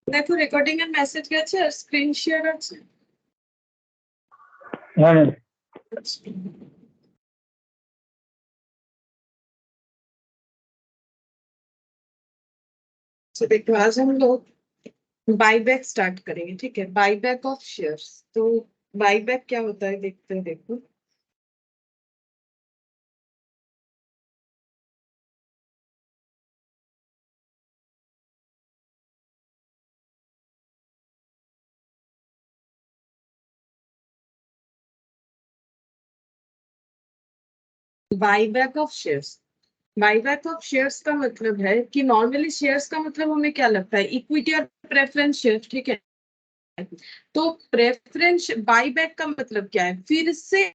দেখো রেকর্ডিং এর মেসেজ গেছে আর স্ক্রিন শেয়ার আছে। হ্যাঁ ম্যাম। तो देखो आज हम लोग बाईबैक स्टार्ट करेंगे, ठीक है। Buyback of shares. तो बाईबैक क्या होता है देखते हैं। देखो buyback of shares. Buyback of shares का मतलब है कि नॉर्मली शेयर्स का मतलब हमें क्या लगता है, इक्विटी और प्रेफरेंस शेयर, ठीक है। तो प्रेफरेंस बाईबैक का मतलब क्या है, फिर से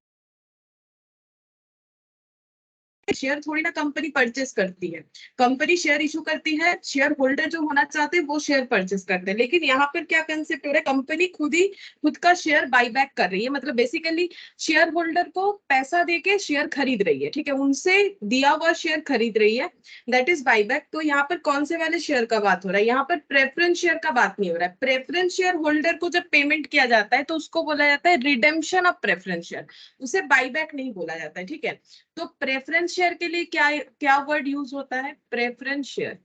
शेयर थोड़ी ना कंपनी परचेस करती है। कंपनी शेयर इशू करती है, शेयर होल्डर जो होना चाहते हैं वो शेयर परचेस करते हैं। लेकिन यहाँ पर क्या कंसेप्ट हो रहा है, कंपनी खुद का शेयर बाई बैक कर रही है। मतलब बेसिकली शेयर होल्डर को पैसा देके शेयर खरीद रही है, ठीक है, उनसे दिया हुआ शेयर खरीद रही है। That is by back. तो यहाँ पर कौन से वाले शेयर का बात हो रहा है, यहाँ पर प्रेफरेंस शेयर का बात नहीं हो रहा है। प्रेफरेंस शेयर होल्डर को जब पेमेंट किया जाता है तो उसको बोला जाता है रिडेम्पशन ऑफ प्रेफरेंस शेयर, उसे बाई बैक नहीं बोला जाता है, ठीक है। तो प्रेफरेंस शेयर के लिए क्या क्या वर्ड यूज होता है, प्रेफरेंस शेयर।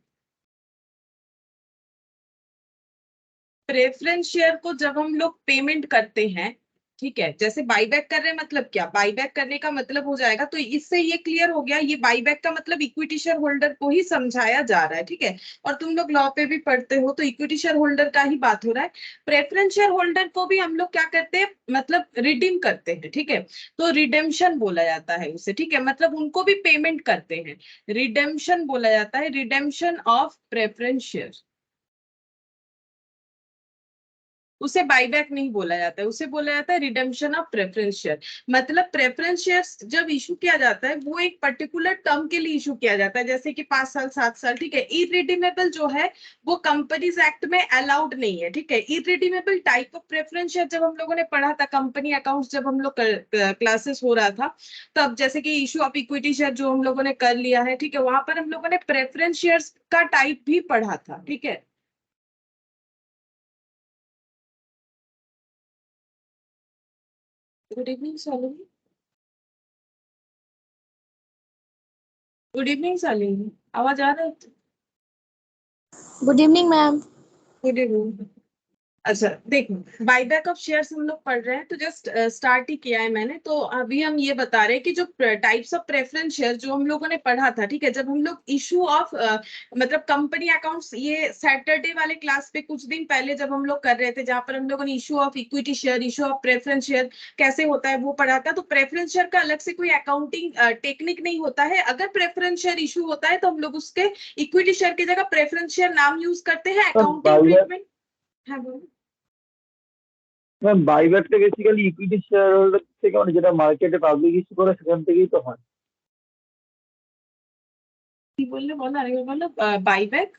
प्रेफरेंस शेयर को जब हम लोग पेमेंट करते हैं, ठीक है, जैसे बाईबैक कर रहे हैं, मतलब क्या बाईबैक करने का मतलब हो जाएगा। तो इससे ये क्लियर हो गया, ये बाईबैक का मतलब इक्विटी शेयर होल्डर को ही समझाया जा रहा है, ठीक है। और तुम लोग लॉ पे भी पढ़ते हो तो इक्विटी शेयर होल्डर का ही बात हो रहा है। प्रेफरेंस शेयर होल्डर को भी हम लोग क्या करते हैं, मतलब रिडीम करते हैं, ठीक है। तो रिडेम्पशन बोला जाता है उसे, ठीक है, मतलब उनको भी पेमेंट करते हैं। रिडेम्पशन बोला जाता है, रिडेम्पशन ऑफ प्रेफरेंस शेयर। उसे बाईबैक नहीं बोला जाता है, उसे बोला जाता है रिडेम्पशन ऑफ प्रेफरेंस शेयर। मतलब प्रेफरेंस शेयर जब इशू किया जाता है वो एक पर्टिकुलर टर्म के लिए इशू किया जाता है, जैसे कि 5 साल 7 साल, ठीक है। इरिडीमेबल जो है वो कंपनीज एक्ट में अलाउड नहीं है, ठीक है। Irredeemable type of preference share जब हम लोगों ने पढ़ा था कंपनी अकाउंट, जब हम लोग क्लासेस हो रहा था तब, जैसे कि इशू ऑफ इक्विटी शेयर जो हम लोगों ने कर लिया है, ठीक है, वहां पर हम लोगों ने प्रेफरेंस शेयर का टाइप भी पढ़ा था, ठीक है। गुड इवनिंग सलोनी। गुड इवनिंग सलोनी, आवाज आ रहा है? Good evening ma'am. Good evening. अच्छा देखो, बाईबैक ऑफ शेयर्स हम लोग पढ़ रहे हैं तो जस्ट स्टार्ट ही किया है मैंने। तो अभी हम ये बता रहे हैं कि जो टाइप्स ऑफ प्रेफरेंस शेयर जो हम लोगों ने पढ़ा था, ठीक है, जब हम लोग इशू ऑफ मतलब कंपनी अकाउंट्स, ये सैटरडे वाले क्लास पे कुछ दिन पहले जब हम लोग कर रहे थे, जहां पर हम लोगों ने issue of equity share, issue of preference share कैसे होता है वो पढ़ा था। तो प्रेफरेंस शेयर का अलग से कोई अकाउंटिंग टेक्निक नहीं होता है। अगर प्रेफरेंस शेयर इशू होता है तो हम लोग उसके इक्विटी शेयर की जगह प्रेफरेंस शेयर नाम यूज करते हैं, अकाउंटिंग बाईबैक ट्रीटमेंट। हाँ बोलो। ম্যাম, বাইব্যাকটা বেসিক্যালি ইকুইটি শেয়ার হোল্ডার থেকে, মানে যেটা মার্কেটে পাবলিক ইস্যু করে সেখান থেকেই তো হয়। কি বললে বলো, আরেকবার বলো। বাইব্যাক।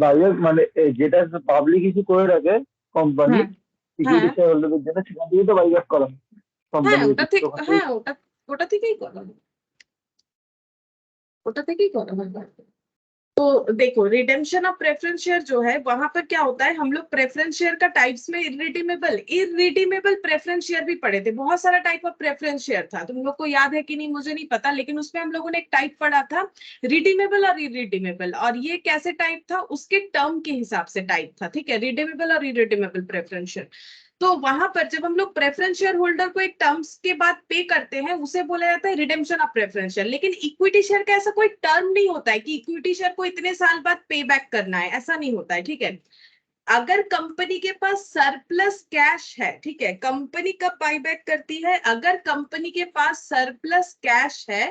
বাইব্যাক মানে যেটা পাবলিক ইস্যু করে রাখে কোম্পানি হ্যাঁ ইকুইটি হ্যাঁ শেয়ার হোল্ডারদের জন্য, সেখান থেকেই তো বাইব্যাক করা হয়। হ্যাঁ, কোম্পানির ওটা থেকে, ওখান থেকেই। হ্যাঁ ওটা ওটা থেকেই করা হয়, ওটা থেকেই করা হয়। तो देखो रिडेम्पशन ऑफ प्रेफरेंस शेयर जो है वहां पर क्या होता है, हम लोग प्रेफरेंस शेयर का टाइप्स में इरिडीमेबल इरिडीमेबल प्रेफरेंस शेयर भी पढ़े थे। बहुत सारा टाइप ऑफ प्रेफरेंस शेयर था, तुम लोग को याद है कि नहीं मुझे नहीं पता, लेकिन उसमें हम लोगों ने एक टाइप पढ़ा था रिडीमेबल और इरिडीमेबल। और ये कैसे टाइप था, उसके टर्म के हिसाब से टाइप था, ठीक है, रिडीमेबल और इरिडीमेबल प्रेफरेंस शेयर। तो वहां पर जब हम लोग प्रेफरेंस शेयर होल्डर को एक टर्म्स के बाद पे करते हैं उसे बोला जाता है रिडेम्पशन ऑफ प्रेफरेंस शेयर। लेकिन इक्विटी शेयर का ऐसा कोई टर्म नहीं होता है कि इक्विटी शेयर को इतने साल बाद पे बैक करना है, ऐसा नहीं होता है, ठीक है। अगर कंपनी के पास सरप्लस कैश है, ठीक है, कंपनी कब बाईबैक करती है, अगर कंपनी के पास सरप्लस कैश है,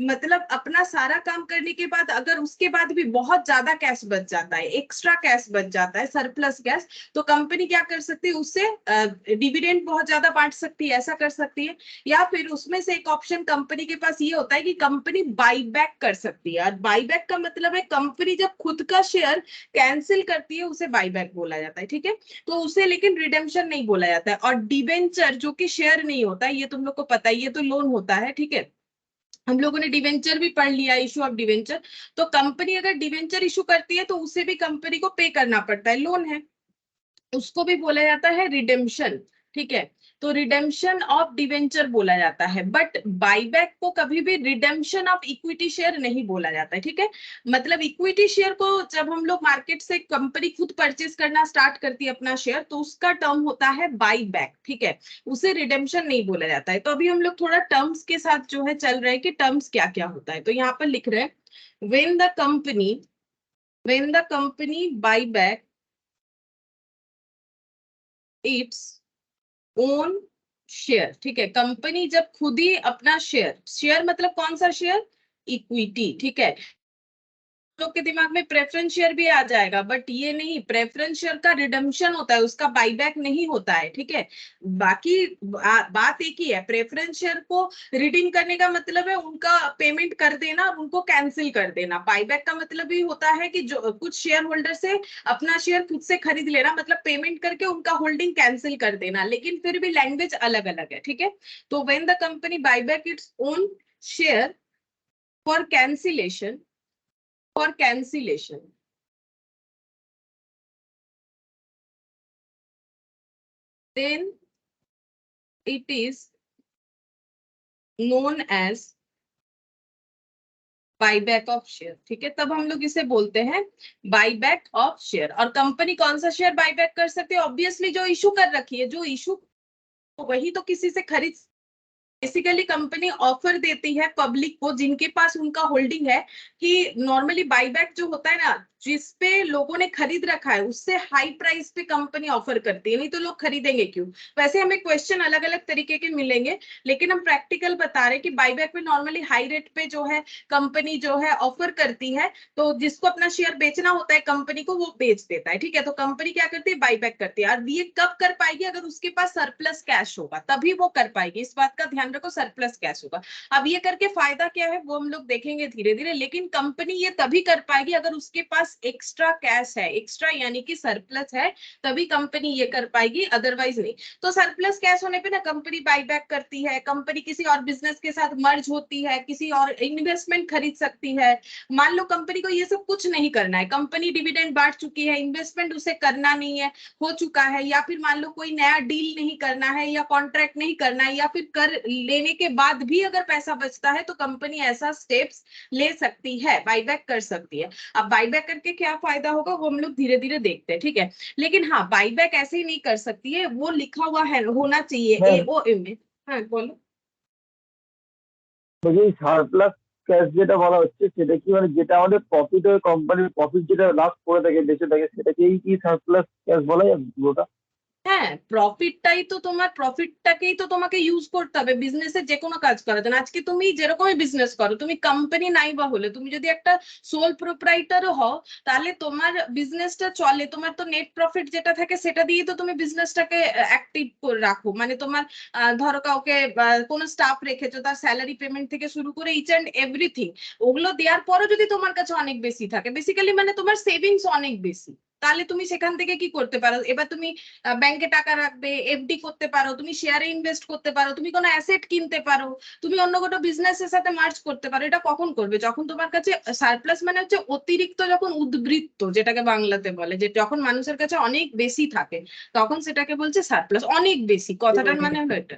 मतलब अपना सारा काम करने के बाद अगर उसके बाद भी बहुत ज्यादा कैश बच जाता है, एक्स्ट्रा कैश बच जाता है, सरप्लस कैश, तो कंपनी क्या कर सकती है, उससे डिविडेंड बहुत ज्यादा बांट सकती है, ऐसा कर सकती है। या फिर उसमें से एक ऑप्शन कंपनी के पास ये होता है कि कंपनी बाईबैक कर सकती है। और बाईबैक का मतलब है कंपनी जब खुद का शेयर कैंसिल करती है उसे बाईबैक बोला जाता है, ठीक है। तो उसे लेकिन रिडेम्पशन नहीं बोला जाता है। और डिबेंचर जो कि शेयर नहीं होता है, ये तुम लोग को पता है, ये तो लोन होता है, ठीक है। हम लोगों ने डिवेंचर भी पढ़ लिया, इशू ऑफ डिवेंचर। तो कंपनी अगर डिवेंचर इशू करती है तो उसे भी कंपनी को पे करना पड़ता है, लोन है, उसको भी बोला जाता है रिडेम्पशन। ठीक है, तो रिडेम्पशन ऑफ डिवेंचर बोला जाता है, बट बाईबैक को कभी भी रिडेम्पशन ऑफ इक्विटी शेयर नहीं बोला जाता है। ठीक है, मतलब इक्विटी शेयर को जब हम लोग मार्केट से कंपनी खुद परचेज करना स्टार्ट करती है अपना शेयर, तो उसका टर्म होता है बाईबैक। ठीक है, उसे रिडेम्पशन नहीं बोला जाता है। तो अभी हम लोग थोड़ा टर्म्स के साथ जो है चल रहे हैं कि टर्म्स क्या क्या होता है। तो यहाँ पर लिख रहे हैं when the accompany by back its own share. ठीक है, कंपनी जब खुद ही अपना शेयर मतलब कौन सा शेयर, इक्विटी। ठीक है, लोग के दिमाग में प्रेफरेंस शेयर भी आ जाएगा, बट ये नहीं, प्रेफरेंस शेयर का रिडम्पशन होता है, उसका बाईबैक नहीं होता है। ठीक है, बाकी बात एक ही है, प्रेफरेंस शेयर को रिडीम करने का मतलब है उनका पेमेंट कर देना और उनको कैंसिल कर देना। बाईबैक का मतलब ही होता है कि जो कुछ शेयर होल्डर से अपना शेयर खुद से खरीद लेना, मतलब पेमेंट करके उनका होल्डिंग कैंसिल कर देना, लेकिन फिर भी लैंग्वेज अलग अलग है। ठीक है, तो when the company buyback it's own share for cancellation then it is known as buyback of share. ठीक है, तब हम लोग इसे बोलते हैं बाईबैक ऑफ शेयर। और कंपनी कौन सा शेयर बाईबैक कर सकती है, ऑब्वियसली जो इशू कर रखी है, जो इशू वही तो किसी से खरीद। बेसिकली कंपनी ऑफर देती है पब्लिक को जिनके पास उनका होल्डिंग है, कि नॉर्मली बाईबैक जो होता है ना, जिस पे लोगों ने खरीद रखा है उससे हाई प्राइस पे कंपनी ऑफर करती है, नहीं तो लोग खरीदेंगे क्यों। वैसे हमें क्वेश्चन अलग अलग तरीके के मिलेंगे, लेकिन हम प्रैक्टिकल बता रहे हैं कि बाईबैक में नॉर्मली हाई रेट पे जो है कंपनी जो है ऑफर करती है, तो जिसको अपना शेयर बेचना होता है कंपनी को, वो बेच देता है। ठीक है, तो कंपनी क्या करती है, बाईबैक करती है। और ये कब कर पाएगी, अगर उसके पास सरप्लस कैश होगा तभी वो कर पाएगी, इस बात का ध्यान रखो, सरप्लस कैश होगा। अब ये करके फायदा क्या है वो हम लोग देखेंगे धीरे धीरे, लेकिन कंपनी ये तभी कर पाएगी अगर उसके पास एक्स्ट्रा कैश है, एक्स्ट्रा यानी कि सरप्लस है, तभी कंपनी ये कर पाएगी, अदरवाइज नहीं। तो सरप्लस कैश होने पे ना कंपनी बाईबैक करती है, कंपनी किसी और बिजनेस के साथ मर्ज होती है, किसी और इन्वेस्टमेंट खरीद सकती है। मान लो कंपनी को ये सब कुछ नहीं करना है, कंपनी डिविडेंड बांट चुकी है, इन्वेस्टमेंट उसे करना नहीं है, हो चुका है, या फिर मान लो कोई नया डील नहीं करना है या कॉन्ट्रैक्ट नहीं करना है, या फिर कर लेने के बाद भी अगर पैसा बचता है, तो कंपनी ऐसा स्टेप्स ले सकती है, बाईबैक कर सकती है। अब बाईबैक करके क्या फायदा होगा वो हम लोग धीरे धीरे देखते हैं। ठीक है, लेकिन हाँ, बाईबैक ऐसे ही नहीं कर सकती है, वो लिखा हुआ है, होना चाहिए एओए में। हाँ बोलो। এই সারপ্লাস ক্যাশ যেটা বলা হচ্ছে সেটা কি মানে যেটা আমাদের প্রফিট হয় কোম্পানির প্রফিট যেটা লাভ করে থাকে বেঁচে থাকে সেটাকেই কি সারপ্লাস ক্যাশ বলা যায় পুরোটা? হ্যাঁ, প্রফিটটাকেই তো তোমাকে ইউজ করতে হবে বিজনেসে, যে কোনো কাজ করার জন্য। আজকে তুমি যেরকমই বিজনেস করো, তুমি কোম্পানি নাই বা হলে, তুমি যদি একটা সোল প্রোপ্রাইটারও হও, তাহলে তোমার বিজনেসটা চলে, তোমার তো নেট প্রফিট যেটা থাকে সেটা দিয়ে তো তুমি বিজনেসটাকে অ্যাক্টিভ করে রাখো। মানে তোমার ধরো কাউকে কোনো স্টাফ রেখেছো, তার স্যালারি পেমেন্ট থেকে শুরু করে ইচ অ্যান্ড এভরিথিং, ওগুলো দেওয়ার পরও যদি তোমার কাছে অনেক বেশি থাকে, বেসিক্যালি মানে তোমার সেভিংস অনেক বেশি, তাহলে তুমি সেখান থেকে কি করতে পারো, এবার তুমি ব্যাংকে টাকা রাখবে, এফডি করতে পারো, তুমি শেয়ারে ইনভেস্ট করতে পারো, তুমি কোনো অ্যাসেট কিনতে পারো, তুমি অন্য কোনো বিজনেসের সাথে মার্জ করতে পারো। এটা কখন করবে, যখন তোমার কাছে সারপ্লাস মানে হচ্ছে অতিরিক্ত, যখন উদ্বৃত্ত যেটাকে বাংলাতে বলে, যে যখন মানুষের কাছে অনেক বেশি থাকে, তখন সেটাকে বলছে সারপ্লাস, অনেক বেশি, কথাটার মানে হলো এটা।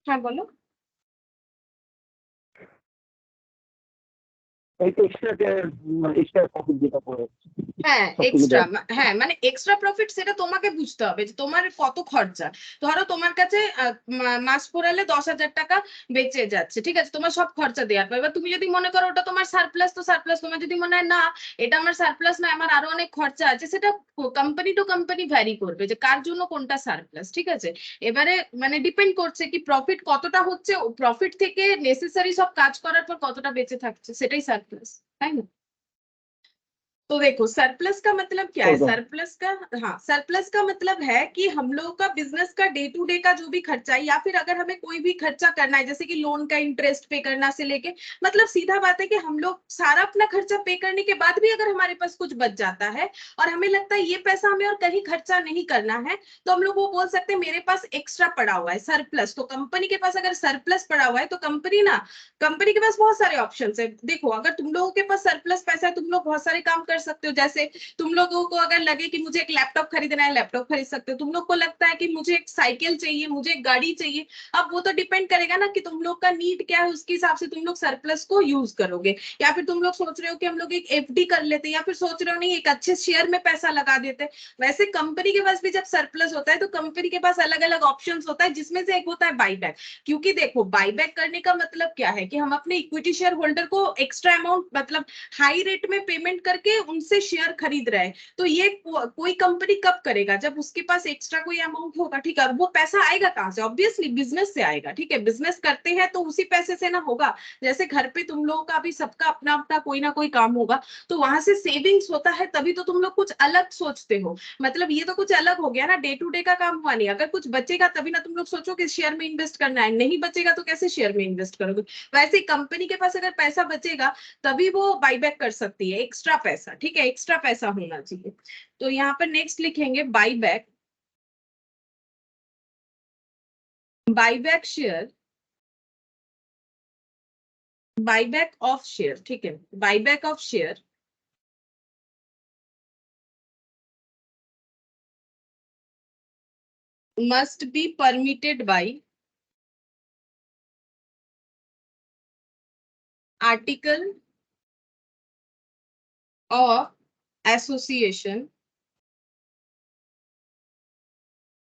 হ্যাঁ বলো। এক্সট্রা প্রফিট যেটা পড়ে হ্যাঁ সবকিছু এক্সট্রা, দেয়। হ্যাঁ মানে এক্সট্রা প্রফিট সেটা তোমাকে বুঝতে হবে যে তোমার কত খরচা। ধরো তোমার কাছে মাস পোড়ালে 10,000 টাকা বেঁচে যাচ্ছে, ঠিক আছে, তোমার সব খরচা দেওয়ার পর, এবার তুমি যদি মনে করো ওটা তোমার সারপ্লাস, তো সারপ্লাস। তোমার যদি মনে হয় না এটা আমার সারপ্লাস না, আমার আরো অনেক খরচা আছে, সেটা কোম্পানি টু কোম্পানি ভ্যারি করবে যে কার জন্য কোনটা সারপ্লাস। ঠিক আছে, এবারে মানে ডিপেন্ড করছে কি প্রফিট কতটা হচ্ছে, প্রফিট থেকে নেসেসারি সব কাজ করার পর কতটা বেঁচে থাকছে, সেটাই সারপ্লাস, তাই না। तो देखो सरप्लस का मतलब क्या है, ओके सरप्लस का, हाँ सरप्लस का मतलब है कि हम लोगों का बिजनेस का डे टू डे का जो भी खर्चा है, या फिर अगर हमें कोई भी खर्चा करना है, जैसे कि लोन का इंटरेस्ट पे करना से लेके, मतलब सीधा बात है कि हम लोग सारा अपना खर्चा पे करने के बाद भी अगर हमारे पास कुछ बच जाता है और हमें लगता है ये पैसा हमें और कहीं खर्चा नहीं करना है, तो हम लोग वो बोल सकते हैं मेरे पास एक्स्ट्रा पड़ा हुआ है, सरप्लस। तो कंपनी के पास अगर सरप्लस पड़ा हुआ है तो कंपनी के पास बहुत सारे ऑप्शन है। देखो अगर तुम लोगों के पास सरप्लस पैसा है, तुम लोग बहुत सारे काम कर सकते हो। जैसे तुम लोगों को अगर लगे कि मुझे एक लैपटॉप खरीदना है, लैपटॉप खरीद सकते हो। तुम लोग को लगता है कि मुझे एक साइकिल चाहिए, मुझे एक गाड़ी चाहिए, अब वो तो डिपेंड करेगा ना कि तुम लोग का नीड क्या है, उसके हिसाब से तुम लोग सरप्लस को यूज करोगे। या फिर तुम लोग सोच रहे हो कि हम लोग एक एफडी कर लेते हैं, या फिर सोच रहे हो नहीं एक अच्छे शेयर में पैसा लगा देते। वैसे कंपनी के पास भी जब सरप्लस होता है तो कंपनी के पास अलग अलग ऑप्शन होता है, जिसमें से एक होता है बाईबैक। क्योंकि देखो बाईबैक करने का मतलब क्या है कि हम अपने इक्विटी शेयर होल्डर को एक्स्ट्रा अमाउंट, मतलब हाई रेट में पेमेंट करके उनसे शेयर खरीद रहे हैं। तो ये कोई कंपनी कब करेगा, जब उसके पास एक्स्ट्रा कोई अमाउंट होगा, ठीक है। वो पैसा आएगा कहां से, ऑब्वियसली बिजनेस से आएगा, ठीक है। बिजनेस करते हैं तो उसी पैसे से ना होगा। जैसे घर पे तुम लोगों का भी सबका अपना अपना कोई ना कोई काम होगा, तो वहां से सेविंग्स होता है, तभी तो तुम लोग कुछ अलग सोचते हो। मतलब ये तो कुछ अलग हो गया ना, डे टू डे का काम हुआ नहीं। अगर कुछ बचेगा तभी ना तुम लोग सोचो कि शेयर में इन्वेस्ट करना है, नहीं बचेगा तो कैसे शेयर में इन्वेस्ट करोगे। वैसे कंपनी के पास अगर पैसा बचेगा तभी वो बाईबैक कर सकती है, एक्स्ट्रा पैसा, ठीक है, एक्स्ट्रा पैसा होना चाहिए। तो यहाँ पर नेक्स्ट लिखेंगे buyback, buyback share, buyback of share, ठीक है, buyback of share must be permitted by article of association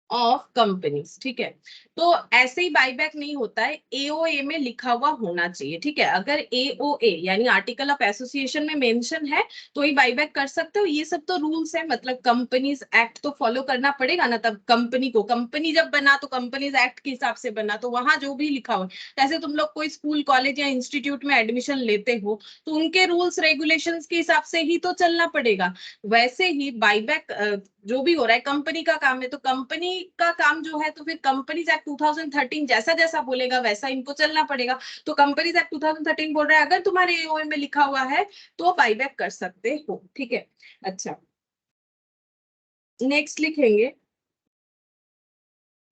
of companies, ठीक है। तो ऐसे ही बाईबैक नहीं होता है, एओए में लिखा हुआ होना चाहिए, ठीक है। अगर एओए यानी आर्टिकल ऑफ एसोसिएशन में मेंशन है तो ही बाईबैक कर सकते हो। ये सब तो रूल्स है, मतलब कंपनीज एक्ट तो फॉलो करना पड़ेगा ना। तब कंपनी को, कंपनी जब बना तो कंपनीज एक्ट के हिसाब से बना, तो वहां जो भी लिखा हो, जैसे तुम लोग कोई स्कूल कॉलेज या इंस्टीट्यूट में एडमिशन लेते हो तो उनके रूल्स रेगुलेशंस के हिसाब से ही तो चलना पड़ेगा। वैसे ही बाईबैक जो भी हो रहा है कंपनी का काम है, तो कंपनी का काम जो है तो फिर कंपनीज एक्ट 2013 जैसा जैसा बोलेगा वैसा इनको चलना पड़ेगा। तो कंपनीज एक्ट 2013 बोल रहा है अगर तुम्हारे एओए में लिखा हुआ है तो बाईबैक कर सकते हो, ठीक है। अच्छा, नेक्स्ट लिखेंगे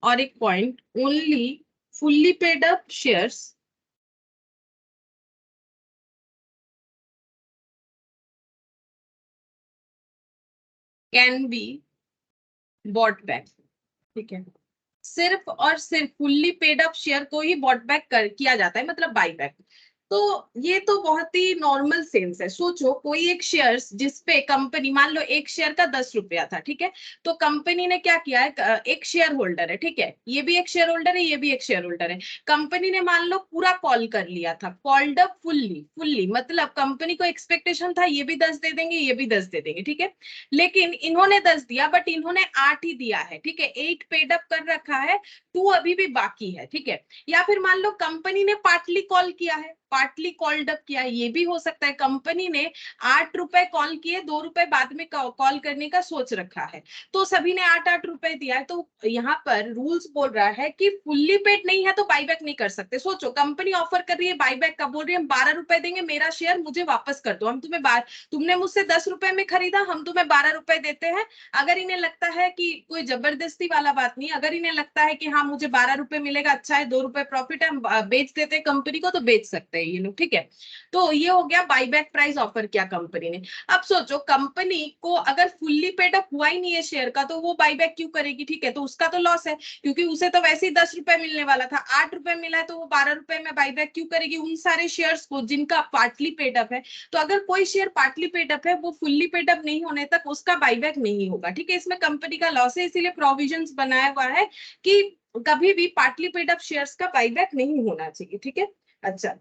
और एक point, only fully paid up shares can be bought back, ठीक है। सिर्फ और सिर्फ फुल्ली पेड अप शेयर को ही बॉट बैक किया जाता है, मतलब बाई बैक। तो ये तो बहुत ही नॉर्मल सेंस है। सोचो कोई एक शेयर जिसपे कंपनी, मान लो एक शेयर का 10 रुपया था, ठीक है। तो कंपनी ने क्या किया है, एक शेयर होल्डर है, ठीक है, ये भी एक शेयर होल्डर है, ये भी एक शेयर होल्डर है। कंपनी ने मान लो पूरा कॉल कर लिया था, कॉल्ड अप फुल्ली, फुल्ली मतलब कंपनी को एक्सपेक्टेशन था ये भी 10 दे देंगे, ये भी 10 दे देंगे, ठीक है। लेकिन इन्होंने 10 दिया, बट इन्होंने 8 ही दिया है, ठीक है, 8 पेड अप कर रखा है, 2 अभी भी बाकी है, ठीक है। या फिर मान लो कंपनी ने पार्टली कॉल किया है, पार्टली कॉल्ड अप किया है, ये भी हो सकता है। कंपनी ने 8 रुपए कॉल किए, 2 रुपए बाद में कॉल करने का सोच रखा है, तो सभी ने 8-8 रुपए दिया है। तो यहाँ पर रूल्स बोल रहा है कि फुल्ली पेड नहीं है तो बाईबैक नहीं कर सकते। सोचो कंपनी ऑफर कर रही है बाईबैक का, बोल रही है हम 12 रुपए देंगे, मेरा शेयर मुझे वापस कर दो, हम तुम्हें तुमने मुझसे 10 रुपए में खरीदा, हम तुम्हें 12 रुपए देते हैं। अगर इन्हें लगता है कि कोई जबरदस्ती वाला बात नहीं, अगर इन्हें लगता है कि हाँ मुझे 12 रुपए मिलेगा, अच्छा है, 2 रुपए प्रॉफिट है, हम बेच देते हैं कंपनी को, तो बेच सकते हैं ये लोग, ठीक है। तो ये हो गया बाईबैक प्राइस ऑफर किया कंपनी ने। अब सोचो कंपनी को अगर फुल्ली पेड अप हुआ ही नहीं है शेयर का, तो वो बाईबैक क्यों करेगी, ठीक है। तो उसका तो लॉस है, क्योंकि उसे तो वैसे ही 10 रुपए मिलने वाला था, 8 रुपए मिला है, तो वो 12 रुपए में बाईबैक क्यों करेगी उन सारे शेयर्स को जिनका पार्टली पेड अप है। तो अगर कोई शेयर पार्टली पेड अप है, वो फुल्ली पेड अप नहीं होने तक उसका बाईबैक नहीं होगा, ठीक है। इसमें कंपनी का लॉस है, इसीलिए प्रोविजंस बनाया हुआ है कि कभी भी पार्टली पेड अप शेयर्स का बाईबैक नहीं होना चाहिए, ठीक है। अच्छा,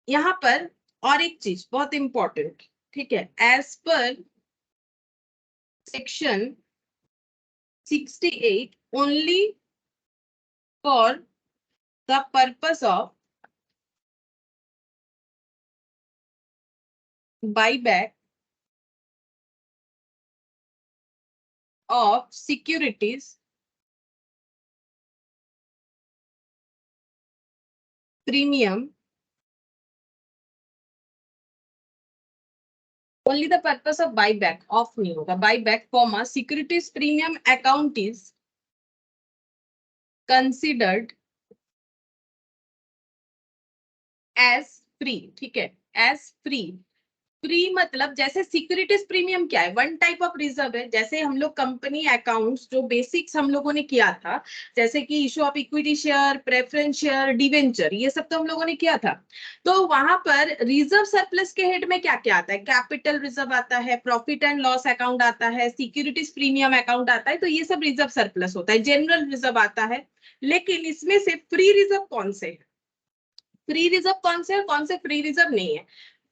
यहाँ पर और एक चीज बहुत इंपॉर्टेंट, ठीक है, as per section 68 only for the purpose of buyback of securities premium only the purpose of buyback of नहीं होगा buyback comma securities premium account is considered as free. ठीक है, as free. फ्री मतलब जैसे securities premium क्या है, one type of reserve है। जैसे हम लोग कंपनी अकाउंट्स जो बेसिक्स हम लोगों ने किया था, जैसे कि issue of equity share, preference share, debenture, ये सब तो हम लोगों ने किया था। तो वहां पर रिजर्व सरप्लस के हेड में क्या क्या आता है, कैपिटल रिजर्व आता है, प्रॉफिट एंड लॉस अकाउंट आता है, सिक्योरिटीज प्रीमियम अकाउंट आता है, तो ये सब रिजर्व सरप्लस होता है, जनरल रिजर्व आता है। लेकिन इसमें से फ्री रिजर्व कौन से है, फ्री रिजर्व कौन से है, कौन से फ्री रिजर्व नहीं है।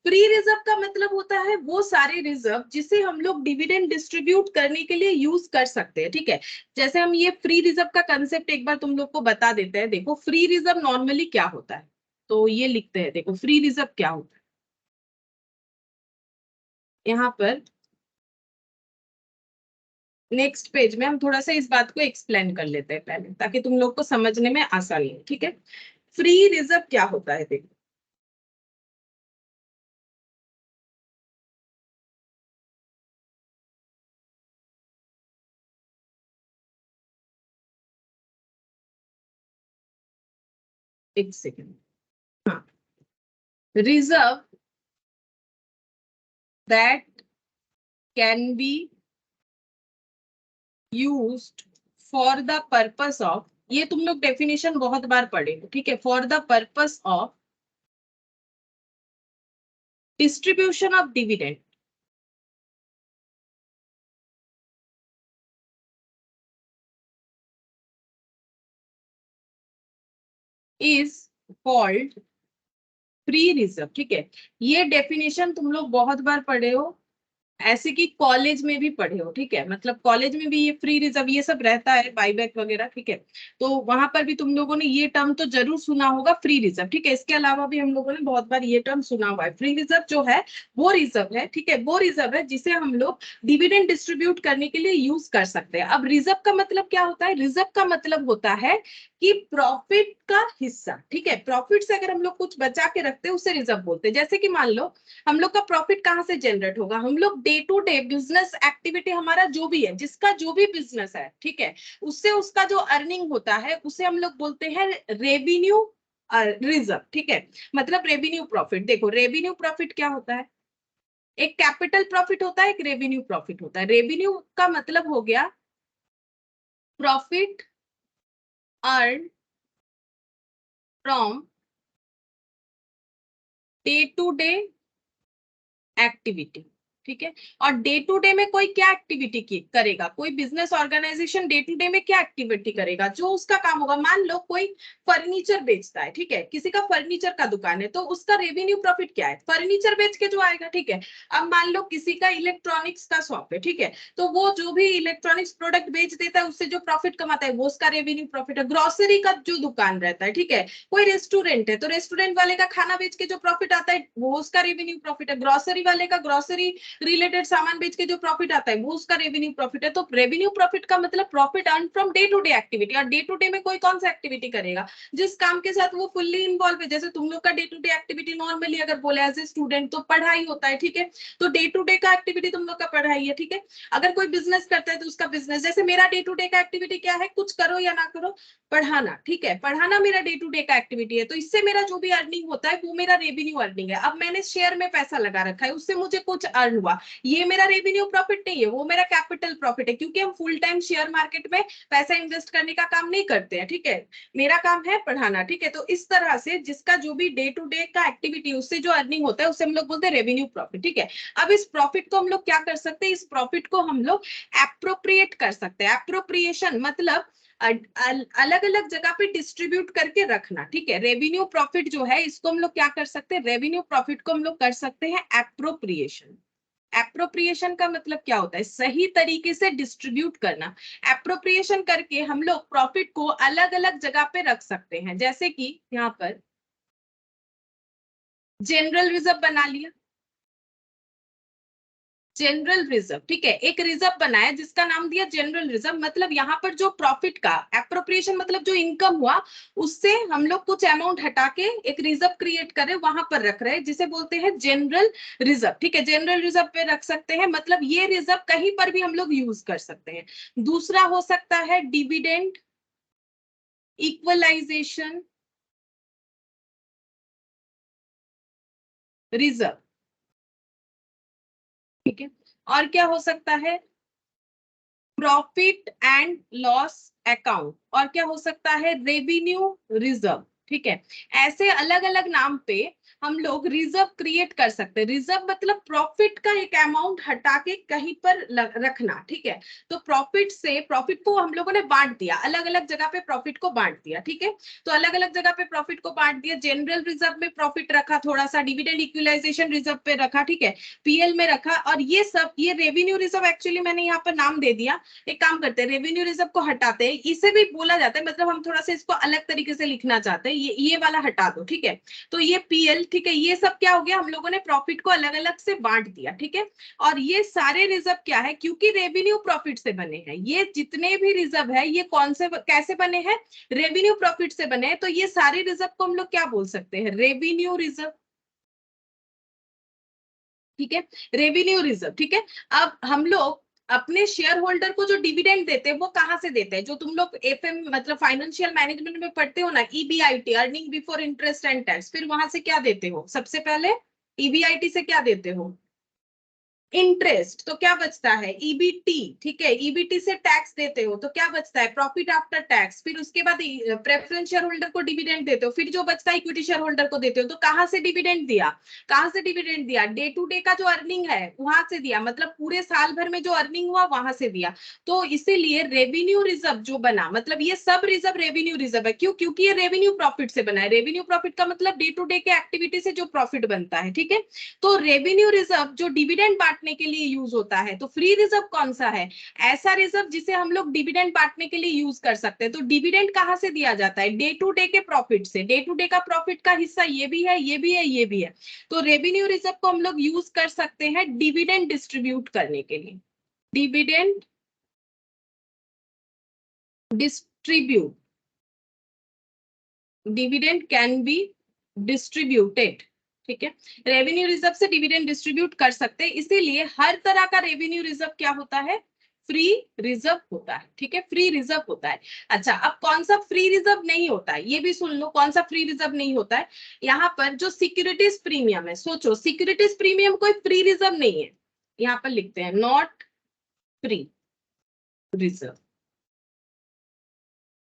फ्री रिजर्व का मतलब होता है वो सारे रिजर्व जिसे हम लोग डिविडेंड डिस्ट्रीब्यूट करने के लिए यूज कर सकते हैं। ठीक है, जैसे हम ये फ्री रिजर्व का कंसेप्ट एक बार तुम लोग को बता देते हैं। देखो फ्री रिजर्व नॉर्मली क्या होता है, तो ये लिखते हैं, देखो फ्री रिजर्व क्या होता है यहाँ पर नेक्स्ट पेज में हम थोड़ा सा इस बात को एक्सप्लेन कर लेते हैं पहले, ताकि तुम लोग को समझने में आसानी हो। ठीक है, फ्री रिजर्व क्या होता है, देखो एक सेकेंड। हाँ, reserve that can be used for the purpose of, ये तुम लोग डेफिनेशन बहुत बार पढ़े हो। ठीक है, for the purpose of distribution of dividend is called free reserve. ठीक है, ये डेफिनेशन तुम लोग बहुत बार पढ़े हो, ऐसे कि कॉलेज में भी पढ़े हो। ठीक है, मतलब कॉलेज में भी ये फ्री रिजर्व ये सब रहता है, बाईबैक वगैरह। ठीक है, तो वहां पर भी तुम लोगों ने ये टर्म तो जरूर सुना होगा, फ्री रिजर्व। ठीक है, इसके अलावा भी हम लोगों ने बहुत बार ये टर्म सुना हुआ है। फ्री रिजर्व जो है वो रिजर्व है, ठीक है, वो रिजर्व है जिसे हम लोग डिविडेंड डिस्ट्रीब्यूट करने के लिए यूज कर सकते हैं। अब रिजर्व का मतलब क्या होता है, रिजर्व का मतलब होता है कि प्रॉफिट का हिस्सा। ठीक है, प्रॉफिट से अगर हम लोग कुछ बचा के रखते हैं उसे रिजर्व बोलते हैं। जैसे कि मान लो हम लोग का प्रॉफिट कहाँ से जनरेट होगा, हम लोग day to day business activity हमारा जो भी है, जिसका जो भी बिजनेस है, ठीक है, उससे उसका जो अर्निंग होता है उसे हम लोग बोलते हैं रेवेन्यू रिजर्व। ठीक है, मतलब रेवेन्यू प्रॉफिट। देखो रेवेन्यू प्रॉफिट क्या होता है, एक कैपिटल प्रॉफिट होता है, एक रेवेन्यू प्रॉफिट होता है। रेवेन्यू का मतलब हो गया profit earn from day to day activity. ठीक है, और डे टू डे में कोई क्या एक्टिविटी करेगा, कोई business organisation day to day में क्या एक्टिविटी करेगा, जो उसका काम होगा। मान लो कोई फर्नीचर बेचता है, ठीक है, किसी का फर्नीचर का दुकान है, तो उसका रेवेन्यू प्रॉफिट क्या है, फर्नीचर बेच के जो आएगा। ठीक है, अब मान लो किसी का इलेक्ट्रॉनिक्स का शॉप है, ठीक है, तो वो जो भी इलेक्ट्रॉनिक्स प्रोडक्ट बेच देता है उससे जो प्रॉफिट कमाता है वो उसका रेवेन्यू प्रॉफिट है। ग्रोसरी का जो दुकान रहता है, ठीक है, कोई रेस्टोरेंट है तो रेस्टोरेंट वाले का खाना बेच के जो प्रॉफिट आता है वो उसका रेवेन्यू प्रॉफिट है। ग्रोसरी वाले का ग्रोसरी रिलेटेड सामान बेच के जो प्रॉफिट आता है वो उसका रेवेन्यू प्रॉफिट है। तो रेवेन्यू प्रॉफिट का मतलब profit earn from day to day activity. और डे टू डे में कोई कौन सा एक्टिविटी करेगा, जिस काम के साथ वो फुल्ली इन्वॉल्व है। जैसे तुम लोग का day to day activity normally अगर बोले एज ए स्टूडेंट तो पढ़ाई होता है, ठीक है, तो डे टू डे का एक्टिविटी तुम लोग का पढ़ाई है। ठीक है, अगर कोई बिजनेस करता है तो उसका बिजनेस, जैसे मेरा डे टू डे का एक्टिविटी क्या है, कुछ करो या ना करो पढ़ाना। ठीक है, पढ़ाना मेरा डे टू डे का एक्टिविटी है, तो इससे मेरा जो भी अर्निंग होता है वो मेरा रेवेन्यू अर्निंग है। अब मैंने शेयर में पैसा लगा रखा है, उससे मुझे कुछ अर्न हुआ, ये मेरा रेवेन्यू प्रॉफिट नहीं है, वो मेरा कैपिटल प्रॉफिट है, क्योंकि हम फुल टाइम शेयर मार्केट में पैसा इन्वेस्ट करने का काम नहीं करते हैं। ठीक है, मेरा काम है पढ़ाना। ठीक है, तो इस तरह से जिसका जो भी डे टू डे का एक्टिविटी उससे जो अर्निंग होता है उसे हम लोग बोलते हैं रेवेन्यू प्रॉफिट। ठीक है, अब इस प्रॉफिट को हम लोग क्या कर सकते हैं, इस प्रॉफिट को हम लोग एप्रोप्रिएट कर सकते हैं। एप्रोप्रिएशन मतलब अलग अलग जगह पे डिस्ट्रीब्यूट करके रखना। ठीक है, रेवेन्यू प्रॉफिट जो है इसको हम लोग क्या कर सकते हैं, रेवेन्यू प्रॉफिट को हम लोग कर सकते हैं एप्रोप्रिएशन। एप्रोप्रिएशन का मतलब क्या होता है, सही तरीके से डिस्ट्रीब्यूट करना। एप्रोप्रिएशन करके हम लोग प्रॉफिट को अलग अलग जगह पे रख सकते हैं। जैसे कि यहाँ पर जनरल रिजर्व बना लिया, जनरल रिजर्व, ठीक है, एक रिजर्व बनाया जिसका नाम दिया जनरल रिजर्व, मतलब यहाँ पर जो प्रॉफिट का एप्रोप्रिएशन मतलब जो इनकम हुआ उससे हम लोग कुछ अमाउंट हटा के एक रिजर्व क्रिएट कर रहे वहां पर रख रहे हैं जिसे बोलते हैं जनरल रिजर्व, ठीक है, जनरल रिजर्व पे रख सकते हैं, मतलब ये रिजर्व कहीं पर भी हम लोग यूज कर सकते हैं। दूसरा हो सकता है डिविडेंड इक्वलाइजेशन रिजर्व, ठीक है, और क्या हो सकता है प्रॉफिट एंड लॉस अकाउंट, और क्या हो सकता है रेवेन्यू रिजर्व, ठीक है। ऐसे अलग अलग नाम पे हम लोग रिजर्व क्रिएट कर सकते हैं। रिजर्व मतलब प्रॉफिट का एक अमाउंट हटा के कहीं पर रखना, ठीक है। तो प्रॉफिट से, प्रॉफिट को हम लोगों ने बांट दिया, अलग अलग जगह पे प्रॉफिट को बांट दिया, ठीक है। तो अलग अलग जगह पे प्रॉफिट को बांट दिया, जनरल रिजर्व में प्रॉफिट रखा थोड़ा सा, डिविडेंड इक्वलाइजेशन रिजर्व पे रखा, ठीक है, पीएल में रखा, और ये सब, ये रेवेन्यू रिजर्व एक्चुअली मैंने यहाँ पर नाम दे दिया। एक काम करते हैं, रेवेन्यू रिजर्व को हटाते हैं, इसे भी बोला जाता है, मतलब हम थोड़ा सा इसको अलग तरीके से लिखना चाहते हैं, ये वाला हटा दो, ठीक है। तो ये पीएल, ठीक है, ये सब क्या हो गया, हम लोगों ने प्रॉफिट को अलग अलग से बांट दिया, ठीक है। और ये सारे रिजर्व क्या है, क्योंकि रेवेन्यू प्रॉफिट से बने हैं, ये जितने भी रिजर्व है ये कौन से कैसे बने हैं, रेवेन्यू प्रॉफिट से बने हैं, तो ये सारे रिजर्व को हम लोग क्या बोल सकते हैं, रेवेन्यू रिजर्व, ठीक है, रेवेन्यू रिजर्व, ठीक है। अब हम लोग अपने शेयर होल्डर को जो डिविडेंड देते हैं वो कहां से देते हैं, जो तुम लोग एफएम मतलब फाइनेंशियल मैनेजमेंट में पढ़ते हो ना, EBIT, earning before interest and tax, फिर वहां से क्या देते हो, सबसे पहले ईबीआईटी से क्या देते हो, इंटरेस्ट, तो क्या बचता है ईबीटी, ठीक है, ईबीटी से टैक्स देते हो तो क्या बचता है प्रॉफिट आफ्टर टैक्स, फिर उसके बाद प्रेफरेंस शेयर होल्डर को डिविडेंड देते हो, फिर जो बचता है इक्विटी शेयर होल्डर को देते हो। तो कहां से डिविडेंड दिया, कहां से डिविडेंड दिया, डे टू डे का जो अर्निंग है वहां से दिया, मतलब पूरे साल भर में जो अर्निंग हुआ वहां से दिया। तो इसीलिए रेवेन्यू रिजर्व जो बना, मतलब ये सब रिजर्व रेवेन्यू रिजर्व है, क्यों, क्योंकि ये रेवेन्यू प्रॉफिट से बना है, रेवेन्यू प्रॉफिट का मतलब डे टू डे के एक्टिविटी से जो प्रॉफिट बनता है, ठीक है। तो रेवेन्यू रिजर्व जो डिविडेंड बांटने के लिए यूज होता है, तो फ्री रिजर्व कौन सा है, ऐसा रिजर्व जिसे हम लोग डिविडेंड बांटने के लिए यूज कर सकते हैं। तो डिविडेंड कहां से दिया जाता है, डे टू डे के प्रॉफिट से, डे टू डे का प्रॉफिट का हिस्सा ये भी है, ये भी है, ये भी है। तो रेवेन्यू रिजर्व को हम लोग यूज कर सकते हैं डिविडेंड डिस्ट्रीब्यूट करने के लिए, dividend distribute, dividend can be distributed, ठीक है, रेवेन्यू रिजर्व से डिविडेंड डिस्ट्रीब्यूट कर सकते हैं, इसीलिए हर तरह का रेवेन्यू रिजर्व क्या होता है, फ्री रिजर्व होता है, ठीक है, फ्री रिजर्व होता है। अच्छा, अब कौन सा फ्री रिजर्व नहीं होता है, ये भी सुन लो, कौन सा फ्री रिजर्व नहीं होता है। यहाँ पर जो सिक्योरिटीज प्रीमियम है, सोचो सिक्योरिटीज प्रीमियम कोई फ्री रिजर्व नहीं है, यहाँ पर लिखते हैं नॉट फ्री रिजर्व,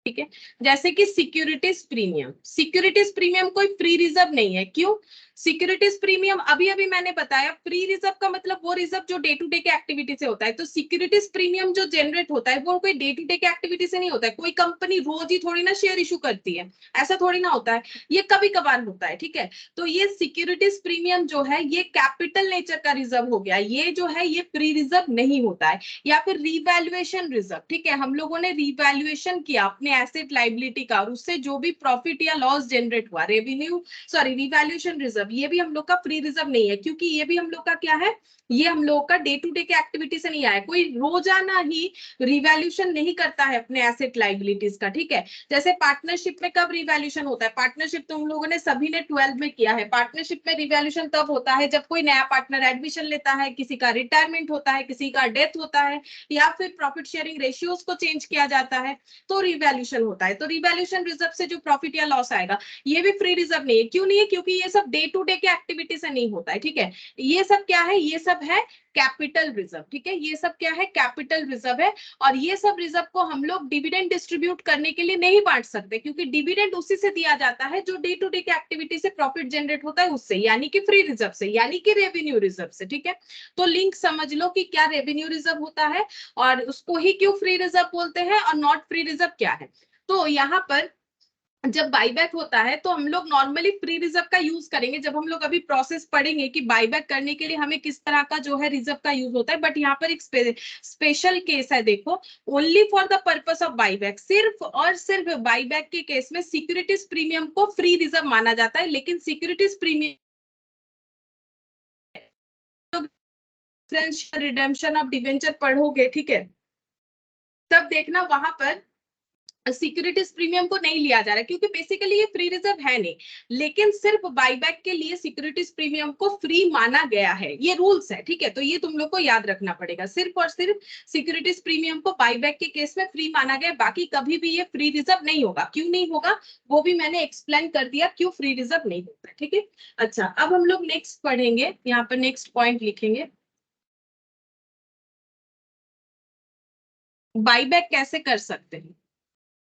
ठीक है। जैसे कि सिक्योरिटीज प्रीमियम, सिक्योरिटीज प्रीमियम कोई फ्री रिजर्व नहीं है, क्यों, सिक्योरिटीज प्रीमियम अभी अभी मैंने बताया, फ्री रिजर्व का मतलब वो रिजर्व जो डे टू डे के एक्टिविटी से होता है, तो सिक्योरिटीज प्रीमियम जो जनरेट होता है वो कोई डे टू डे के एक्टिविटी से नहीं होता है, कोई कंपनी रोज ही थोड़ी ना शेयर इशू करती है, ऐसा थोड़ी ना होता है, ये कभी कभार होता है, ठीक है। तो ये सिक्योरिटीज प्रीमियम जो है ये कैपिटल नेचर का रिजर्व हो गया, ये जो है ये फ्री रिजर्व नहीं होता है। या फिर रिवैल्यूएशन रिजर्व, ठीक है, हम लोगों ने रिवैल्यूएशन किया अपने एसेट लाइबिलिटी का और उससे जो भी प्रॉफिट या लॉस जनरेट हुआ, रेवेन्यू सॉरी रिवैल्यूएशन रिजर्व, ये भी हम लोग का फ्री रिजर्व नहीं है, क्योंकि ये भी हम लोग का क्या है, ये हम लोग का डे टू डे के एक्टिविटी से नहीं आया, कोई रोजाना ही रिवैल्यूएशन नहीं करता है अपने एसेट लाइबिलिटीज का, ठीक है। जैसे पार्टनरशिप में कब रिवैल्यूएशन होता है, पार्टनरशिप तो हम लोगों ने सभी ने 12 में किया है, पार्टनरशिप में रिवैल्यूएशन तब होता है जब कोई नया पार्टनर एडमिशन लेता है, किसी का रिटायरमेंट होता है, किसी का डेथ होता है, या फिर प्रॉफिट शेयरिंग रेशियोज को चेंज किया जाता है, तो रिवैल्यूएशन होता है। तो रिवैल्यूएशन रिजर्व से जो प्रॉफिट या लॉस आएगा ये भी फ्री रिजर्व नहीं है, क्यों नहीं है, क्योंकि ये सब डे टू डे के एक्टिविटी से नहीं होता है, ठीक है। ये सब क्या है, ये सब है कैपिटल रिजर्व, ठीक है, ये सब क्या है, कैपिटल रिजर्व है। और ये सब रिजर्व को हम लोग डिविडेंड डिस्ट्रीब्यूट करने के लिए नहीं बांट सकते, क्योंकि डिविडेंड उसी से दिया जाता है जो डे टू डे के एक्टिविटी से प्रॉफिट जनरेट होता है उससे, यानी कि फ्री रिजर्व से, यानी कि रेवेन्यू रिजर्व से, ठीक है। तो लिंक समझ लो कि क्या रेवेन्यू रिजर्व होता है और उसको ही क्यों फ्री रिजर्व बोलते हैं, और नॉट फ्री रिजर्व क्या है। तो यहाँ पर जब बाईबैक होता है तो हम लोग नॉर्मली फ्री रिजर्व का यूज करेंगे, जब हम लोग अभी प्रोसेस पढ़ेंगे कि बाईबैक करने के लिए हमें किस तरह का जो है रिजर्व का यूज होता है। बट यहाँ पर एक स्पेशल केस है, देखो, only for the purpose of buyback, सिर्फ और सिर्फ बाईबैक के केस में सिक्योरिटीज प्रीमियम को फ्री रिजर्व माना जाता है, लेकिन securities premium preferential redemption of debenture पढ़ोगे, ठीक है, तब देखना वहां पर सिक्योरिटीज प्रीमियम को नहीं लिया जा रहा है, क्योंकि बेसिकली ये फ्री रिजर्व है नहीं, लेकिन सिर्फ बाईबैक के लिए सिक्योरिटीज प्रीमियम को फ्री माना गया है, ये रूल्स है, ठीक है। तो ये तुम लोग को याद रखना पड़ेगा, सिर्फ और सिर्फ सिक्योरिटीज प्रीमियम को बाईबैक के केस में फ्री माना गया, बाकी कभी भी ये फ्री रिजर्व नहीं होगा। क्यों नहीं होगा वो भी मैंने एक्सप्लेन कर दिया, क्यों फ्री रिजर्व नहीं होता, ठीक है। अच्छा, अब हम लोग नेक्स्ट पढ़ेंगे, यहाँ पर नेक्स्ट पॉइंट लिखेंगे, बाईबैक कैसे कर सकते हैं।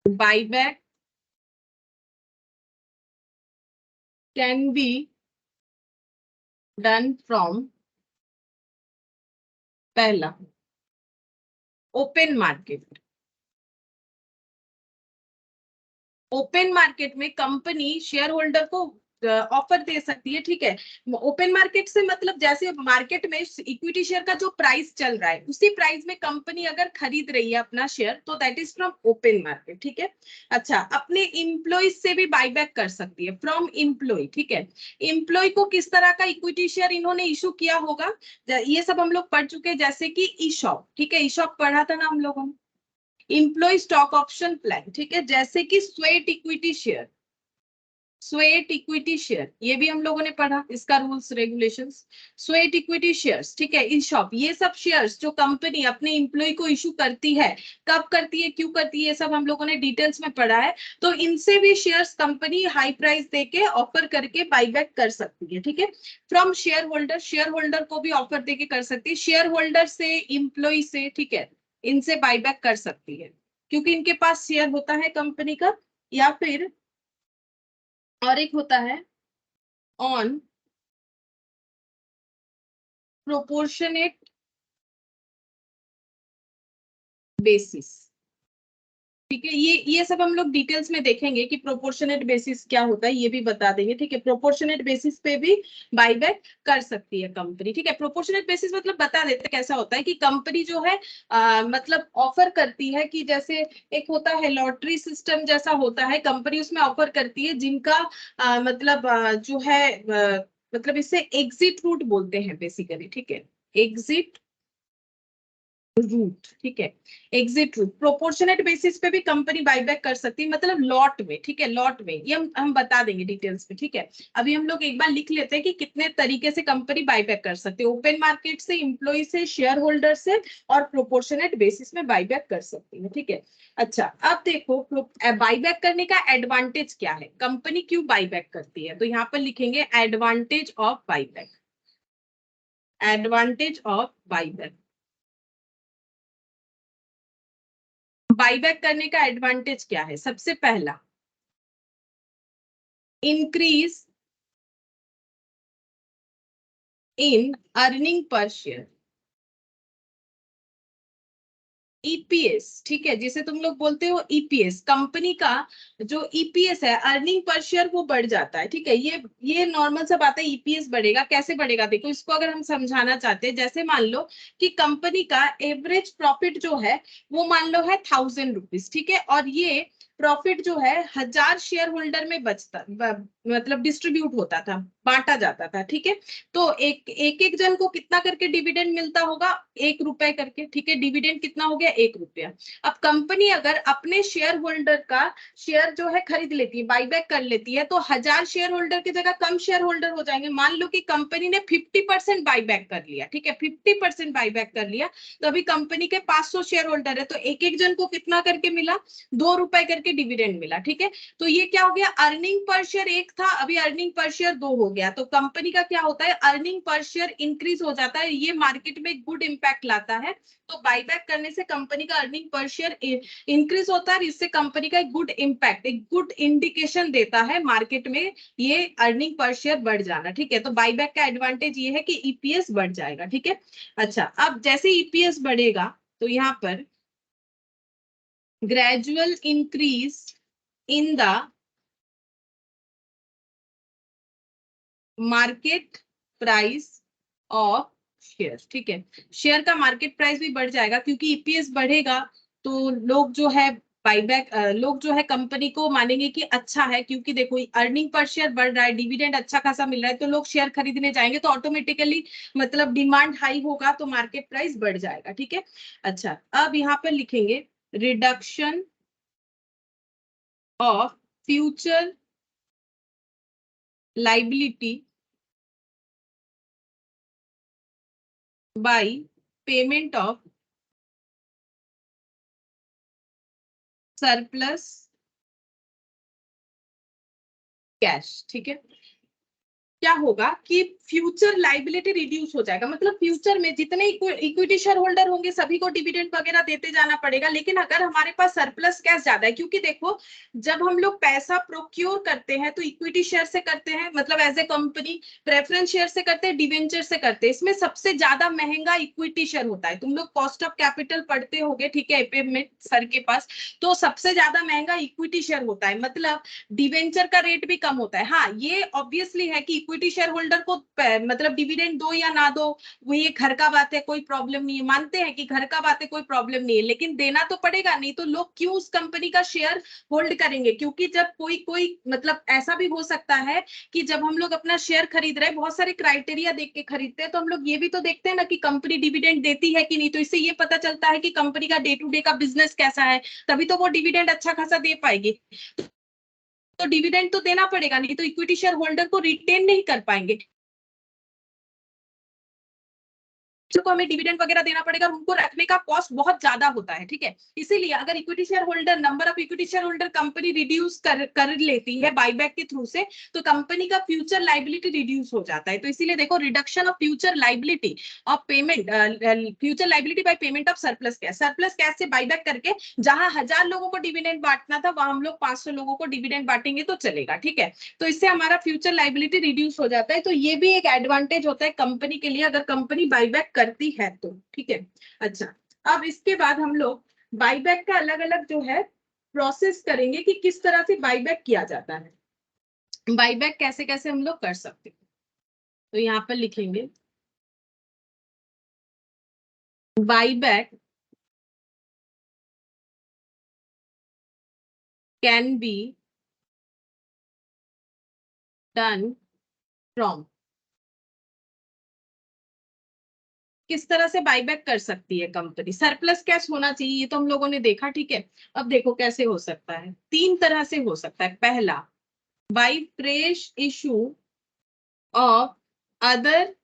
Buyback can be done from, पहला, ओपन मार्केट। ओपन मार्केट में कंपनी शेयर होल्डर को ऑफर दे सकती है, ठीक है। ओपन मार्केट से मतलब जैसे मार्केट में इक्विटी शेयर का जो प्राइस चल रहा है उसी प्राइस में कंपनी अगर खरीद रही है अपना शेयर, तो that is from open market, ठीक है। अच्छा, अपने इम्प्लॉइज से भी बाईबैक कर सकती है, फ्रॉम इम्प्लॉय, ठीक है। इम्प्लॉय को किस तरह का इक्विटी शेयर इन्होंने इशू किया होगा, ये सब हम लोग पढ़ चुके हैं, जैसे कि ईशॉप, ठीक है, ईशॉप पढ़ा था ना हम लोगों ने। इम्प्लॉय स्टॉक ऑप्शन प्लान, ठीक है, जैसे कि sweat equity share, sweat equity share ये भी हम लोगों ने पढ़ा, इसका rules regulations. Sweat equity shares, ठीक है, ईशॉप, ये सब शेयर्स जो कंपनी अपने एम्प्लॉय को इशू करती है, कब करती है, क्यों करती है, ये सब हम लोगों ने डिटेल्स में पढ़ा है। तो इनसे भी शेयर्स कंपनी हाई प्राइस देके ऑफर करके बाईबैक कर सकती है, ठीक है। From share holder, share holder को भी ऑफर देके कर सकती है, शेयर होल्डर से, इम्प्लॉय से, ठीक है, इनसे बाईबैक कर सकती है, क्योंकि इनके पास शेयर होता है कंपनी का। या फिर और एक होता है ऑन प्रोपोर्शनेट बेसिस, ठीक है। ये सब हम लोग डिटेल्स में देखेंगे कि प्रोपोर्शनेट बेसिस क्या होता है, ये भी बता देंगे, ठीक है। प्रोपोर्शनेट बेसिस पे भी बाईबैक कर सकती है कंपनी, ठीक है। प्रोपोर्शनेट बेसिस मतलब बता देते कैसा होता है कि कंपनी जो है मतलब ऑफर करती है कि जैसे एक होता है लॉटरी सिस्टम जैसा होता है, कंपनी उसमें ऑफर करती है जिनका मतलब जो है मतलब इसे एग्जिट रूट बोलते हैं बेसिकली, ठीक है, एग्जिट रूट, ठीक है, एग्जिट रूट। प्रोपोर्शनेट बेसिस पे भी कंपनी बाईबैक कर सकती है, मतलब लॉट में, ठीक है, लॉट में, ये हम बता देंगे डिटेल्स में, ठीक है। अभी हम लोग एक बार लिख लेते हैं कि कितने तरीके से कंपनी बाईबैक कर सकती है, ओपन मार्केट से, इम्प्लॉय से, शेयर होल्डर से, और प्रोपोर्शनेट बेसिस में बाईबैक कर सकती है, ठीक है। अच्छा, अब देखो बाईबैक करने का एडवांटेज क्या है, कंपनी क्यों बाईबैक करती है, तो यहाँ पर लिखेंगे advantage of buyback, advantage of buyback. Buyback करने का एडवांटेज क्या है, सबसे पहला, increase in earning per share, EPS, ठीक है, जिसे तुम लोग बोलते हो ईपीएस, कंपनी का जो ईपीएस है, अर्निंग पर शेयर, वो बढ़ जाता है, ठीक है। ये नॉर्मल सा बात है, ईपीएस बढ़ेगा, कैसे बढ़ेगा, देखो इसको अगर हम समझाना चाहते हैं, जैसे मान लो कि कंपनी का एवरेज प्रॉफिट जो है वो मान लो है 1000 रुपीज, ठीक है, और ये प्रॉफिट जो है 1000 शेयर होल्डर में बचता मतलब डिस्ट्रीब्यूट होता था, बांटा जाता था, ठीक है। तो एक जन को कितना करके डिविडेंड मिलता होगा, 1 रुपए करके, ठीक है, डिविडेंड कितना हो गया, 1 रुपया। अब कंपनी अगर अपने शेयर होल्डर का शेयर जो है खरीद लेती है, बाईबैक कर लेती है, तो 1000 शेयर होल्डर की जगह कम शेयर होल्डर हो जाएंगे। मान लो कि कंपनी ने 50% बाईबैक कर लिया, ठीक है, 50% बाईबैक कर लिया, तो अभी कंपनी के 500 शेयर होल्डर है, तो एक जन को कितना करके मिला, 2 रुपए करके डिविडेंड मिला, ठीक है। तो ये क्या हो गया, अर्निंग पर शेयर 1 था, अभी अर्निंग पर शेयर 2 हो गया, तो कंपनी का क्या होता है, अर्निंग पर शेयर इंक्रीज हो जाता है, ये मार्केट में गुड इंपैक्ट लाता है। तो बाईबैक करने से कंपनी का अर्निंग पर शेयर इंक्रीज होता है, इससे कंपनी का एक गुड इंपैक्ट, एक गुड इंडिकेशन देता है मार्केट में, ये अर्निंग पर शेयर बढ़ जाना, ठीक है। तो बाईबैक का एडवांटेज ये है कि ईपीएस बढ़ जाएगा, ठीक है। अच्छा, अब जैसे ईपीएस बढ़ेगा तो यहाँ पर gradual increase in the market price of share, ठीक है, शेयर का मार्केट प्राइस भी बढ़ जाएगा, क्योंकि ईपीएस बढ़ेगा तो लोग जो है बाईबैक लोग जो है कंपनी को मानेंगे कि अच्छा है, क्योंकि देखो अर्निंग पर शेयर बढ़ रहा है, डिविडेंड अच्छा खासा मिल रहा है, तो लोग शेयर खरीदने जाएंगे, तो ऑटोमेटिकली मतलब डिमांड हाई होगा तो मार्केट प्राइस बढ़ जाएगा। ठीक है, अच्छा अब यहाँ पर लिखेंगे reduction of future liability by payment of surplus cash. ठीक है, क्या होगा कि फ्यूचर लाइबिलिटी रिड्यूस हो जाएगा, मतलब फ्यूचर में जितने इक्विटी शेयर होल्डर होंगे सभी को डिविडेंड वगैरह देते जाना पड़ेगा, लेकिन अगर हमारे पास सरप्लस कैश ज्यादा है, क्योंकि देखो जब हम लोग पैसा प्रोक्योर करते हैं तो इक्विटी शेयर से करते हैं, मतलब as a company, preference share से करते हैं, डिवेंचर से करते हैं, इसमें सबसे ज्यादा महंगा इक्विटी शेयर होता है। तुम लोग कॉस्ट ऑफ कैपिटल पढ़ते होगे, ठीक है, एपीएम में सर के पास, तो सबसे ज्यादा महंगा इक्विटी शेयर होता है, मतलब डिवेंचर का रेट भी कम होता है। हाँ, ये ऑब्वियसली है कि इक्विटी शेयर होल्डर को मतलब डिविडेंड दो या ना दो, वो ये घर का बात है, कोई प्रॉब्लम नहीं है, मानते हैं कि घर का बात है, कोई प्रॉब्लम नहीं है, लेकिन देना तो पड़ेगा, नहीं तो लोग क्यों उस कंपनी का शेयर होल्ड करेंगे। क्योंकि जब कोई कोई मतलब ऐसा भी हो सकता है कि जब हम लोग अपना शेयर खरीद रहे हैं, बहुत सारे क्राइटेरिया देख के खरीदते हैं, तो हम लोग ये भी तो देखते हैं ना कि कंपनी डिविडेंड देती है कि नहीं, तो इससे ये पता चलता है कि कंपनी का डे टू डे का बिजनेस कैसा है, तभी तो वो डिविडेंड अच्छा खासा दे पाएगी। तो डिविडेंड तो देना पड़ेगा, नहीं तो इक्विटी शेयर होल्डर को रिटेन नहीं कर पाएंगे, को हमें डिविडेंड वगैरह देना पड़ेगा, उनको रखने का कॉस्ट बहुत ज्यादा होता है। ठीक है, इसीलिए अगर equity share holder, number of equity share holder company reduce कर लेती है बाईबैक के थ्रू से, तो कंपनी का फ्यूचर लाइबिलिटी रिड्यूस हो जाता है। तो इसीलिए देखो reduction of future liability of payment, future liability by payment of surplus cash, surplus cash से बाईबैक करके जहां 1000 लोगों को डिविडेंड बांटना था वहां हम लोग 500 लोगों को डिविडेंड बांटेंगे तो चलेगा। ठीक है, तो इससे हमारा फ्यूचर लाइबिलिटी रिड्यूस हो जाता है, तो ये भी एक एडवांटेज होता है कंपनी के लिए, अगर कंपनी बाईबैक करती है तो। ठीक है, अच्छा अब इसके बाद हम लोग बाईबैक का अलग अलग जो है प्रोसेस करेंगे कि किस तरह से बाईबैक किया जाता है, बाईबैक कैसे कैसे हम लोग कर सकते हैं। तो यहाँ पर लिखेंगे buyback can be done from, किस तरह से बाईबैक कर सकती है कंपनी, सरप्लस कैश होना चाहिए, ये तो हम लोगों ने देखा। ठीक है, अब देखो कैसे हो सकता है, तीन तरह से हो सकता है। पहला, by fresh issue of other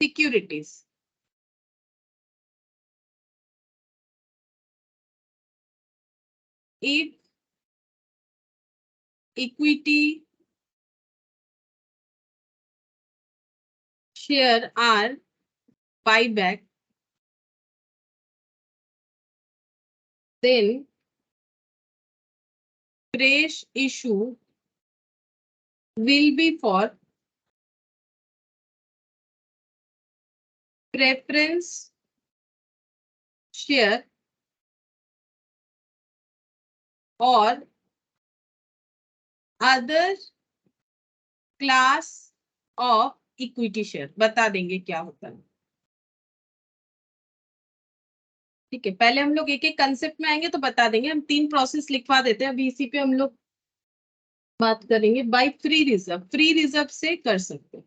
securities, if equity share are buyback, then fresh issue will be for preference share or other class of equity share। बता देंगे क्या होता है। ठीक है, पहले हम लोग एक एक कंसेप्ट में आएंगे तो बता देंगे, हम तीन प्रोसेस लिखवा देते हैं, अभी इसी पे हम लोग बात करेंगे। Bye free reserve, free reserve से कर सकते हैं,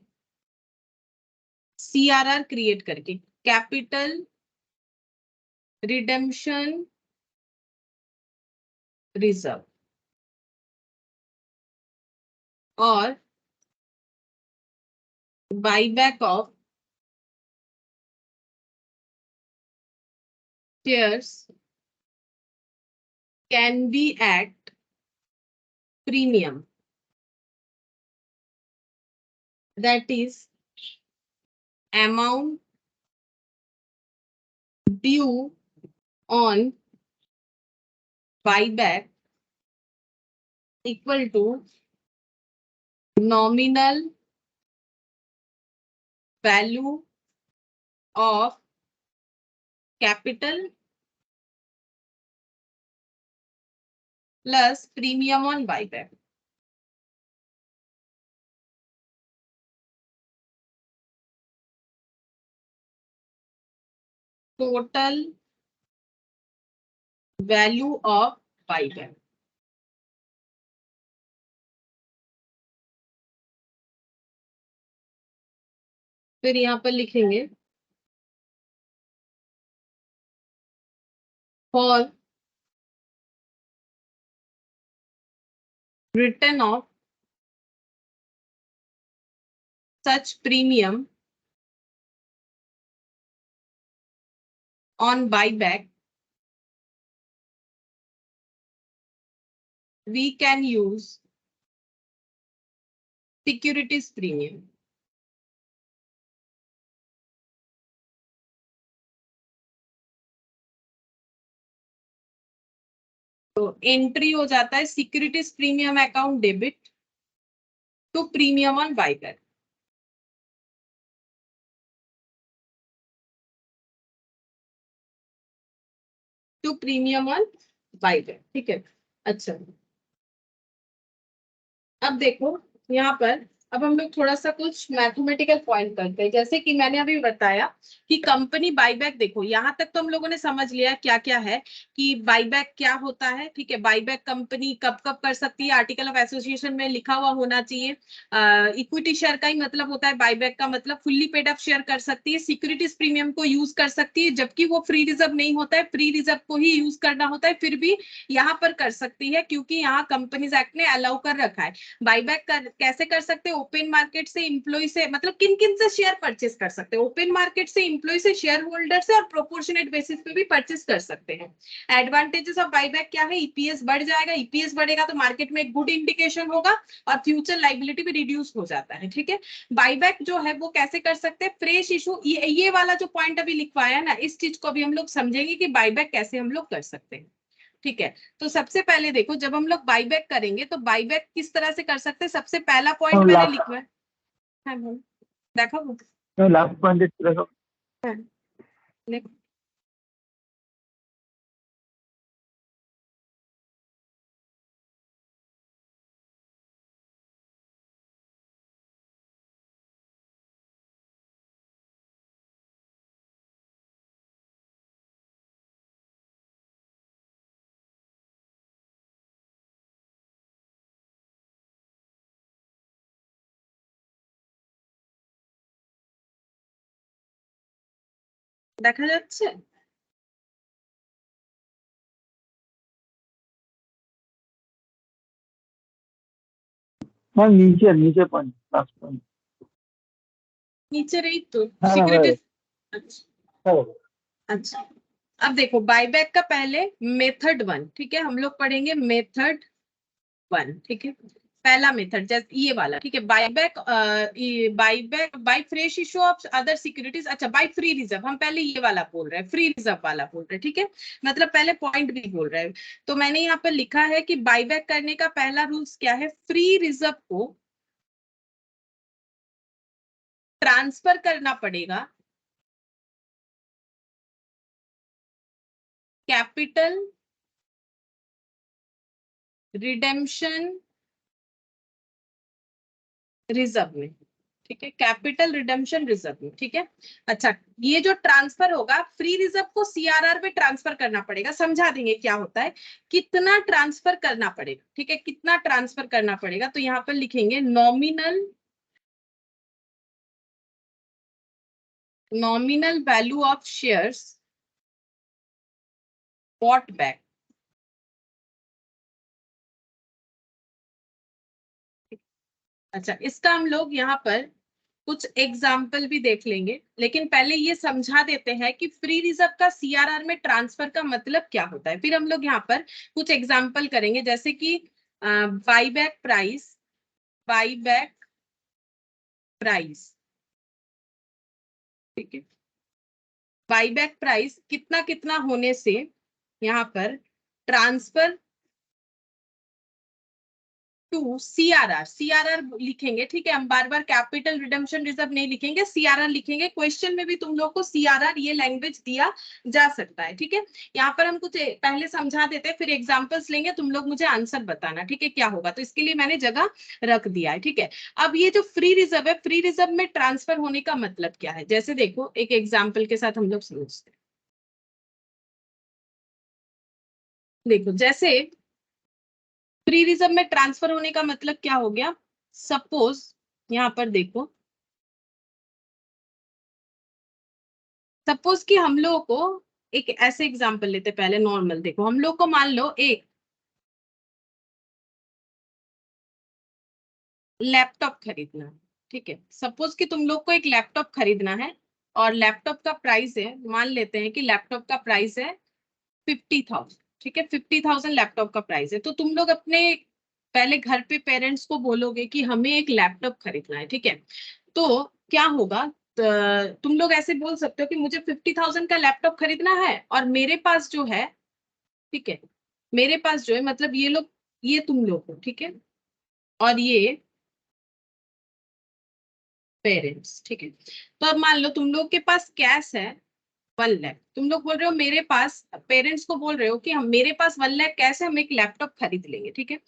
सीआरआर क्रिएट करके, कैपिटल रिडेम्पशन रिजर्व, और buyback of shares can be at premium, that is amount due on buyback equal to nominal value of capital plus premium on buyback। Total value of buyback. फिर यहाँ पर लिखेंगे for return of such premium on buyback we can use securities premium। तो entry हो जाता है securities premium account debit to premium on buyback. To premium on buyback, ठीक है। अच्छा, अब देखो यहाँ पर, अब हम लोग थोड़ा सा कुछ मैथमेटिकल पॉइंट करते हैं। जैसे कि मैंने अभी बताया कि कंपनी बाईबैक, देखो यहाँ तक तो हम लोगों ने समझ लिया क्या क्या है, कि बाईबैक क्या होता है, ठीक है। बाईबैक कंपनी कब कब कर सकती है, आर्टिकल ऑफ एसोसिएशन में लिखा हुआ होना चाहिए। इक्विटी शेयर का ही मतलब होता है बाईबैक का मतलब, फुल्ली पेड अप शेयर कर सकती है, सिक्योरिटीज प्रीमियम को यूज कर सकती है, जबकि वो फ्री रिजर्व नहीं होता है, फ्री रिजर्व को ही यूज करना होता है, फिर भी यहाँ पर कर सकती है क्योंकि यहाँ कंपनीज एक्ट ने अलाउ कर रखा है। बाईबैक कैसे कर सकते हैं, ओपन मार्केट से एम्प्लॉय से, मतलब किन किन से शेयर परचेस कर सकते हैं, ओपन मार्केट से, एम्प्लॉय से, शेयर होल्डर से, और प्रोपोर्शनेट बेसिस पे भी परचेस कर सकते हैं। एडवांटेजेस ऑफ बाईबैक क्या है, ईपीएस बढ़ जाएगा, ईपीएस बढ़ेगा तो मार्केट में एक गुड इंडिकेशन होगा और फ्यूचर लाइबिलिटी भी रिड्यूस हो जाता है, ठीक है। बाईबैक जो है वो कैसे कर सकते हैं, फ्रेश इशू, ये वाला जो पॉइंट अभी लिखवाया ना, इस चीज को भी हम लोग समझेंगे कि बाईबैक कैसे हम लोग कर सकते हैं, ठीक है। तो सबसे पहले देखो, जब हम लोग बाईबैक करेंगे तो बाईबैक किस तरह से कर सकते हैं, सबसे पहला पॉइंट मैंने लास्ट लिखा है, देखो वो, लास्ट पॉइंट देखो। हाँ, लिख- দেখা যাচ্ছে। हाँ नीचे नीचे पॉइंट, लास्ट पॉइंट। नीचे रही तो हाँ हाँ सिक्योरिटीज। अच्छा, हाँ। अच्छा, अब देखो बाईबैक का पहले मेथड वन, ठीक है, हम लोग पढ़ेंगे मेथड वन, ठीक है। पहला मेथड जैसे ये वाला, ठीक है, buyback, buyback by fresh issue of other securities, अच्छा बाय फ्री रिजर्व, हम पहले ये वाला बोल रहे हैं, फ्री रिजर्व वाला बोल रहे हैं, ठीक है, मतलब पहले पॉइंट भी बोल रहे हैं। तो मैंने यहाँ पर लिखा है कि बाईबैक करने का पहला रूल्स क्या है, फ्री रिजर्व को ट्रांसफर करना पड़ेगा कैपिटल रिडेम्पशन रिजर्व में, ठीक है, कैपिटल रिडेम्पशन रिजर्व में, ठीक है। अच्छा, ये जो ट्रांसफर होगा, फ्री रिजर्व को सीआरआर में ट्रांसफर करना पड़ेगा, समझा देंगे क्या होता है, कितना ट्रांसफर करना पड़ेगा, ठीक है, कितना ट्रांसफर करना पड़ेगा, तो यहाँ पर लिखेंगे nominal value of shares bought back. अच्छा, इसका हम लोग यहाँ पर कुछ एग्जाम्पल भी देख लेंगे, लेकिन पहले ये समझा देते हैं कि फ्री रिजर्व का सीआरआर में ट्रांसफर का मतलब क्या होता है, फिर हम लोग यहाँ पर कुछ एग्जाम्पल करेंगे, जैसे कि बाईबैक प्राइस, बाईबैक प्राइस, ठीक है, बाईबैक प्राइस कितना कितना होने से यहाँ पर ट्रांसफर टू सीआरआर, सीआरआर लिखेंगे, ठीक है, हम बार बार कैपिटल रिडेम्पशन रिजर्व नहीं लिखेंगे, सीआरआर लिखेंगे, क्वेश्चन में भी तुम लोग को सीआरआर ये लैंग्वेज दिया जा सकता है, ठीक है। यहाँ पर हम कुछ पहले समझा देते हैं, फिर एग्जांपल्स लेंगे, तुम लोग मुझे आंसर बताना, ठीक है, क्या होगा, तो इसके लिए मैंने जगह रख दिया है, ठीक है। अब ये जो फ्री रिजर्व है, फ्री रिजर्व में ट्रांसफर होने का मतलब क्या है, जैसे देखो एक एग्जाम्पल के साथ हम लोग समझते हैं। देखो जैसे फ्री रिजर्व में ट्रांसफर होने का मतलब क्या हो गया, सपोज यहाँ पर देखो, सपोज कि हम लोगों को एक ऐसे एग्जांपल लेते, पहले नॉर्मल देखो, हम लोग को मान लो एक लैपटॉप खरीदना है, ठीक है, सपोज कि तुम लोग को एक लैपटॉप खरीदना है और लैपटॉप का प्राइस है, मान लेते हैं कि लैपटॉप का प्राइस है 50,000, ठीक है, 50,000 लैपटॉप का प्राइस है। तो तुम लोग अपने पहले घर पे पेरेंट्स को बोलोगे कि हमें एक लैपटॉप खरीदना है, ठीक है, तो क्या होगा, तुम लोग ऐसे बोल सकते हो कि मुझे 50,000 का लैपटॉप खरीदना है और मेरे पास जो है, ठीक है, मेरे पास जो है, मतलब ये लोग, ये तुम लोग हो, ठीक है, और ये पेरेंट्स, ठीक है, तो अब मान लो तुम लोग के पास कैश है 1 लाख, तुम लोग बोल रहे हो मेरे पास, पेरेंट्स को बोल रहे हो कि हम, मेरे पास 1 लाख कैश है, हम एक लैपटॉप खरीद लेंगे, ठीक है।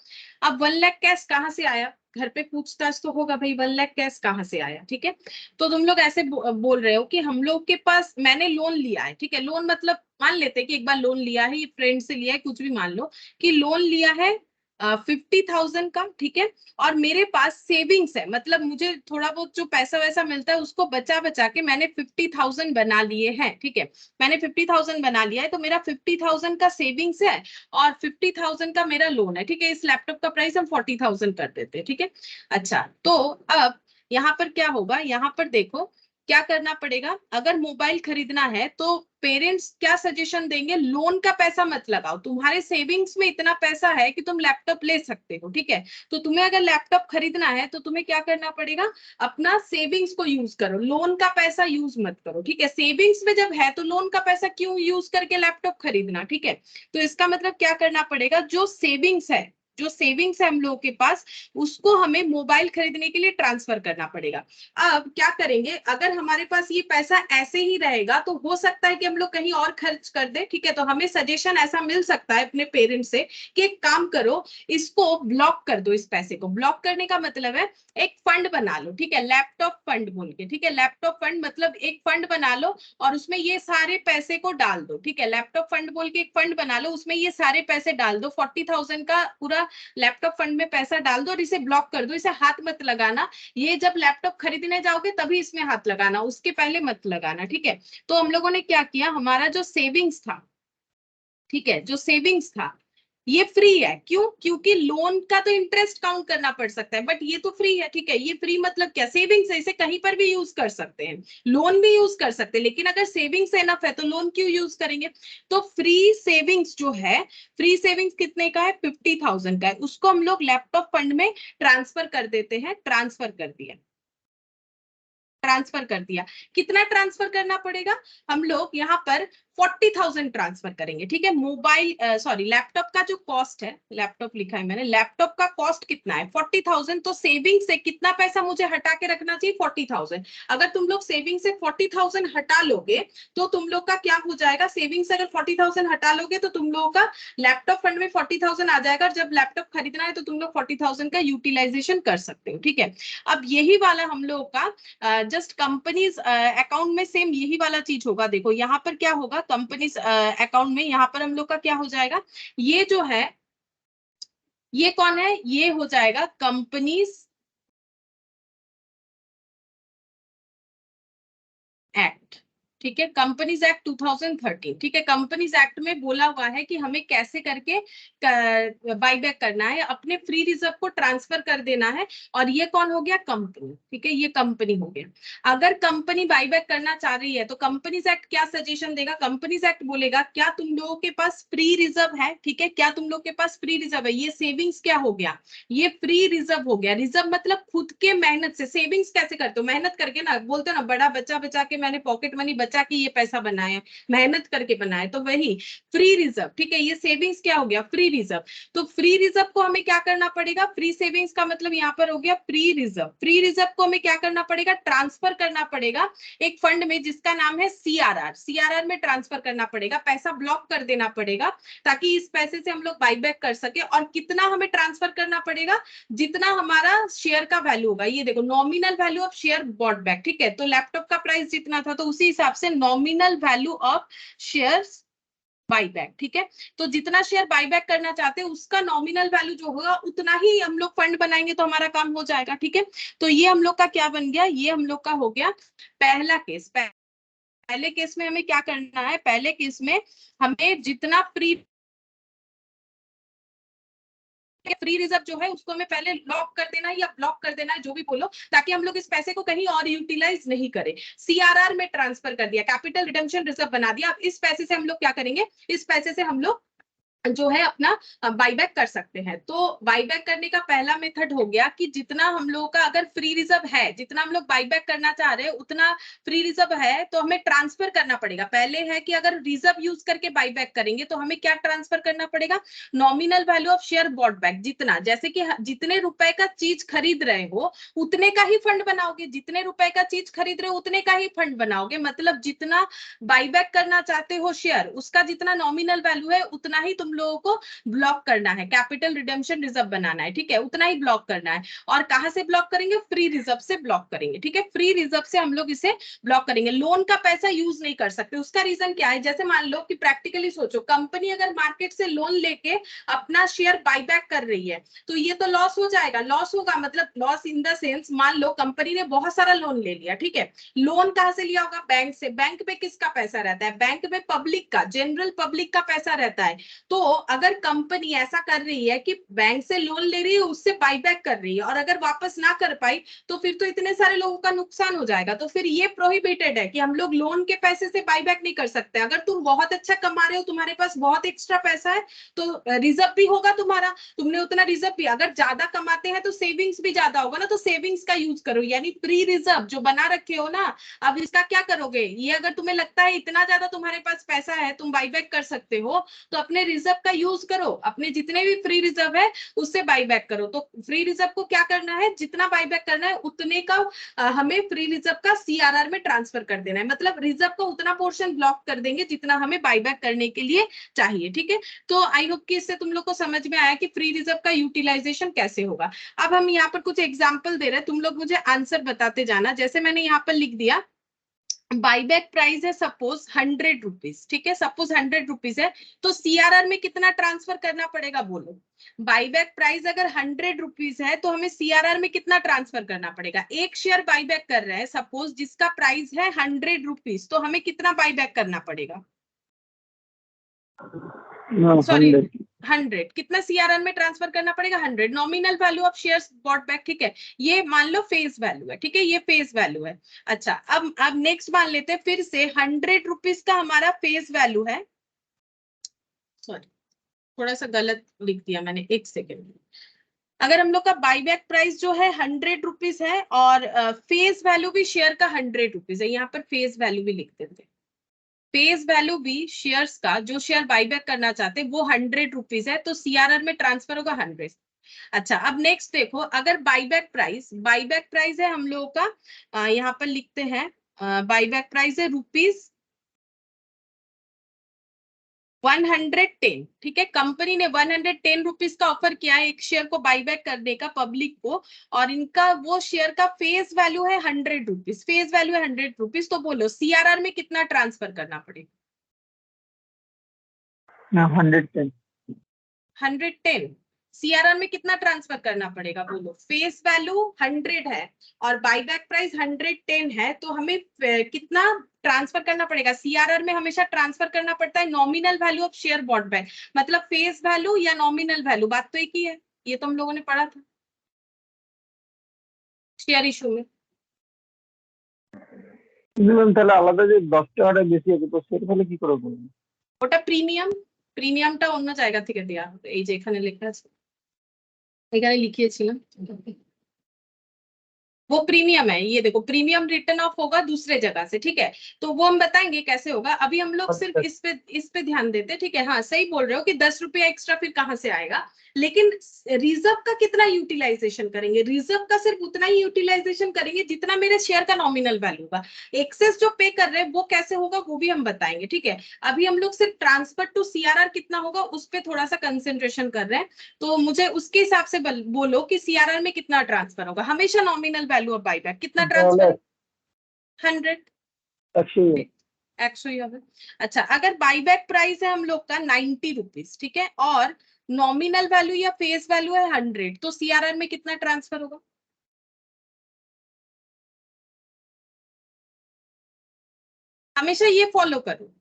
अब 1 लाख कैश कहाँ से आया, घर पे पूछताछ तो होगा भाई 1 लाख कैश कहाँ से आया, ठीक है, तो तुम लोग ऐसे बोल रहे हो कि हम लोग के पास, मैंने लोन लिया है, ठीक है, लोन मतलब मान लेते हैं कि एक बार लोन लिया है, ये फ्रेंड से लिया है, कुछ भी मान लो कि लोन लिया है 50,000 का, ठीक है, और मेरे पास सेविंग्स है, मतलब मुझे थोड़ा बहुत जो पैसा वैसा मिलता है उसको बचा बचा के मैंने 50,000 बना लिए हैं, ठीक है, मैंने 50,000 बना लिया है, तो मेरा 50,000 का सेविंग्स है और 50,000 का मेरा लोन है, ठीक है, इस लैपटॉप का प्राइस हम 40,000 कर देते हैं, ठीक है। अच्छा, तो अब यहाँ पर क्या होगा, यहाँ पर देखो क्या करना पड़ेगा, अगर मोबाइल खरीदना है तो पेरेंट्स क्या सजेशन देंगे, लोन का पैसा मत लगाओ, तुम्हारे सेविंग्स में इतना पैसा है कि तुम लैपटॉप ले सकते हो, ठीक है, तो तुम्हें अगर लैपटॉप खरीदना है तो तुम्हें क्या करना पड़ेगा, अपना सेविंग्स को यूज करो, लोन का पैसा यूज मत करो, ठीक है, सेविंग्स में जब है तो लोन का पैसा क्यों यूज करके लैपटॉप खरीदना, ठीक है, तो इसका मतलब क्या करना पड़ेगा, जो सेविंग्स है, जो सेविंग्स है हम लोगों के पास, उसको हमें मोबाइल खरीदने के लिए ट्रांसफर करना पड़ेगा। अब क्या करेंगे, अगर हमारे पास ये पैसा ऐसे ही रहेगा तो हो सकता है कि हम लोग कहीं और खर्च कर दे, ठीक है, तो हमें सजेशन ऐसा मिल सकता है अपने पेरेंट्स से कि एक काम करो, इसको ब्लॉक कर दो, इस पैसे को ब्लॉक करने का मतलब है एक फंड बना लो, ठीक है, लैपटॉप फंड बोल के, ठीक है, लैपटॉप फंड मतलब एक फंड बना लो और उसमें ये सारे पैसे को डाल दो, ठीक है, लैपटॉप फंड बोल के एक फंड बना लो, उसमें ये सारे पैसे डाल दो, 40,000 का पूरा लैपटॉप फंड में पैसा डाल दो और इसे ब्लॉक कर दो, इसे हाथ मत लगाना, ये जब लैपटॉप खरीदने जाओगे तभी इसमें हाथ लगाना, उसके पहले मत लगाना, ठीक है। तो हम लोगों ने क्या किया, हमारा जो सेविंग्स था, ठीक है, जो सेविंग्स था ये फ्री है, क्यों, क्योंकि लोन का तो इंटरेस्ट काउंट करना पड़ सकता है, बट ये तो फ्री है, ठीक है, ये फ्री मतलब क्या, सेविंग्स है, इसे कहीं पर भी यूज कर सकते हैं, लोन भी यूज कर सकते हैं, लेकिन अगर सेविंग्स एनफ है तो लोन क्यों यूज करेंगे, तो फ्री सेविंग्स जो है, फ्री सेविंग्स कितने का है, 50,000 का है, उसको हम लोग लैपटॉप फंड में ट्रांसफर कर देते हैं, ट्रांसफर कर दिया, ट्रांसफर कर दिया, कितना ट्रांसफर करना पड़ेगा, हम लोग यहाँ पर 40,000 ट्रांसफर करेंगे, ठीक है, मोबाइल सॉरी लैपटॉप का जो कॉस्ट है, लैपटॉप लिखा है मैंने, लैपटॉप का कॉस्ट कितना है 40,000, तो सेविंग से कितना पैसा मुझे हटा के रखना चाहिए 40,000, अगर तुम लोग सेविंग से 40,000 हटा लोगे तो तुम लोग का क्या हो जाएगा, सेविंग से अगर 40,000 हटा लोगे तो तुम लोगों का लैपटॉप फंड में 40,000 आ जाएगा, और जब लैपटॉप खरीदना है तो तुम लोग 40,000 का यूटिलाइजेशन कर सकते हो, ठीक है। अब यही वाला हम लोग का जस्ट कंपनीज अकाउंट में सेम यही वाला चीज होगा, देखो यहाँ पर क्या होगा, कंपनीज अकाउंट में यहाँ पर हम लोग का क्या हो जाएगा, ये जो है ये कौन है, ये हो जाएगा कंपनीज एक्ट, ठीक है, कंपनीज एक्ट 2013, ठीक है, कंपनीज एक्ट में बोला हुआ है कि हमें कैसे करके बाईबैक करना है, अपने फ्री रिजर्व को ट्रांसफर कर देना है, और ये कौन हो गया, कंपनी, ठीक है, ये कंपनी हो गया। अगर कंपनी बाईबैक करना चाह रही है तो कंपनीज एक्ट क्या सजेशन देगा, कंपनीज एक्ट बोलेगा क्या तुम लोगों के पास फ्री रिजर्व है, ठीक है, क्या तुम लोग के पास फ्री रिजर्व है, ये सेविंग्स क्या हो गया, ये फ्री रिजर्व हो गया, रिजर्व मतलब खुद के मेहनत से, सेविंग्स कैसे करते हो, मेहनत करके ना, बोलते हो ना बड़ा बचा बचा के मैंने पॉकेट मनी बचा के ये पैसा बनाया, मेहनत करके बनाया, तो वही फ्री रिजर्व, ठीक है, ये सेविंग्स क्या हो गया, फ्री रिजर्व, तो फ्री रिजर्व को हमें क्या करना पड़ेगा, फ्री सेविंग्स का मतलब यहाँ पर हो गया फ्री रिजर्व, फ्री रिजर्व को हमें क्या करना पड़ेगा, ट्रांसफर करना पड़ेगा एक फंड में जिसका नाम है सीआरआर, सीआरआर में ट्रांसफर करना पड़ेगा, पैसा ब्लॉक कर देना पड़ेगा ताकि इस पैसे से हम लोग बाईबैक कर सके, और कितना हमें ट्रांसफर करना पड़ेगा, जितना हमारा शेयर का वैल्यू होगा, ये देखो nominal value of share bought back, ठीक है, तो लैपटॉप का प्राइस जितना था तो उसी हिसाब से nominal value of shares buyback, ठीक है। तो जितना शेयर बाईबैक करना चाहते हैं उसका नॉमिनल वैल्यू जो होगा उतना ही हम लोग फंड बनाएंगे तो हमारा काम हो जाएगा, ठीक है। तो ये हम लोग का क्या बन गया, ये हम लोग का हो गया पहला केस। पहले केस में हमें क्या करना है, पहले केस में हमें जितना फ्री रिजर्व जो है उसको हमें पहले लॉक कर देना है या ब्लॉक कर देना है, जो भी बोलो, ताकि हम लोग इस पैसे को कहीं और यूटिलाइज नहीं करें। सीआरआर में ट्रांसफर कर दिया, कैपिटल रिडेम्पशन रिजर्व बना दिया। अब इस पैसे से हम लोग क्या करेंगे, इस पैसे से हम लोग जो है अपना बाईबैक कर सकते हैं। तो बाईबैक करने का पहला मेथड हो गया कि जितना हम लोगों का अगर फ्री रिजर्व है, जितना हम लोग बाईबैक करना चाह रहे हैं उतना फ्री रिजर्व है तो हमें ट्रांसफर करना पड़ेगा। पहले है कि अगर रिजर्व यूज करके बाईबैक करेंगे तो हमें क्या ट्रांसफर करना पड़ेगा, nominal value of share bought back. जितना, जैसे कि जितने रुपए का चीज खरीद रहे हो उतने का ही फंड बनाओगे, जितने रुपए का चीज खरीद रहे हो उतने का ही फंड बनाओगे। मतलब जितना बाईबैक करना चाहते हो शेयर, उसका जितना नॉमिनल वैल्यू है उतना ही तुम लोगों को ब्लॉक करना है, कैपिटल रिडेम्पशन रिजर्व बनाना है, ठीक है, उतना ही ब्लॉक करना है। और कहां से ब्लॉक करेंगे, फ्री रिजर्व से ब्लॉक करेंगे, ठीक है। फ्री रिजर्व से हम लोग इसे ब्लॉक करेंगे। लोन का पैसा यूज नहीं कर सकते। उसका रीजन क्या है, जैसे मान लो कि प्रैक्टिकली सोचो, कंपनी अगर मार्केट से लोन लेके अपना शेयर बाईबैक कर रही है तो ये तो लॉस हो जाएगा। लॉस होगा मतलब लॉस इन द सेंस, मान लो कंपनी ने बहुत सारा लोन ले लिया, ठीक है। लोन कहां से लिया होगा, बैंक से। बैंक में किसका पैसा रहता है, बैंक में पब्लिक का, जनरल पब्लिक का पैसा रहता है। तो अगर कंपनी ऐसा कर रही है कि बैंक से लोन ले रही है, उससे बाईबैक कर रही है, और अगर वापस ना कर पाई तो फिर तो इतने सारे लोगों का नुकसान हो जाएगा। तो फिर ये प्रोहिबिटेड है कि हम लोग लोन के पैसे से बाईबैक नहीं कर सकते। अगर तुम बहुत अच्छा कमा रहे हो, तुम्हारे पास बहुत एक्स्ट्रा पैसा है, तो रिजर्व भी होगा तुम्हारा, तुमने उतना रिजर्व भी, अगर ज्यादा कमाते हैं तो सेविंग्स भी ज्यादा होगा ना, तो सेविंग्स का यूज करो। यानी प्री रिजर्व जो बना रखे हो ना, अब इसका क्या करोगे, ये अगर तुम्हें लगता है इतना ज्यादा तुम्हारे पास पैसा है तुम बाईबैक कर सकते हो, तो अपने रिजर्व का यूज करो। अपने जितने भी फ्री रिजर्व है उससे बाईबैक करो। तो फ्री रिजर्व को क्या करना है, जितना बाईबैक करना है उतने का हमें फ्री रिजर्व का सीआरआर में ट्रांसफर कर देना है। मतलब रिजर्व का उतना पोर्शन ब्लॉक कर देंगे जितना हमें बाईबैक करने के लिए चाहिए, ठीक है। तो आई होप कि इससे तुम लोग को समझ में आया कि फ्री रिजर्व का यूटिलाइजेशन कैसे होगा। अब हम यहाँ पर कुछ एग्जाम्पल दे रहे हैं, तुम लोग मुझे आंसर बताते जाना। जैसे मैंने यहाँ पर लिख दिया, बाईबैक प्राइस है सपोज 100 रुपीज, ठीक है, सपोज 100 रुपीज है, तो सीआरआर में कितना ट्रांसफर करना पड़ेगा बोलो। बाईबैक प्राइस अगर 100 रुपीज है तो हमें सीआरआर में कितना ट्रांसफर करना पड़ेगा। एक शेयर बाईबैक कर रहे हैं सपोज जिसका प्राइस है 100 रुपीज, तो हमें कितना बाईबैक करना पड़ेगा, सॉरी 100, कितना सीआरआर में ट्रांसफर करना पड़ेगा, 100, nominal value of shares bought back, ठीक है। ये मान लो फेस वैल्यू है, ठीक है, ये फेस वैल्यू है। अच्छा, अब नेक्स्ट मान लेते हैं, फिर से 100 रुपीज का हमारा फेस वैल्यू है, सॉरी थोड़ा सा गलत लिख दिया मैंने, एक सेकेंड। अगर हम लोग का बाईबैक प्राइस जो है 100 रुपीज है और फेस वैल्यू भी शेयर का 100 रुपीज है, यहाँ पर फेस वैल्यू भी लिख देते हैं। फेस वैल्यू भी शेयर्स का, जो शेयर बाईबैक करना चाहते हैं वो 100 रुपीज है, तो सीआरआर में ट्रांसफर होगा 100। अच्छा, अब नेक्स्ट देखो, अगर बाईबैक प्राइस है हम लोगों का, यहाँ पर लिखते हैं बाईबैक प्राइस है रुपीज 110, ठीक है। कंपनी ने 110 रुपीज का ऑफर किया है एक शेयर को बाईबैक करने का पब्लिक को, और इनका वो शेयर का फेस वैल्यू है 100 रुपीज, फेस वैल्यू है 100 रुपीज। तो बोलो सीआरआर में कितना ट्रांसफर करना पड़ेगा, 110। 110। सीआरआर में कितना ट्रांसफर करना पड़ेगा बोलो, फेस वैल्यू 100 है और बाईबैक प्राइस 110 है, तो हमें कितना ट्रांसफर करना पड़ेगा। सीआरआर में हमेशा ट्रांसफर करना पड़ता है nominal value of share bought back, मतलब फेस वैल्यू या नॉमिनल वैल्यू, बात तो एक ही है, ये तो हम लोगों ने पढ़ा था शेयर इशू में। ম্যাম তাহলে আলাদা যে 10 টাকাটা বেশি আছে তো সেটা তাহলে কি করে করব? ওটা প্রিমিয়ামটা অন্য জায়গা থেকে দেয়া হবে, এই যে এখানে লেখা আছে, এখানে লিখিয়েছিলাম, वो प्रीमियम है। ये देखो प्रीमियम रिटर्न ऑफ होगा दूसरे जगह से, ठीक है, तो वो हम बताएंगे कैसे होगा। अभी हम लोग सिर्फ इस पे ध्यान देते हैं, ठीक है। हाँ सही बोल रहे हो कि 10 रुपया एक्स्ट्रा फिर कहाँ से आएगा, लेकिन रिजर्व का कितना यूटिलाइजेशन करेंगे, रिजर्व का सिर्फ उतना ही यूटिलाइजेशन करेंगे जितना मेरे शेयर का नॉमिनल वैल्यू होगा। एक्सेस जो पे कर रहे हैं वो कैसे होगा वो भी हम बताएंगे, ठीक है। अभी हम लोग सिर्फ ट्रांसफर टू सीआरआर कितना होगा उस पर थोड़ा सा कंसेंट्रेशन कर रहे हैं, तो मुझे उसके हिसाब से बोलो कि सीआरआर में कितना ट्रांसफर होगा। हमेशा नॉमिनल वैल्यू ऑफ बाईबैक कितना ट्रांसफर, 100, 151। अच्छा, अगर बाईबैक प्राइस है हम लोग का 90 रुपीज, ठीक है, और नॉमिनल वैल्यू या फेस वैल्यू है 100, तो सीआरआर में कितना ट्रांसफर होगा? हमेशा ये फॉलो करो,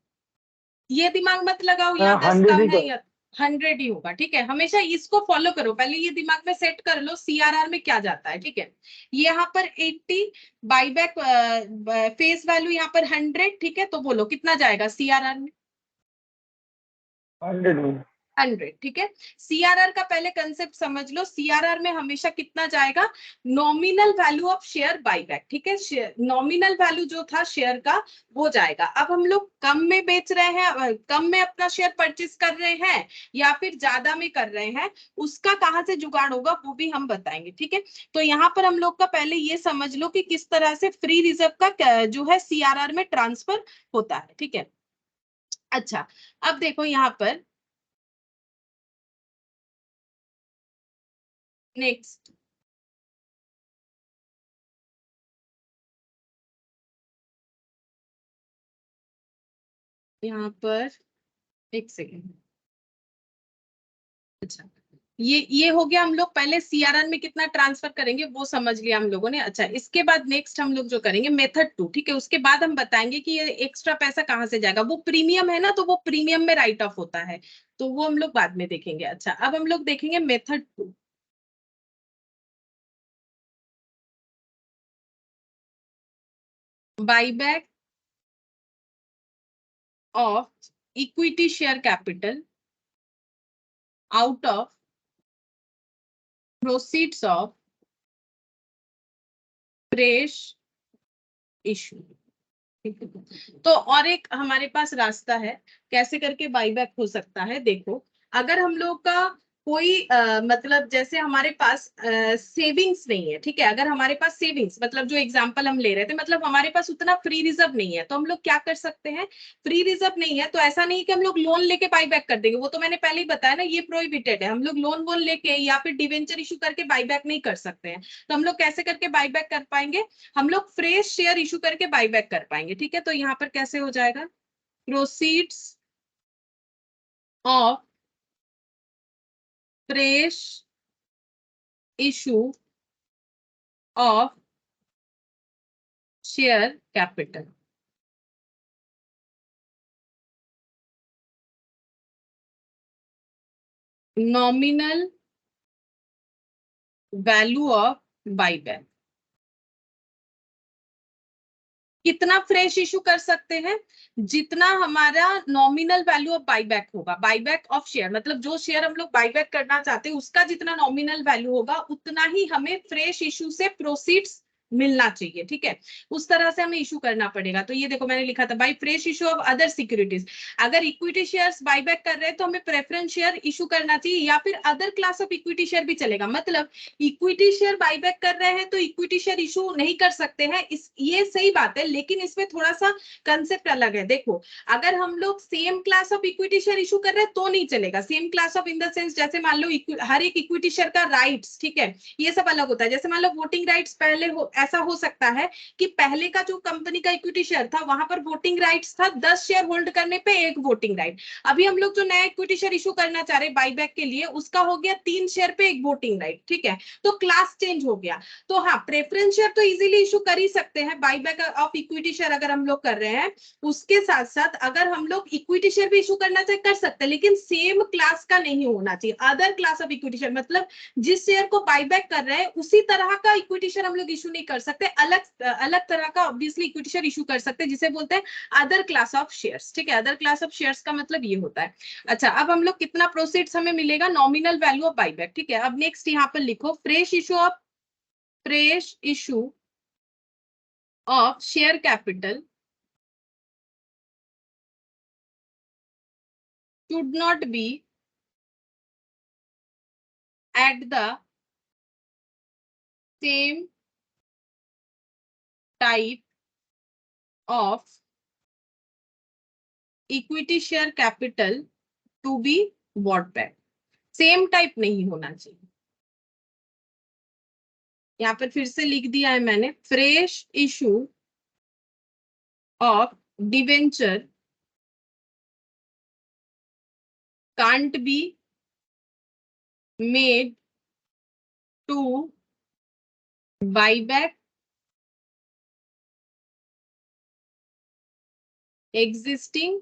ये दिमाग मत लगाओ यहाँ 10 100 कम ही है या 100 ही होगा, ठीक है, हमेशा इसको फॉलो करो, पहले ये दिमाग में सेट कर लो सीआरआर में क्या जाता है, ठीक है। यहाँ पर 80, बाईबैक फेस वैल्यू यहाँ पर 100, ठीक है, तो बोलो कितना जाएगा सीआरआर में? 100 में 100, ठीक है। सीआरआर का पहले कंसेप्ट समझ लो, सीआरआर में हमेशा कितना जाएगा? Nominal value of share buyback, ठीक है, नॉमिनल वैल्यू जो था शेयर का वो जाएगा। अब हम लोग कम में बेच रहे हैं, कम में अपना शेयर परचेज कर रहे हैं या फिर ज्यादा में कर रहे हैं, उसका कहां से जुगाड़ होगा वो भी हम बताएंगे, ठीक है। तो यहाँ पर हम लोग का पहले ये समझ लो कि किस तरह से फ्री रिजर्व का जो है सीआरआर में ट्रांसफर होता है, ठीक है। अच्छा, अब देखो यहाँ पर नेक्स्ट, यहाँ पर एक सेकेंड। अच्छा, ये हो गया, हम लोग पहले सीआरआर में कितना ट्रांसफर करेंगे वो समझ लिया हम लोगों ने। अच्छा, इसके बाद नेक्स्ट हम लोग जो करेंगे मेथड 2, ठीक है, उसके बाद हम बताएंगे कि ये एक्स्ट्रा पैसा कहाँ से जाएगा, वो प्रीमियम है ना, तो वो प्रीमियम में राइट ऑफ होता है, तो वो हम लोग बाद में देखेंगे। अच्छा, अब हम लोग देखेंगे method 2। Buyback of equity share capital out of proceeds of fresh issue. तो और एक हमारे पास रास्ता है कैसे करके बाईबैक हो सकता है। देखो, अगर हम लोग का कोई मतलब जैसे हमारे पास सेविंग्स नहीं है, ठीक है, अगर हमारे पास सेविंग्स मतलब जो एग्जांपल हम ले रहे थे, मतलब हमारे पास उतना फ्री रिजर्व नहीं है, तो हम लोग क्या कर सकते हैं? फ्री रिजर्व नहीं है तो ऐसा नहीं कि हम लोग लोन लेके बाईबैक कर देंगे, वो तो मैंने पहले ही बताया ना, ये प्रोहिबिटेड है। हम लोग लोन वोन लेके या फिर डिवेंचर इशू करके बाईबैक नहीं कर सकते हैं। तो हम लोग कैसे करके बाईबैक कर पाएंगे? हम लोग फ्रेश शेयर इशू करके बाईबैक कर पाएंगे, ठीक है। तो यहाँ पर कैसे हो जाएगा? Proceeds of fresh issue of share capital, nominal value of buyback. कितना फ्रेश इशू कर सकते हैं? जितना हमारा नॉमिनल वैल्यू ऑफ बाईबैक होगा, बाईबैक ऑफ शेयर मतलब जो शेयर हम लोग बाईबैक करना चाहते हैं उसका जितना नॉमिनल वैल्यू होगा उतना ही हमें फ्रेश इशू से प्रोसीड्स मिलना चाहिए, ठीक है। उस तरह से हमें इशू करना पड़ेगा। तो ये देखो मैंने लिखा था by fresh issue of other securities. अगर इक्विटी शेयर्स बाईबैक कर रहे हैं तो हमें प्रेफरेंस शेयर इशू करना चाहिए या फिर other class of equity share भी चलेगा। मतलब इक्विटी शेयर बाईबैक कर रहे हैं तो इक्विटी शेयर इशू नहीं कर सकते हैं, इस ये सही बात है, लेकिन इसमें थोड़ा सा कंसेप्ट अलग है। देखो, अगर हम लोग same class of equity share issue कर रहे हैं तो नहीं चलेगा। Same class of in the sense जैसे मान लो हर एक इक्विटी शेयर का राइट्स, ठीक है, ये सब अलग होता है। जैसे मान लो वोटिंग राइट्स पहले ऐसा हो सकता है कि पहले का जो कंपनी का इक्विटी शेयर था वहां पर वोटिंग राइट्स था 10 शेयर होल्ड करने पे एक वोटिंग राइट। अभी हम लोग जो नया इक्विटी शेयर इशू करना चाह रहे हैं बाईबैक के लिए उसका हो गया 3 शेयर पे एक वोटिंग राइट, ठीक है, तो क्लास चेंज हो गया। तो हाँ, प्रेफरेंस शेयर तो इजीली इशू कर ही सकते हैं बाईबैक ऑफ इक्विटी शेयर अगर हम लोग कर रहे हैं। उसके साथ साथ अगर हम लोग इक्विटी शेयर भी इशू करना चाहे कर सकते हैं, लेकिन सेम क्लास का नहीं होना चाहिए। Other class of equity share मतलब जिस शेयर को बाईबैक कर रहे हैं उसी तरह का इक्विटी शेयर हम लोग इशू नहीं कर सकते, अलग अलग तरह का ऑब्वियसली इक्विटी शेयर इशू कर सकते हैं जिसे बोलते हैं अदर क्लास ऑफ शेयर्स, ठीक है। अदर क्लास ऑफ शेयर्स का मतलब ये होता है। अच्छा, अब हम लोग कितना प्रोसीड्स हमें मिलेगा? नॉमिनल वैल्यू ऑफ बाईबैक, ठीक है। अब नेक्स्ट यहाँ पर लिखो fresh issue of share capital should not be at the same type of equity share capital to be bought back। Same type नहीं होना चाहिए। यहाँ पर फिर से लिख दिया है मैंने, fresh issue of debenture can't be made to buy back existing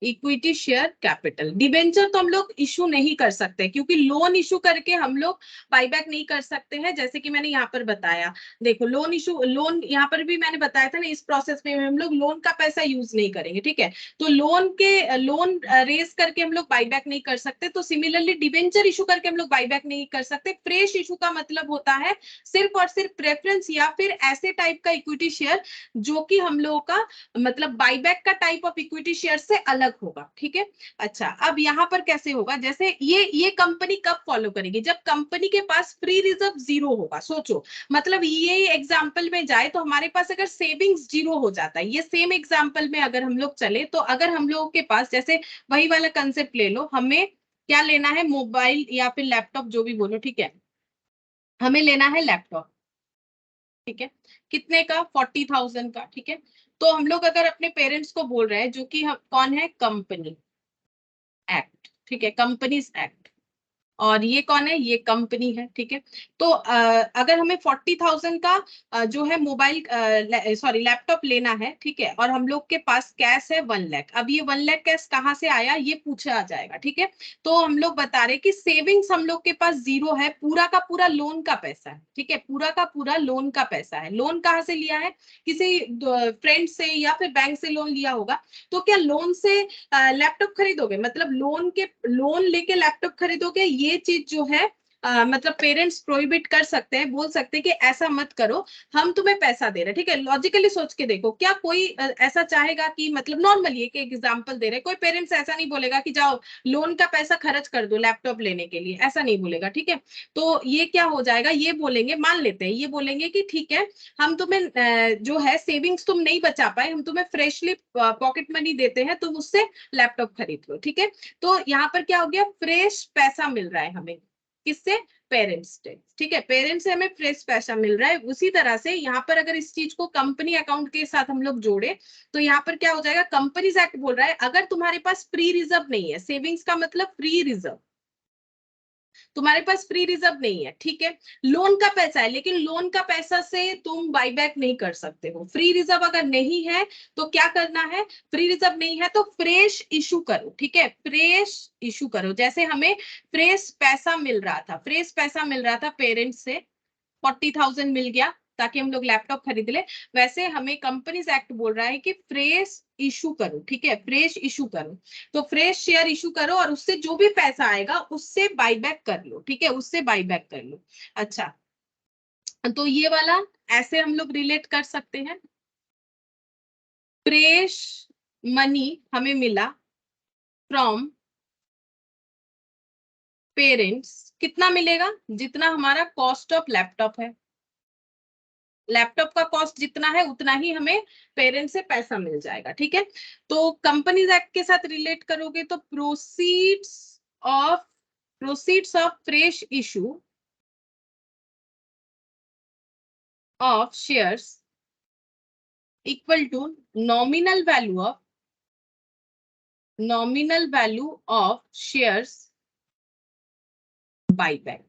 equity share capital. Debenture तो हम लोग इशू नहीं कर सकते क्योंकि लोन इशू करके हम लोग बाईबैक नहीं कर सकते हैं, जैसे कि मैंने यहाँ पर बताया। देखो लोन इशू, लोन यहाँ पर भी मैंने बताया था ना, इस प्रोसेस में हम लोग लोन का पैसा यूज नहीं करेंगे, ठीक है। तो लोन रेस करके हम लोग बाईबैक नहीं कर सकते। तो सिमिलरली डिबेंचर इशू करके हम लोग बाईबैक नहीं कर सकते। फ्रेश इशू का मतलब होता है सिर्फ और सिर्फ प्रेफरेंस या फिर ऐसे टाइप का इक्विटी शेयर जो कि हम लोगों का मतलब बाईबैक का टाइप ऑफ इक्विटी शेयर से अलग होगा, ठीक है। अच्छा, अब यहाँ पर कैसे होगा, जैसे ये कंपनी कब फॉलो करेगी, जब कंपनी के पास फ्री रिजर्व जीरो होगा। सोचो, मतलब ये एग्जांपल में जाए तो हमारे पास अगर सेविंग्स जीरो हो जाता है, ये सेम एग्जांपल में अगर हम लोग चले तो अगर हम लोगों के पास जैसे वही वाला कंसेप्ट ले लो, हमें क्या लेना है, मोबाइल या फिर लैपटॉप जो भी बोलो, ठीक है, हमें लेना है लैपटॉप, ठीक है, कितने का, 40,000 का, ठीक है। तो हम लोग अगर अपने पेरेंट्स को बोल रहे हैं, जो कि हम कौन है, कंपनी एक्ट, ठीक है, कंपनीज एक्ट, और ये कौन है, ये कंपनी है, ठीक है। तो अगर हमें 40,000 का जो है मोबाइल सॉरी लैपटॉप लेना है, ठीक है, और हम लोग के पास कैश है 1 लाख। अब ये 1 लाख कैश कहाँ से आया, ये पूछा जाएगा, ठीक है। तो हम लोग बता रहे कि सेविंग्स हम लोग के पास जीरो है, पूरा का पूरा लोन का पैसा है, ठीक है, पूरा का पूरा लोन का पैसा है। लोन कहाँ से लिया है, किसी फ्रेंड से या फिर बैंक से लोन लिया होगा। तो क्या लोन से लैपटॉप खरीदोगे, मतलब लोन लेके लैपटॉप खरीदोगे, ये चीज जो है मतलब पेरेंट्स प्रोहिबिट कर सकते हैं, बोल सकते हैं कि ऐसा मत करो, हम तुम्हें पैसा दे रहे हैं, ठीक है। लॉजिकली सोच के देखो, क्या कोई ऐसा चाहेगा कि, मतलब नॉर्मली एक एग्जांपल दे रहे, कोई पेरेंट्स ऐसा नहीं बोलेगा कि जाओ लोन का पैसा खर्च कर दो लैपटॉप लेने के लिए, ऐसा नहीं बोलेगा, ठीक है। तो ये क्या हो जाएगा, ये बोलेंगे, मान लेते हैं ये बोलेंगे कि ठीक है, हम तुम्हें जो है सेविंग्स तुम नहीं बचा पाए, हम तुम्हें फ्रेशली पॉकेट मनी देते हैं, तुम उससे लैपटॉप खरीद लो, ठीक है। तो यहाँ पर क्या हो गया, फ्रेश पैसा मिल रहा है हमें, किससे, पेरेंट्स से, ठीक है, पेरेंट्स से हमें फ्रेश पैसा मिल रहा है। उसी तरह से यहाँ पर अगर इस चीज को कंपनी अकाउंट के साथ हम लोग जोड़े तो यहाँ पर क्या हो जाएगा, कंपनीज एक्ट बोल रहा है अगर तुम्हारे पास फ्री रिजर्व नहीं है, सेविंग्स का मतलब फ्री रिजर्व, तुम्हारे पास फ्री रिजर्व नहीं है, ठीक है, लोन का पैसा है, लेकिन लोन का पैसा से तुम बाईबैक नहीं कर सकते हो। फ्री रिजर्व अगर नहीं है तो क्या करना है, फ्री रिजर्व नहीं है तो फ्रेश इशू करो, ठीक है, फ्रेश इशू करो। जैसे हमें फ्रेश पैसा मिल रहा था, फ्रेश पैसा मिल रहा था पेरेंट्स से, 40,000 मिल गया ताकि हम लोग लैपटॉप खरीद ले, वैसे हमें कंपनीज एक्ट बोल रहा है कि फ्रेश इशू करो, ठीक है, फ्रेश इशू करो। तो फ्रेश शेयर इशू करो और उससे जो भी पैसा आएगा उससे बाईबैक कर लो, ठीक है, उससे बाईबैक कर लो। अच्छा, तो ये वाला ऐसे हम लोग रिलेट कर सकते हैं, फ्रेश मनी हमें मिला फ्रॉम पेरेंट्स, कितना मिलेगा, जितना हमारा कॉस्ट ऑफ लैपटॉप है, लैपटॉप का कॉस्ट जितना है उतना ही हमें पेरेंट्स से पैसा मिल जाएगा, ठीक है। तो कंपनीज एक्ट के साथ रिलेट करोगे तो proceeds of fresh issue of shares equal to nominal value of shares buyback,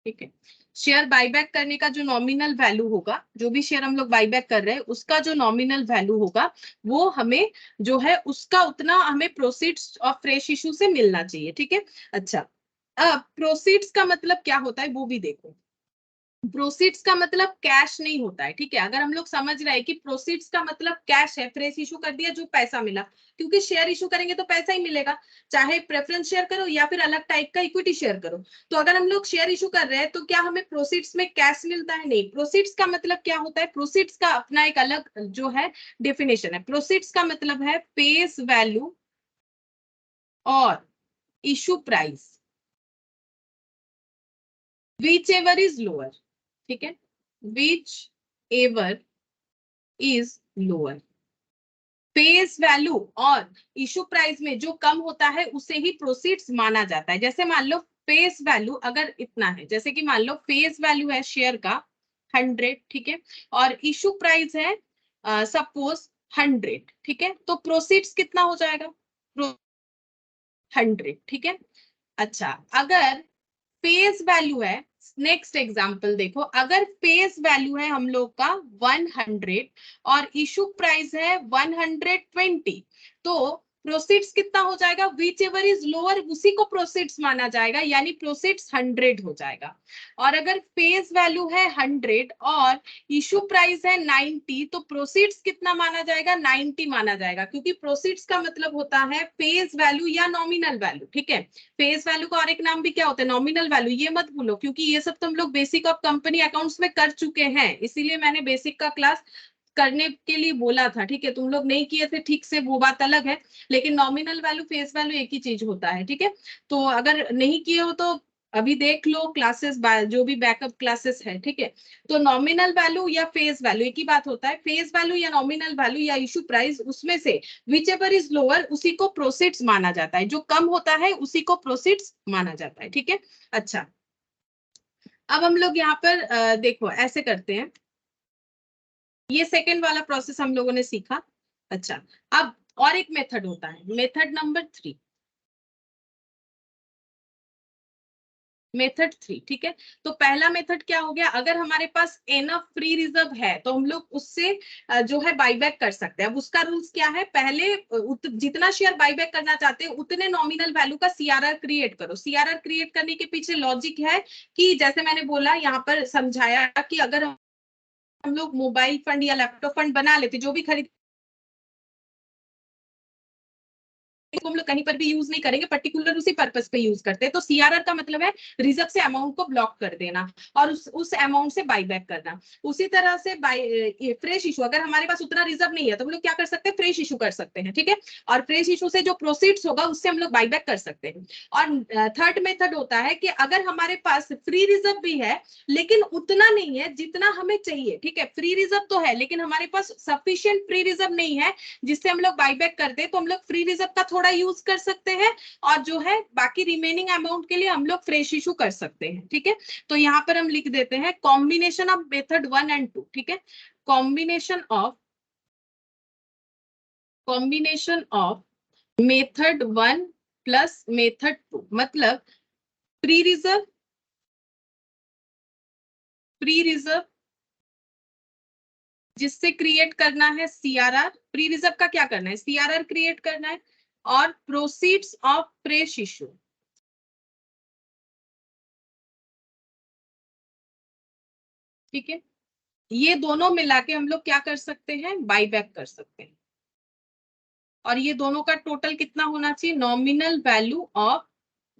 ठीक है। शेयर बाईबैक करने का जो नॉमिनल वैल्यू होगा, जो भी शेयर हम लोग बाईबैक कर रहे हैं उसका जो नॉमिनल वैल्यू होगा वो हमें जो है उसका उतना हमें प्रोसीड्स ऑफ फ्रेश इशू से मिलना चाहिए, ठीक है। अच्छा, अब प्रोसीड्स का मतलब क्या होता है वो भी देखो। प्रोसीड्स का मतलब कैश नहीं होता है, ठीक है। अगर हम लोग समझ रहे हैं कि प्रोसीड्स का मतलब कैश है, फ्रेश इशू कर दिया जो पैसा मिला, क्योंकि शेयर इशू करेंगे तो पैसा ही मिलेगा, चाहे प्रेफरेंस शेयर करो या फिर अलग टाइप का इक्विटी शेयर करो। तो अगर हम लोग शेयर इशू कर रहे हैं तो क्या हमें प्रोसीड्स में कैश मिलता है, नहीं। प्रोसीड्स का मतलब क्या होता है, प्रोसीड्स का अपना एक अलग जो है डेफिनेशन है। प्रोसीड्स का मतलब है फेस वैल्यू और issue price which ever is lower, ठीक है, which ever is lower. Face value और इशू प्राइस में जो कम होता है उसे ही प्रोसीड्स माना जाता है। जैसे मान लो फेस वैल्यू अगर इतना है, जैसे कि मान लो फेस वैल्यू है शेयर का 100, ठीक है, और इशू प्राइस है सपोज 100, ठीक है, तो प्रोसीड्स कितना हो जाएगा? 100, ठीक है। अच्छा, अगर फेस वैल्यू है, नेक्स्ट एग्जांपल देखो, अगर फेस वैल्यू है हम लोग का 100 और इशू प्राइस है 120, तो प्रोसीड्स कितना हो जाएगा? विच एवर इज लोअर उसी को प्रोसीड्स माना जाएगा, यानी प्रोसीड्स 100 हो जाएगा। और अगर फेस वैल्यू है 100 और इशू प्राइस है 90, तो प्रोसीड्स कितना माना जाएगा? 90 माना जाएगा, क्योंकि प्रोसीड्स का मतलब होता है फेस वैल्यू या नॉमिनल वैल्यू, ठीक है। फेस वैल्यू का और एक नाम भी क्या होता है? Nominal value. ये मत भूलो, क्योंकि ये सब तुम लोग बेसिक ऑफ कंपनी अकाउंट्स में कर चुके हैं, इसीलिए मैंने बेसिक का क्लास करने के लिए बोला था, ठीक है। तुम लोग नहीं किए थे ठीक से, वो बात अलग है, लेकिन नॉमिनल वैल्यू फेस वैल्यू एक ही चीज होता है, ठीक है। तो अगर नहीं किए हो तो अभी देख लो क्लासेस, जो भी बैकअप क्लासेस है, ठीक है। तो नॉमिनल वैल्यू या फेस वैल्यू एक ही बात होता है। फेस वैल्यू या नॉमिनल वैल्यू या इशू प्राइस, उसमें से विचएवर इज लोअर उसी को प्रोसीड्स माना जाता है, जो कम होता है उसी को प्रोसीड्स माना जाता है, ठीक है। अच्छा, अब हम लोग यहाँ पर देखो ऐसे करते हैं, ये सेकेंड वाला प्रोसेस हम लोगों ने सीखा। अच्छा, अब और एक मेथड होता है, मेथड नंबर 3, मेथड 3, ठीक है। तो पहला मेथड क्या हो गया? अगर हमारे पास एनफ फ्री रिजर्व है तो हम लोग उससे जो है बाईबैक कर सकते हैं। अब उसका रूल्स क्या है? पहले जितना शेयर बाईबैक करना चाहते हैं उतने नॉमिनल वैल्यू का सीआरआर क्रिएट करो। सीआरआर क्रिएट करने के पीछे लॉजिक है कि जैसे मैंने बोला, यहाँ पर समझाया कि अगर हम लोग मोबाइल फंड या लैपटॉप फंड बना लेते, जो भी खरीद इसको हम लोग कहीं पर भी यूज नहीं करेंगे, पर्टिकुलर उसी पर्पस पे यूज करते हैं। तो सीआरआर का मतलब है रिजर्व से अमाउंट को ब्लॉक कर देना और उस अमाउंट से बाईबैक करना। उसी तरह से फ्रेश इशू, अगर हमारे पास उतना रिजर्व नहीं है तो हम लोग क्या कर सकते हैं? फ्रेश इशू कर सकते हैं, ठीक है। और फ्रेश इशू से जो प्रोसीड्स होगा उससे हम लोग बाईबैक कर सकते हैं। और थर्ड मेथड होता है कि अगर हमारे पास फ्री रिजर्व भी है लेकिन उतना नहीं है जितना हमें चाहिए, ठीक है। फ्री रिजर्व तो है लेकिन हमारे पास सफिशिएंट फ्री रिजर्व नहीं है जिससे हम लोग बाईबैक करते हैं, तो हम लोग फ्री रिजर्व का थोड़ा यूज कर सकते हैं और जो है बाकी रिमेनिंग अमाउंट के लिए हम लोग फ्रेश इशू कर सकते हैं, ठीक है। तो यहाँ पर हम लिख देते हैं कॉम्बिनेशन ऑफ मेथड 1 एंड 2, ठीक है। Combination of method 1 plus method 2, मतलब फ्री रिजर्व जिससे क्रिएट करना है सीआरआर, फ्री रिजर्व का क्या करना है? सीआरआर क्रिएट करना है, और प्रोसीड्स ऑफ फ्रेश इशू, ठीक है। ये दोनों मिला के हम लोग क्या कर सकते हैं? बाईबैक कर सकते हैं। और ये दोनों का टोटल कितना होना चाहिए? नॉमिनल वैल्यू ऑफ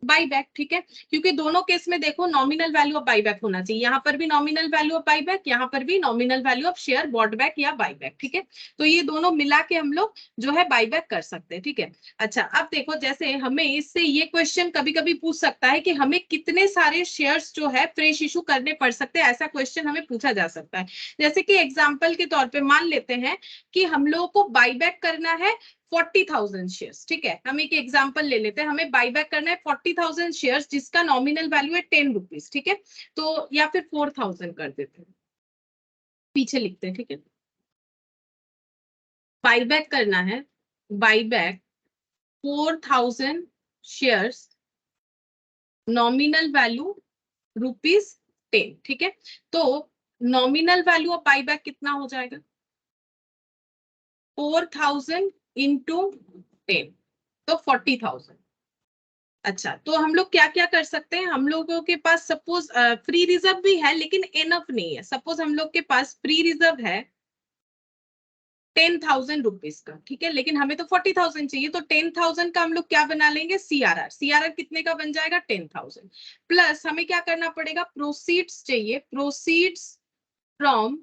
बाईबैक, ठीक है। क्योंकि दोनों केस में देखो नॉमिनल वैल्यू ऑफ बाईबैक होना चाहिए, यहाँ पर भी नॉमिनल वैल्यू ऑफ बाईबैक, यहाँ पर भी nominal value of share bought back या बाईबैक, ठीक है। तो ये दोनों मिला के हम लोग जो है बाईबैक कर सकते हैं, ठीक है। अच्छा, अब देखो जैसे हमें इससे ये क्वेश्चन कभी कभी पूछ सकता है कि हमें कितने सारे शेयर्स जो है फ्रेश इशू करने पड़ सकते हैं, ऐसा क्वेश्चन हमें पूछा जा सकता है। जैसे कि एग्जाम्पल के तौर पर मान लेते हैं कि हम लोगों को बाईबैक करना है 40,000 शेयर्स, ठीक है। हम एक एग्जांपल ले लेते हैं, हमें बाईबैक करना है 40,000 शेयर्स जिसका नॉमिनल वैल्यू है 10 रुपीज, ठीक है। तो या फिर 4,000 कर देते हैं, पीछे लिखते हैं, ठीक है। बाईबैक करना है, बाईबैक 4,000 शेयर्स, नॉमिनल वैल्यू ₹10, ठीक है। तो नॉमिनल वैल्यू ऑफ बाईबैक कितना हो जाएगा? 4,000 इंटू 10, तो 40,000। अच्छा, तो हम लोग क्या क्या कर सकते हैं? हम लोगों के पास सपोज फ्री रिजर्व भी है लेकिन इनफ नहीं है। सपोज हम लोग के पास फ्री रिजर्व है 10,000 रुपीज का, ठीक है, लेकिन हमें तो 40,000 चाहिए, तो 10,000 का हम लोग क्या बना लेंगे? सीआरआर। सीआरआर कितने का बन जाएगा? 10,000 प्लस हमें क्या करना पड़ेगा? प्रोसीड्स चाहिए, प्रोसीड्स फ्रॉम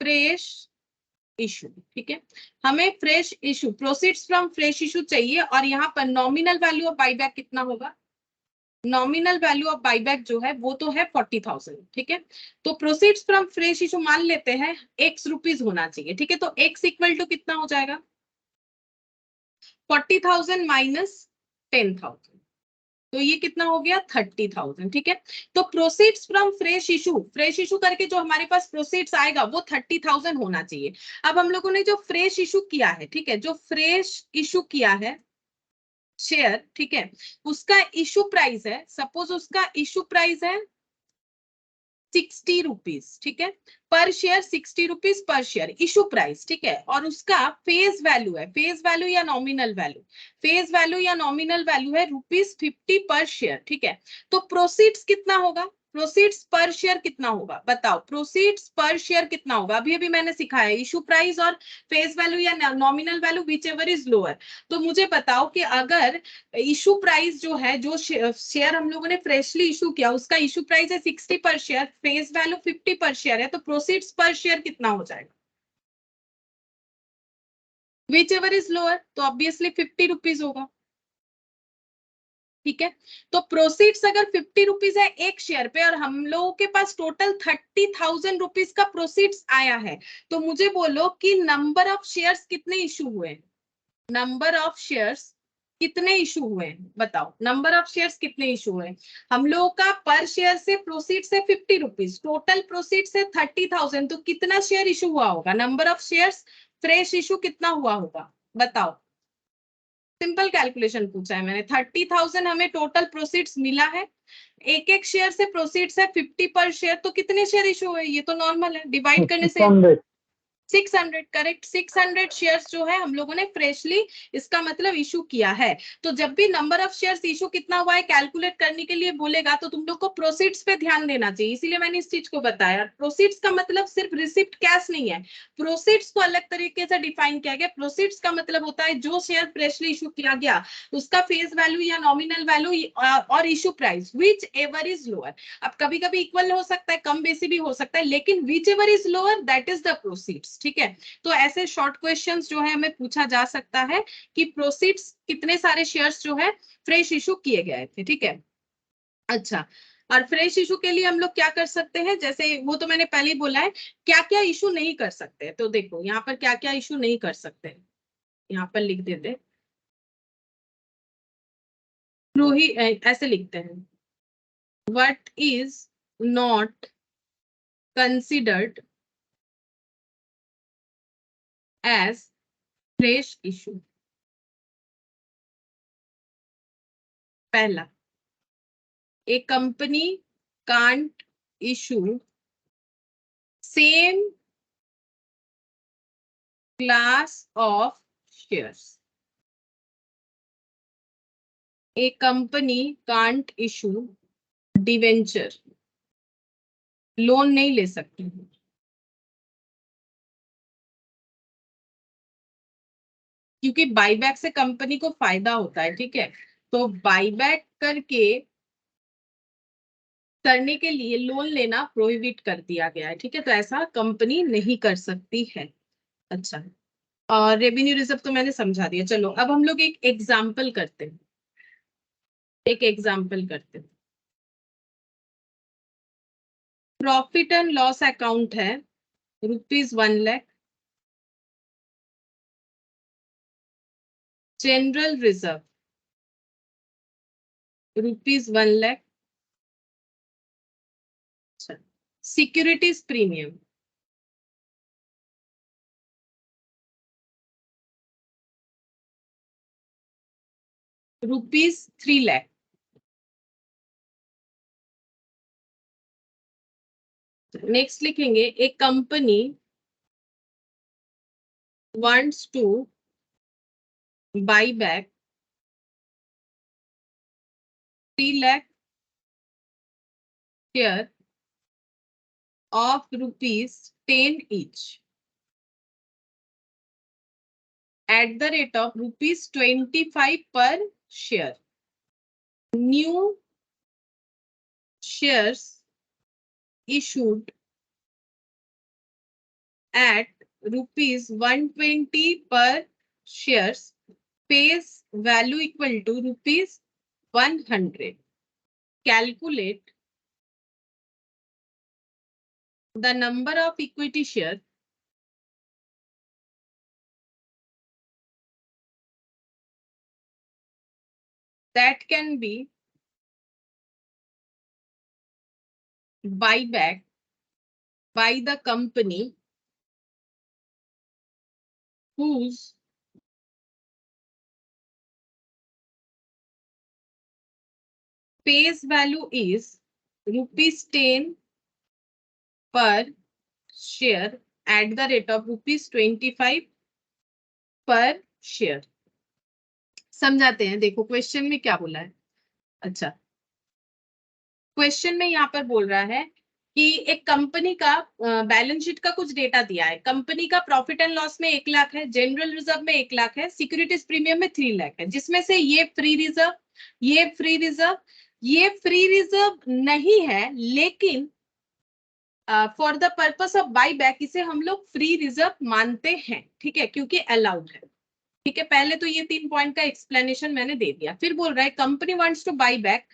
फ्रेश इशू, ठीक है। हमें fresh issue, proceeds from fresh issue चाहिए, और यहाँ पर नॉमिनल वैल्यू ऑफ बाईबैक कितना होगा? नॉमिनल वैल्यू ऑफ बाईबैक जो है वो तो है 40,000, ठीक है। तो प्रोसीड्स फ्रॉम फ्रेश इशू मान लेते हैं x रुपीज होना चाहिए, ठीक है। तो x इक्वल टू कितना हो जाएगा? 40,000 माइनस 10,000, तो ये कितना हो गया 30,000। ठीक है, तो प्रोसीड्स फ्रॉम फ्रेश इशू करके जो हमारे पास प्रोसीड्स आएगा वो 30,000 होना चाहिए। अब हम लोगों ने जो फ्रेश इशू किया है, ठीक है, जो फ्रेश इशू किया है शेयर, ठीक है, उसका इशू प्राइस है, सपोज उसका इशू प्राइस है 60 रुपीज, ठीक है, पर share 60 rupees per share issue price, ठीक है, और उसका फेस वैल्यू है, फेस वैल्यू या नॉमिनल वैल्यू, फेस वैल्यू या नॉमिनल वैल्यू है ₹50 पर शेयर। ठीक है, तो प्रोसीड्स कितना होगा, प्रोसीड्स पर शेयर कितना होगा, बताओ प्रोसीड्स पर शेयर कितना होगा। अभी अभी मैंने सिखाया इशू प्राइस और फेस वैल्यू या nominal value which ever is lower. तो मुझे बताओ कि अगर इशू प्राइस जो है, जो शेयर हम लोगों ने फ्रेशली इशू किया उसका इशू प्राइस है 60 पर शेयर, फेस वैल्यू 50 पर शेयर है, तो प्रोसीड्स पर शेयर कितना हो जाएगा, विच एवर इज लोअर, तो ऑब्वियसली 50 रुपीज होगा। ठीक है, तो प्रोसीड्स अगर 50 रुपीज है एक शेयर पे और हम लोगों के पास टोटल 30,000 रुपीज का प्रोसीड्स आया है, तो मुझे बोलो कि नंबर ऑफ शेयर्स कितने इशू हुए, नंबर ऑफ शेयर्स कितने इशू हुए, बताओ नंबर ऑफ शेयर्स कितने इशू हुए। हम लोगों का पर शेयर से प्रोसीड से 50 रुपीज, टोटल प्रोसीड से 30,000, तो कितना शेयर इशू हुआ होगा, number of shares fresh issue कितना हुआ होगा, बताओ। सिंपल कैलकुलेशन पूछा है मैंने, 30,000 हमें टोटल प्रोसीड्स मिला है, एक एक शेयर से प्रोसीड्स है 50 पर शेयर, तो कितने शेयर इशू हुए, ये तो नॉर्मल है, डिवाइड करने से 600, करेक्ट, 600 शेयर्स जो है हम लोगों ने फ्रेशली इसका मतलब इशू किया है। तो जब भी नंबर ऑफ शेयर्स इशू कितना हुआ है कैलकुलेट करने के लिए बोलेगा तो तुम लोग को प्रोसीड्स पे ध्यान देना चाहिए, इसीलिए मैंने इस चीज को बताया। प्रोसीड्स का मतलब सिर्फ रिसिप्ट कैश नहीं है, प्रोसीड्स को अलग तरीके से डिफाइन किया गया। प्रोसीड्स का मतलब होता है जो शेयर फ्रेशली इशू किया गया उसका फेस वैल्यू या नॉमिनल वैल्यू और issue price which ever is lower. अब कभी कभी इक्वल हो सकता है, कम बेसी भी हो सकता है, लेकिन which ever is lower that is the proceeds. ठीक है, तो ऐसे शॉर्ट क्वेश्चंस जो है हमें पूछा जा सकता है कि प्रोसीड्स कितने सारे शेयर्स जो है फ्रेश इशू किए गए थे। ठीक है, अच्छा, और फ्रेश इशू के लिए हम लोग क्या कर सकते हैं, जैसे वो तो मैंने पहले ही बोला है, क्या क्या इशू नहीं कर सकते, तो देखो यहाँ पर क्या क्या इशू नहीं कर सकते, यहाँ पर लिख देते, ऐसे लिखते हैं, what is not considered as fresh issue. पहला, a company can't issue same class of shares. A company can't issue debenture, loan नहीं ले सकती, क्योंकि बाईबैक से कंपनी को फायदा होता है। ठीक है, तो बाईबैक करने के लिए लोन लेना प्रोहिबिट कर दिया गया है। ठीक है, तो ऐसा कंपनी नहीं कर सकती है। अच्छा, और रेवेन्यू रिजर्व तो मैंने समझा दिया। चलो अब हम लोग एक एग्जाम्पल करते हैं, प्रॉफिट एंड लॉस अकाउंट है ₹1,00,000, general reserve ₹1,00,000, securities premium ₹3,00,000। Next लिखेंगे, एक company wants to buy back 3,00,000 share of ₹10 each at the rate of ₹25 per share. New shares issued at ₹120 per shares, face value equal to ₹100. Calculate the number of equity shares that can be buyback by the company whose face value is ₹10 per share at the rate of ₹25 पर share. समझाते हैं, देखो question में क्या बोला है। अच्छा, question में यहाँ पर बोल रहा है कि एक कंपनी का बैलेंस शीट का कुछ डेटा दिया है। कंपनी का प्रॉफिट एंड लॉस में 1 लाख है, जनरल रिजर्व में 1 लाख है, सिक्योरिटीज प्रीमियम में 3 लाख है, जिसमें से ये फ्री रिजर्व, ये फ्री रिजर्व, ये फ्री रिजर्व नहीं है, लेकिन for the purpose of by back इसे हम लोग फ्री रिजर्व मानते हैं, ठीक है, क्योंकि अलाउड है। ठीक है, पहले तो ये 3 पॉइंट का एक्सप्लेनेशन मैंने दे दिया। फिर बोल रहा है company wants two by back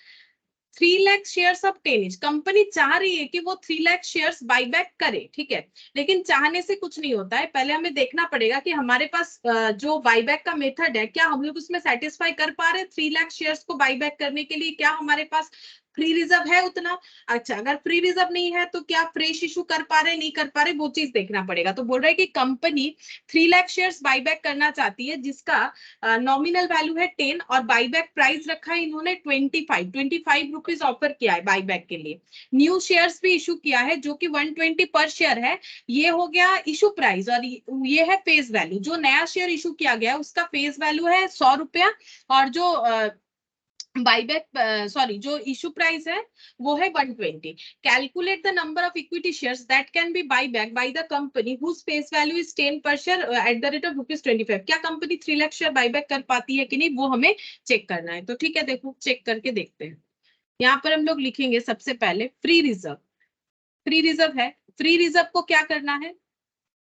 3 lakh shares of tennis. Company चाह रही है कि वो 3 लाख शेयर्स बाई बैक करे, ठीक है, लेकिन चाहने से कुछ नहीं होता है। पहले हमें देखना पड़ेगा कि हमारे पास जो बाई बैक का मेथड है, क्या हम लोग उसमें सेटिस्फाई कर पा रहे हैं 3 लाख शेयर्स को बाई बैक करने के लिए, क्या हमारे पास फ्री रिजर्व है उतना। अच्छा, अगर फ्री रिजर्व नहीं है तो क्या फ्रेश इशू कर पा रहे नहीं कर पा रहे, वो चीज देखना पड़ेगा। तो बोल रहा है कि company 3 lakh shares by back करना चाहती है, जिसका नॉमिनल वैल्यू है 10 और बाई बैक प्राइस रखा है इन्होंने 25 रुपीज ऑफर किया है बाई बैक के लिए। न्यू शेयर्स भी इशू किया है जो कि 120 पर शेयर है। ये हो गया इशू प्राइस और ये है फेस वैल्यू। जो नया शेयर इशू किया गया उसका फेस वैल्यू है 100 रुपया और जो बाईबैक सॉरी जो इशू प्राइस है वो है 120। Calculate the number of equity shares that can be by back by the company whose face value is 10 पर share at the rate of ₹25। क्या company 3 lakh share by back कर पाती है कि नहीं, वो हमें चेक करना है। तो ठीक है, देखो चेक करके देखते हैं। यहाँ पर हम लोग लिखेंगे सबसे पहले फ्री रिजर्व। फ्री रिजर्व है, फ्री रिजर्व को क्या करना है,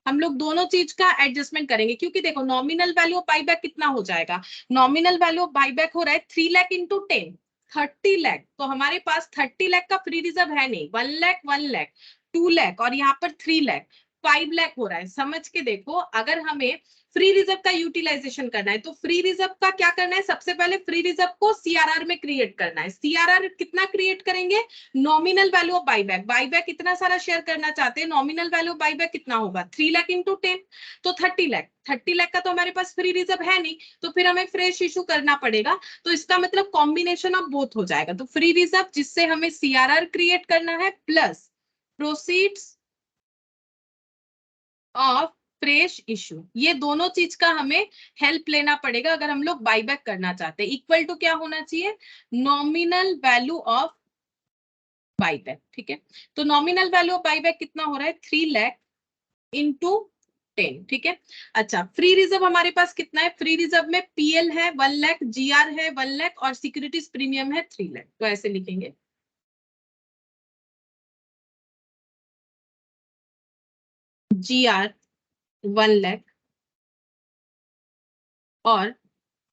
हम लोग दोनों चीज का एडजस्टमेंट करेंगे, क्योंकि देखो नॉमिनल वैल्यू ऑफ बाईबैक कितना हो जाएगा। नॉमिनल वैल्यू ऑफ बाईबैक हो रहा है 3 लाख इंटू 10, 30 लाख। तो हमारे पास 30 लाख का फ्री रिजर्व है नहीं, 1 लाख, 1 लाख, 2 लाख और यहाँ पर 3 लाख, 5 लाख हो रहा है। समझ के देखो, अगर हमें फ्री रिजर्व का यूटिलाइजेशन करना है तो फ्री रिजर्व का क्या करना है, सबसे पहले फ्री रिजर्व को सीआरआर में क्रिएट करना है। सीआरआर कितना क्रिएट करेंगे, nominal value of buyback. Buyback इतना सारा शेयर करना चाहते हैं, नॉमिनल वैल्यू ऑफ बाईबैक कितना होगा 3 लाख इंटू 10, तो 30 लाख। 30 लाख का तो हमारे पास फ्री रिजर्व है नहीं, तो फिर हमें फ्रेश इशू करना पड़ेगा। तो इसका मतलब कॉम्बिनेशन ऑफ बोथ हो जाएगा। तो फ्री रिजर्व जिससे हमें सीआरआर क्रिएट करना है plus proceeds of fresh issue, ये दोनों चीज का हमें हेल्प लेना पड़ेगा अगर हम लोग बाईबैक करना चाहते हैं। इक्वल टू क्या होना चाहिए, नॉमिनल वैल्यू ऑफ बाईबैक। ठीक है, तो नॉमिनल वैल्यू ऑफ बाईबैक कितना हो रहा है 3 लाख इंटू 10। ठीक है, अच्छा फ्री रिजर्व हमारे पास कितना है, फ्री रिजर्व में पीएल है 1 लाख, जीआर है 1 लाख और सिक्योरिटीज प्रीमियम है 3 लाख। तो ऐसे लिखेंगे, जीआर 1 लाख और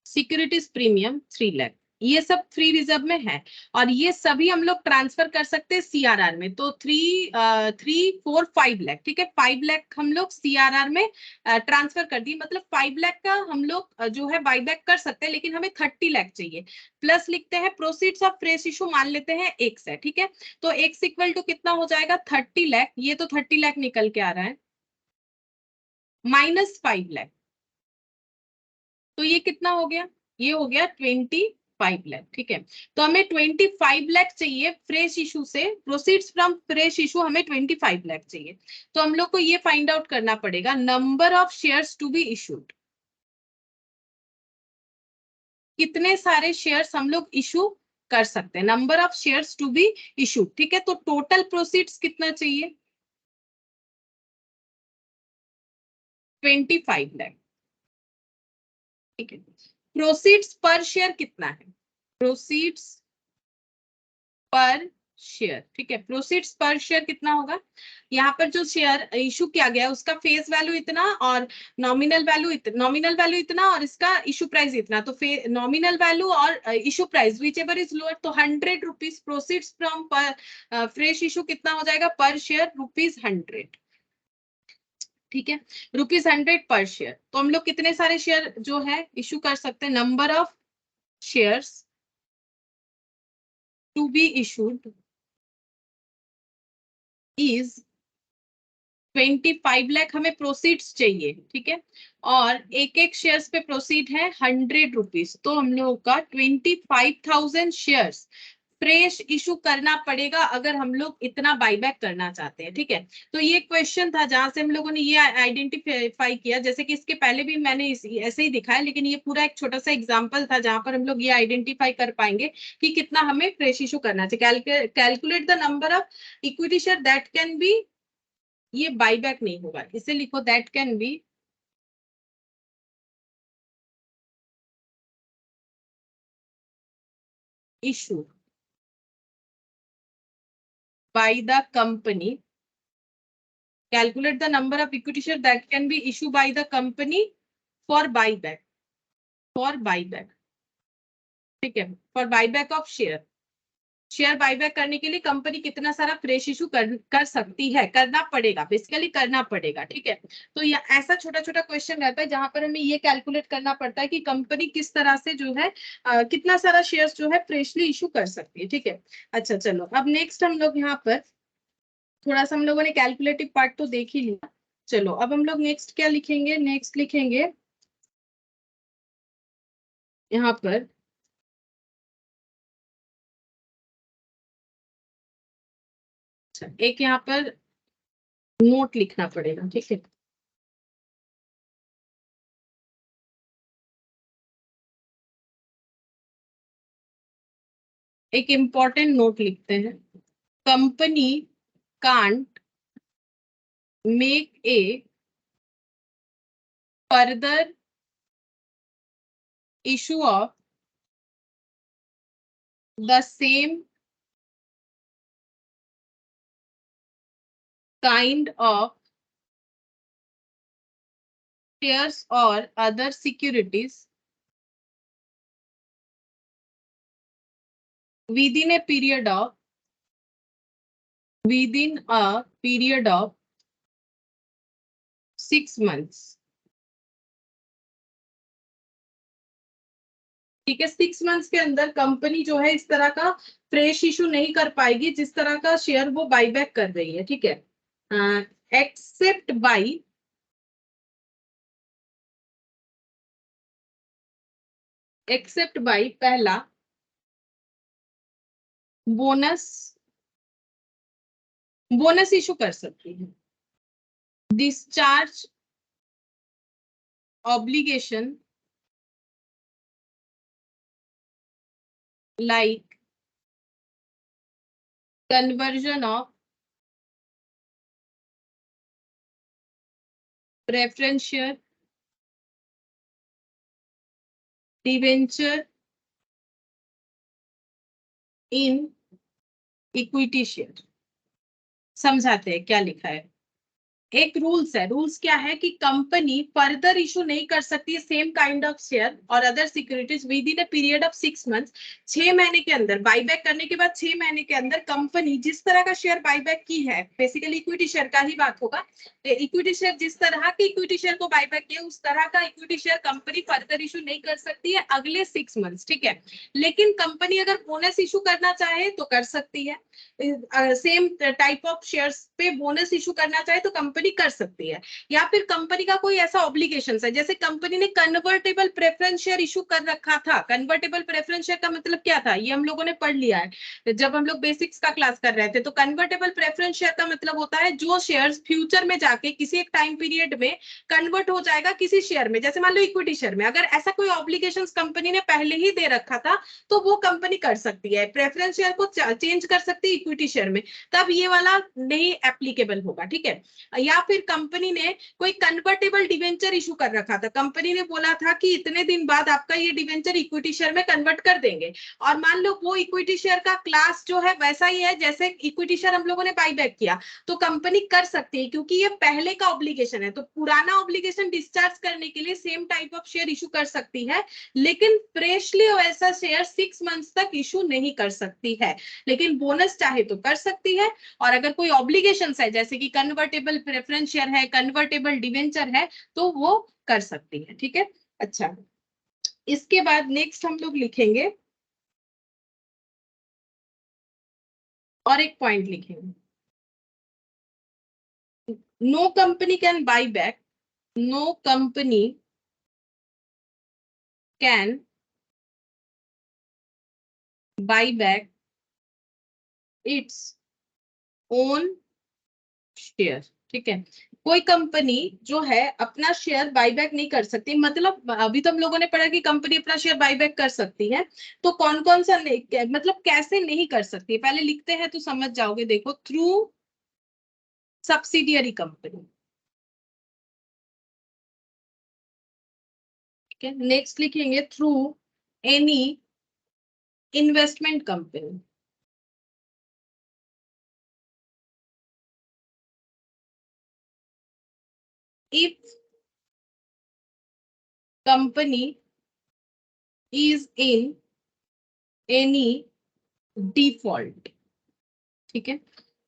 सिक्योरिटीज प्रीमियम 3 लाख। ये सब फ्री रिजर्व में है और ये सभी हम लोग ट्रांसफर कर सकते हैं सीआरआर में। तो 5 लाख, ठीक है, 5 लाख हम लोग सीआरआर में ट्रांसफर कर दिए। मतलब 5 लाख का हम लोग जो है बाईबैक कर सकते हैं, लेकिन हमें 30 लाख चाहिए। प्लस लिखते हैं प्रोसीड्स ऑफ फ्रेश इशू, मान लेते हैं एक्स है, ठीक है, तो एक्स इक्वल टू कितना हो जाएगा 30 लाख। ये तो 30 लाख निकल के आ रहा है माइनस 5 लाख, तो ये कितना हो गया, ये हो गया 25 लाख। ठीक है, तो हमें 25 लाख चाहिए फ्रेश इशू से, प्रोसीड्स फ्रॉम फ्रेश इशू हमें 25 लाख चाहिए। तो हम लोग को ये फाइंड आउट करना पड़ेगा number of shares to be issued, कितने सारे शेयर्स हम लोग इशू कर सकते हैं, number of shares to be issued. ठीक है, तो टोटल प्रोसीड्स कितना चाहिए 25 लाख। ठीक है, प्रोसीड्स पर शेयर कितना है, प्रोसीड्स पर शेयर, ठीक है, प्रोसीड्स पर शेयर कितना होगा, यहाँ पर जो शेयर इशू किया गया है उसका फेस वैल्यू इतना और नॉमिनल वैल्यू इतना और इसका इशू प्राइस इतना। तो नॉमिनल वैल्यू और issue price which ever is lower, तो 100 रुपीज प्रोसीड्स फ्रॉम पर फ्रेश इशू कितना हो जाएगा पर शेयर ₹100। ठीक है, ₹100 पर शेयर। तो हम लोग कितने सारे शेयर जो है इशू कर सकते हैं, number of shares to be issued is 25 lakh हमें प्रोसीड्स चाहिए, ठीक है, और एक एक शेयर्स पे प्रोसीड है 100 रुपीज, तो हम लोग का 25,000 शेयर्स फ्रेश इशू करना पड़ेगा अगर हम लोग इतना बाईबैक करना चाहते हैं, ठीक है। तो ये क्वेश्चन था जहां से हम लोगों ने ये आइडेंटिफाई किया, जैसे कि इसके पहले भी मैंने ऐसे ही दिखाया, लेकिन ये पूरा एक छोटा सा एग्जांपल था जहां पर हम लोग ये आइडेंटिफाई कर पाएंगे कि कितना हमें फ्रेश इशू करना चाहिए। Calculate the number of equity share that can be, ये बाईबैक नहीं होगा, इसे लिखो that can be issue by the company. Calculate the number of equity share that can be issued by the company for buyback. For buyback, ठीक है, for buyback of share. Share buyback करने के लिए company कितना सारा fresh issue कर सकती है, करना पड़ेगा, बेसिकली करना पड़ेगा, ठीक है। तो ये ऐसा छोटा छोटा क्वेश्चन रहता है जहां पर हमें ये कैलकुलेट करना पड़ता है कि कंपनी किस तरह से जो है कितना सारा शेयर्स जो है फ्रेशली इशू कर सकती है, ठीक है। अच्छा चलो, अब नेक्स्ट हम लोग यहाँ पर थोड़ा सा हम लोगों ने कैलकुलेटिव पार्ट तो देख ही लिया। चलो अब हम लोग नेक्स्ट क्या लिखेंगे, नेक्स्ट लिखेंगे यहाँ पर एक यहाँ पर नोट लिखना पड़ेगा, ठीक है। एक इम्पॉर्टेंट नोट लिखते हैं, company can't make a further issue of the same kind of shares और other securities within a period of 6 months, ठीक है। 6 मंथ्स के अंदर कंपनी जो है इस तरह का फ्रेश इशू नहीं कर पाएगी जिस तरह का शेयर वो बाईबैक कर रही है, ठीक है। एक्सेप्ट बाई पहला बोनस इशू कर सकती है, discharge obligation like conversion of preference share, debenture in equity share। समझाते हैं क्या लिखा है। एक रूल्स है, रूल्स क्या है कि कंपनी फर्दर इशू नहीं कर सकती सेम काइंड ऑफ शेयर और other securities with in a period of 6 months. 6 महीने के अंदर, बाईबैक करने के बाद 6 महीने के अंदर कंपनी जिस तरह का शेयर बाईबैक की है, बेसिकली इक्विटी शेयर का ही बात होगा, इक्विटी शेयर जिस तरह की इक्विटी शेयर को बाईबैक किया उस तरह का equity share company further issue नहीं कर सकती है अगले 6 मंथ्स, ठीक है। लेकिन कंपनी अगर बोनस इशू करना चाहे तो कर सकती है, सेम टाइप ऑफ शेयर्स पे बोनस इशू करना चाहे तो कंपनी कर सकती है। या फिर कंपनी का कोई ऐसा ऑब्लिगेशन है, जैसे कंपनी ने कन्वर्टेबल प्रेफरेंस शेयर इशू कर रखा था। कन्वर्टेबल प्रेफरेंस शेयर का मतलब क्या था, ये हम लोगों ने पढ़ लिया है जब हम लोग बेसिक्स का क्लास कर रहे थे। तो कन्वर्टेबल प्रेफरेंस शेयर का मतलब होता है जो शेयर्स फ्यूचर में जाके किसी एक टाइम पीरियड में कन्वर्ट हो जाएगा किसी शेयर में, जैसे मान लो इक्विटी शेयर में। अगर ऐसा कोई ऑब्लिगेशन कंपनी ने पहले ही दे रखा था तो वो कंपनी कर सकती है, प्रेफरेंस शेयर को चेंज कर सकती है इक्विटी शेयर में, तब ये वाला नहीं एप्लीकेबल होगा, ठीक है। या फिर कंपनी ने कोई कन्वर्टेबल डिवेंचर इशू कर रखा था, कंपनी ने बोला था कि इतने दिन बाद आपका ये डिवेंचर इक्विटी शेयर में कन्वर्ट कर देंगे, और मान लो वो इक्विटी शेयर का क्लास जो है वैसा ही है जैसे इक्विटी शेयर हम लोगों ने बाईबैक किया, तो कंपनी कर सकती है क्योंकि ये पहले का ऑब्लिगेशन है। तो पुराना ऑब्लिगेशन डिस्चार्ज करने के लिए same type of share issue कर सकती है, लेकिन फ्रेशली वैसा शेयर 6 मंथ्स तक इशू नहीं कर सकती है। लेकिन बोनस चाहे तो कर सकती है, और अगर कोई ऑब्लिगेशंस है जैसे कि कन्वर्टेबल प्रेफरेंस शेयर है, कन्वर्टेबल डिवेंचर है, तो वो कर सकती है, ठीक है। अच्छा, इसके बाद नेक्स्ट हम लोग लिखेंगे और एक पॉइंट लिखेंगे, no company can buy back, no company can buy back its own share. ठीक है, कोई कंपनी जो है अपना शेयर बाईबैक नहीं कर सकती। मतलब अभी तो हम लोगों ने पढ़ा कि कंपनी अपना शेयर बाईबैक कर सकती है, तो कौन कौन सा नहीं, मतलब कैसे नहीं कर सकती, पहले लिखते हैं तो समझ जाओगे। देखो, थ्रू सब्सिडियरी कंपनी। ठीक है, नेक्स्ट लिखेंगे through any investment company. If company is in any default. ठीक है,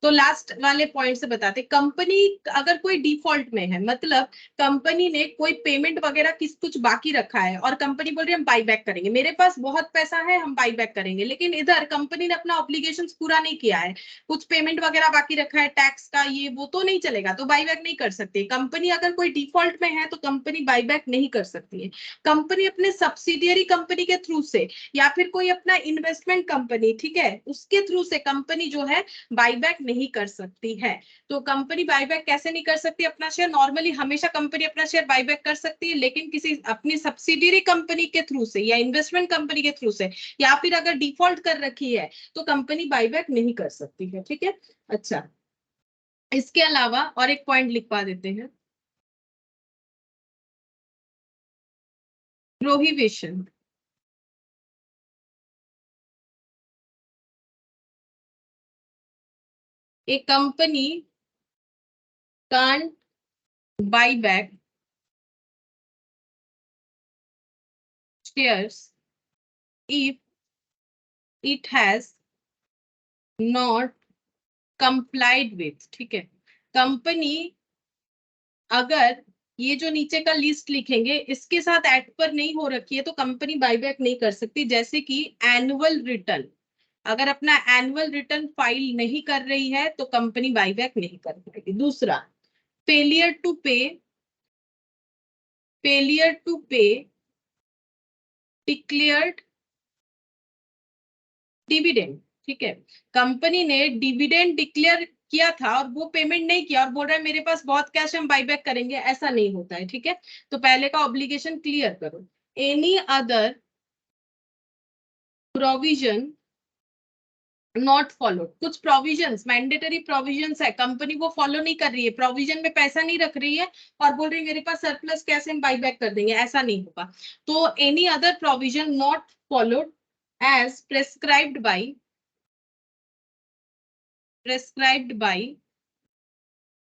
तो लास्ट वाले पॉइंट से बताते, कंपनी अगर कोई डिफॉल्ट में है, मतलब कंपनी ने कोई पेमेंट वगैरह कुछ बाकी रखा है और कंपनी बोल रही है हम बाई बैक करेंगे, मेरे पास बहुत पैसा है हम बाई बैक करेंगे, लेकिन इधर कंपनी ने अपना ऑब्लिगेशंस पूरा नहीं किया है, कुछ पेमेंट वगैरह बाकी रखा है टैक्स का, ये वो, तो नहीं चलेगा, तो बाई बैक नहीं कर सकती कंपनी। अगर कोई डिफॉल्ट में है तो कंपनी बाई बैक नहीं कर सकती है। कंपनी अपने सब्सिडियरी कंपनी के थ्रू से या फिर कोई अपना इन्वेस्टमेंट कंपनी, ठीक है, उसके थ्रू से कंपनी जो है बाईबैक नहीं कर सकती है। तो कंपनी बाईबैक कैसे नहीं कर सकती अपना शेयर? नॉर्मली हमेशा कंपनी अपना शेयर बाईबैक कर सकती है, लेकिन किसी अपनी सब्सिडियरी कंपनी के थ्रू से या इन्वेस्टमेंट कंपनी के थ्रू से, या फिर अगर डिफॉल्ट कर रखी है तो कंपनी बाईबैक नहीं कर सकती है। ठीक है, अच्छा, इसके अलावा और एक पॉइंट लिखवा देते हैं, prohibition. A company can't buy back shares if it has not complied with। ठीक है, कंपनी अगर ये जो नीचे का लिस्ट लिखेंगे इसके साथ ऐड पर नहीं हो रखी है तो कंपनी बाईबैक नहीं कर सकती। जैसे कि एनुअल रिटर्न, अगर अपना एनुअल रिटर्न फाइल नहीं कर रही है तो कंपनी बाईबैक नहीं कर पाएगी। दूसरा, फेलियर टू पे, फेलियर टू पे डिक्लेयर्ड डिविडेंड। ठीक है, कंपनी ने डिविडेंड डिक्लेयर किया था और वो पेमेंट नहीं किया और बोल रहा है मेरे पास बहुत कैश है हम बाईबैक करेंगे, ऐसा नहीं होता है। ठीक है, तो पहले का ऑब्लिगेशन क्लियर करो। Any other provision not follow, कुछ प्रोविजंस, मैंडेटरी प्रोविजंस है, कंपनी वो फॉलो नहीं कर रही है, प्रोविजन में पैसा नहीं रख रही है और बोल रही है मेरे पास सरप्लस कैसे हम बाईबैक कर देंगे, ऐसा नहीं होगा। तो any other provision not followed as prescribed by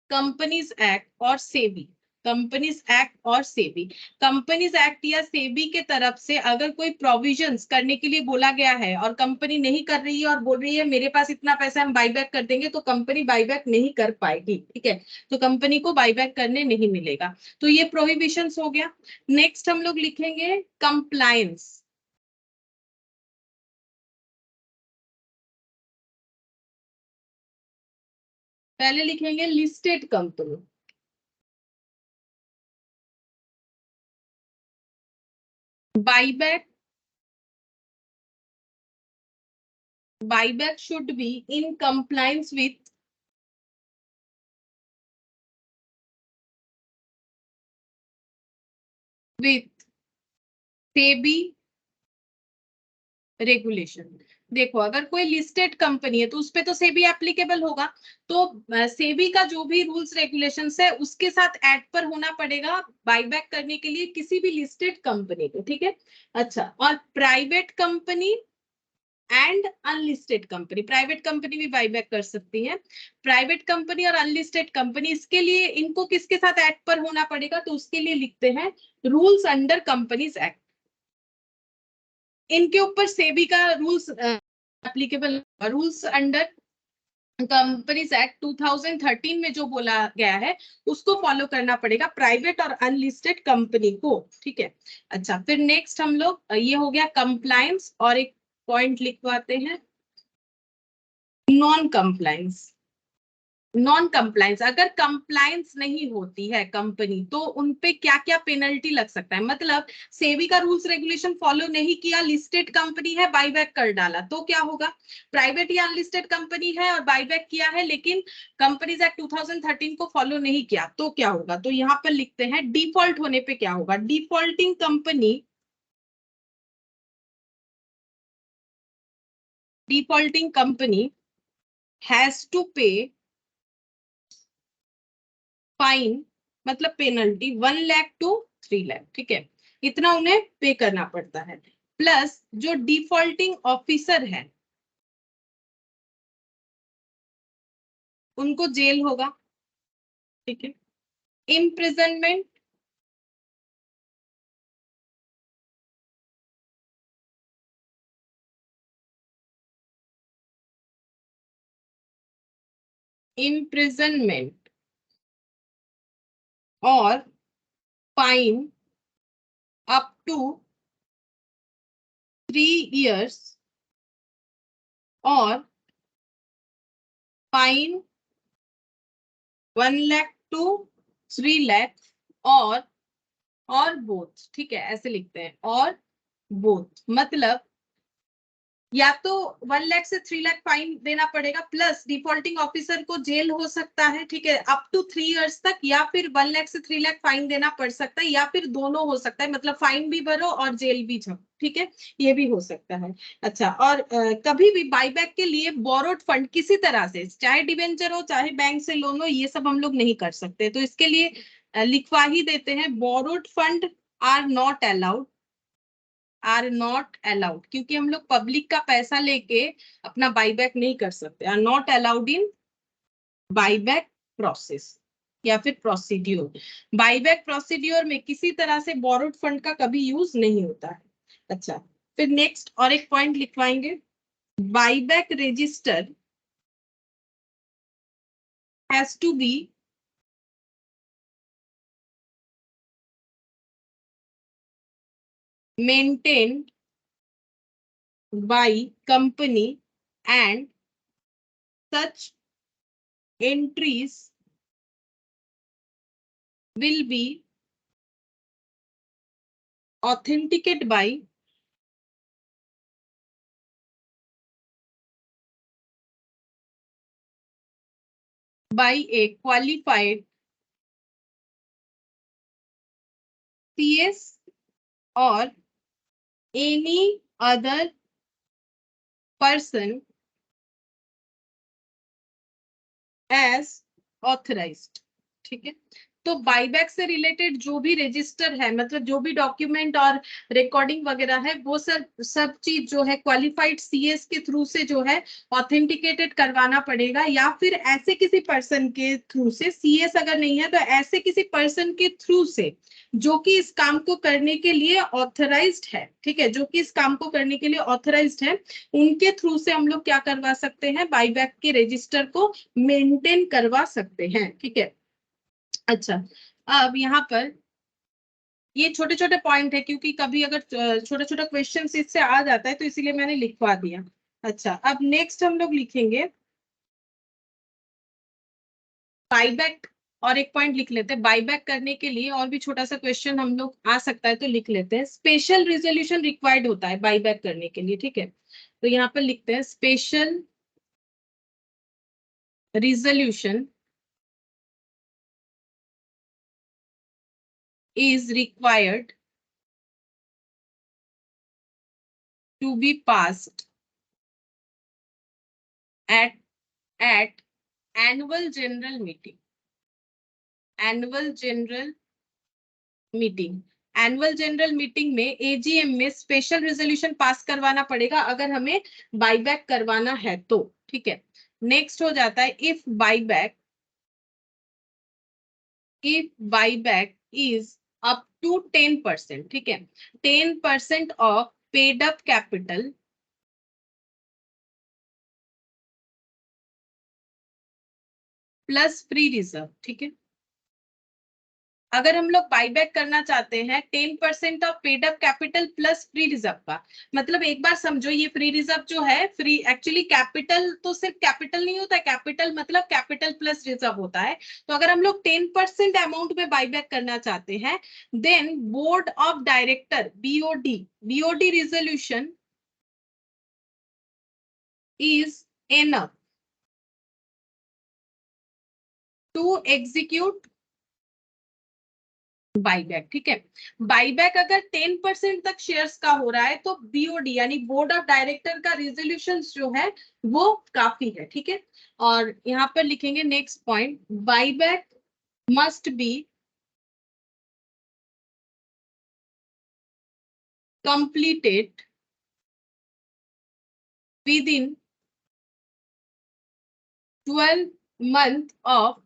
companies act और सेबी। कंपनीज एक्ट और सेबी, कंपनीज एक्ट या सेबी के तरफ से अगर कोई प्रोविजंस करने के लिए बोला गया है और कंपनी नहीं कर रही है और बोल रही है मेरे पास इतना पैसा हम बाईबैक कर देंगे, तो कंपनी बाईबैक नहीं कर पाएगी। ठीक है, तो कंपनी को बाईबैक करने नहीं मिलेगा। तो ये प्रोहिबिशंस हो गया। नेक्स्ट हम लोग लिखेंगे कंप्लायंस। पहले लिखेंगे listed company. Buyback should be in compliance with SEBI regulation. देखो, अगर कोई लिस्टेड कंपनी है तो उसपे तो सेबी एप्लीकेबल होगा, तो सेबी का जो भी रूल्स रेगुलेशंस है उसके साथ ऐड पर होना पड़ेगा बाईबैक करने के लिए किसी भी लिस्टेड कंपनी को। ठीक है, अच्छा, और private company and unlisted company, private company भी बाईबैक कर सकती है। प्राइवेट कंपनी और अनलिस्टेड कंपनी, इसके लिए इनको किसके साथ ऐड पर होना पड़ेगा, तो उसके लिए लिखते हैं रूल्स अंडर कंपनीज एक्ट। इनके ऊपर सेबी का rules applicable, rules under companies act 2013 में जो बोला गया है उसको फॉलो करना पड़ेगा प्राइवेट और अनलिस्टेड कंपनी को। ठीक है, अच्छा, फिर नेक्स्ट हम लोग, ये हो गया कंप्लायंस, और एक पॉइंट लिखवाते हैं नॉन कंप्लायंस। नॉन कंप्लायंस, अगर कंप्लायंस नहीं होती है कंपनी तो उनपे क्या क्या पेनल्टी लग सकता है, मतलब सेबी का रूल्स रेगुलेशन फॉलो नहीं किया, लिस्टेड कंपनी है, बाईबैक कर डाला तो क्या होगा। प्राइवेट या अनलिस्टेड कंपनी है और बाईबैक किया है लेकिन कंपनीज एक्ट 2013 को फॉलो नहीं किया तो क्या होगा। तो यहाँ पर लिखते हैं डिफॉल्ट होने पे क्या होगा। डिफॉल्टिंग कंपनी हैज टू पे फाइन, मतलब पेनल्टी 1 लाख टू 3 लाख, ठीक है, इतना उन्हें पे करना पड़ता है। प्लस जो डिफॉल्टिंग ऑफिसर है उनको जेल होगा, ठीक है। इम्प्रिजनमेंट, इम्प्रिजनमेंट और फाइन अप टू 3 years और फाइन 1 लाख टू 3 लाख और बोथ, ठीक है, ऐसे लिखते हैं और बोथ, मतलब या तो 1 लाख से 3 लाख फाइन देना पड़ेगा, प्लस डिफॉल्टिंग ऑफिसर को जेल हो सकता है, ठीक है, अप टू 3 years तक, या फिर 1 लाख से 3 लाख फाइन देना पड़ सकता है, या फिर दोनों हो सकता है, मतलब फाइन भी भरो और जेल भी जाओ, ठीक है, ये भी हो सकता है। अच्छा, और कभी भी बाईबैक के लिए बोरोड फंड किसी तरह से, चाहे डिवेंचर हो चाहे बैंक से लोन हो, ये सब हम लोग नहीं कर सकते, तो इसके लिए लिखवा ही देते हैं borrowed fund are not allowed, are not allowed, क्योंकि हम लोग पब्लिक का पैसा लेके अपना बाईबैक नहीं कर सकते, are not allowed in buyback process या फिर प्रोसीड्यूर। बाईबैक प्रोसीड्यूर में किसी तरह से बोरोड फंड का कभी यूज नहीं होता है। अच्छा, फिर नेक्स्ट और एक पॉइंट लिखवाएंगे, buyback register has to be maintained by company and such entries will be authenticated by a qualified CS or any other person as authorized, ठीक है। तो बाईबैक से रिलेटेड जो भी रजिस्टर है, मतलब जो भी डॉक्यूमेंट और रिकॉर्डिंग वगैरह है, वो सब चीज जो है क्वालिफाइड सीएस के थ्रू से जो है ऑथेंटिकेटेड करवाना पड़ेगा, या फिर ऐसे किसी पर्सन के थ्रू से, सीएस अगर नहीं है तो ऐसे किसी पर्सन के थ्रू से जो कि इस काम को करने के लिए ऑथराइज्ड है, ठीक है, जो कि इस काम को करने के लिए ऑथराइज्ड है, उनके थ्रू से हम लोग क्या करवा सकते हैं, बाईबैक के रजिस्टर को मेंटेन करवा सकते हैं, ठीक है। अच्छा, अब यहाँ पर ये छोटे छोटे पॉइंट है, क्योंकि कभी अगर छोटा छोटा क्वेश्चन इससे आ जाता है तो इसीलिए मैंने लिखवा दिया। अच्छा, अब नेक्स्ट हम लोग लिखेंगे बाईबैक, और एक पॉइंट लिख लेते हैं बाईबैक करने के लिए, और भी छोटा सा क्वेश्चन हम लोग आ सकता है तो लिख लेते हैं, स्पेशल रिजोल्यूशन रिक्वायर्ड होता है बाईबैक करने के लिए, ठीक है। तो यहाँ पर लिखते हैं special resolution is required to be passed at annual general meeting, annual general meeting, annual general meeting में एजीएम में स्पेशल रेजोल्यूशन पास करवाना पड़ेगा अगर हमें बाईबैक करवाना है तो, ठीक है। नेक्स्ट हो जाता है if buyback is up to 10%, ठीक है, 10% of paid up capital plus free reserve, ठीक है, अगर हम लोग बाईबैक करना चाहते हैं 10% of paid up capital plus free reserve का, मतलब एक बार समझो ये फ्री रिजर्व जो है, फ्री एक्चुअली कैपिटल तो सिर्फ कैपिटल नहीं होता है, कैपिटल मतलब कैपिटल प्लस रिजर्व होता है। तो अगर हम लोग 10% अमाउंट में बाईबैक करना चाहते हैं, then board of director BOD resolution is enough to execute buyback. ठीक है, बाईबैक अगर 10% तक शेयर्स का हो रहा है तो बीओडी यानी बोर्ड ऑफ डायरेक्टर का रिजोल्यूशन जो है वो काफी है। ठीक है, और यहां पर लिखेंगे next point, buyback must be completed with in 12 month of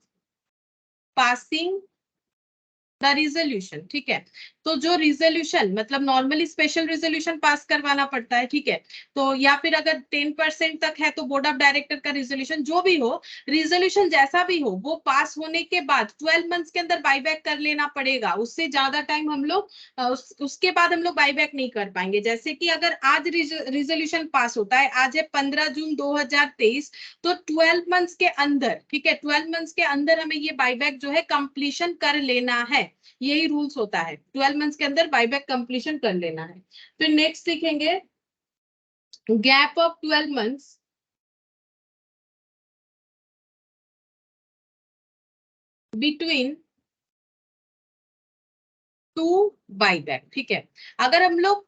passing the resolution. ठीक है, तो जो रिजोल्यूशन मतलब नॉर्मली स्पेशल रिजोल्यूशन पास करवाना पड़ता है। ठीक है, तो या फिर अगर 10% तक है तो बोर्ड ऑफ डायरेक्टर का रिजोल्यूशन, जो भी हो रिजोल्यूशन जैसा भी हो वो पास होने के बाद 12 मंथ्स के अंदर बाईबैक कर लेना पड़ेगा। उससे ज्यादा टाइम हम लोग उसके बाद हम लोग बाईबैक नहीं कर पाएंगे। जैसे कि अगर आज रिजोल्यूशन पास होता है, आज है 15 जून 2023, तो 12 मंथ्स के अंदर, ठीक है 12 मंथ्स के अंदर हमें ये बाईबैक जो है कंप्लीशन कर लेना है। यही रूल्स होता है, 12 मंथ्स के अंदर बाईबैक कंप्लीशन कर लेना है। फिर नेक्स्ट लिखेंगे gap of 12 months between two buyback. ठीक है, अगर हम लोग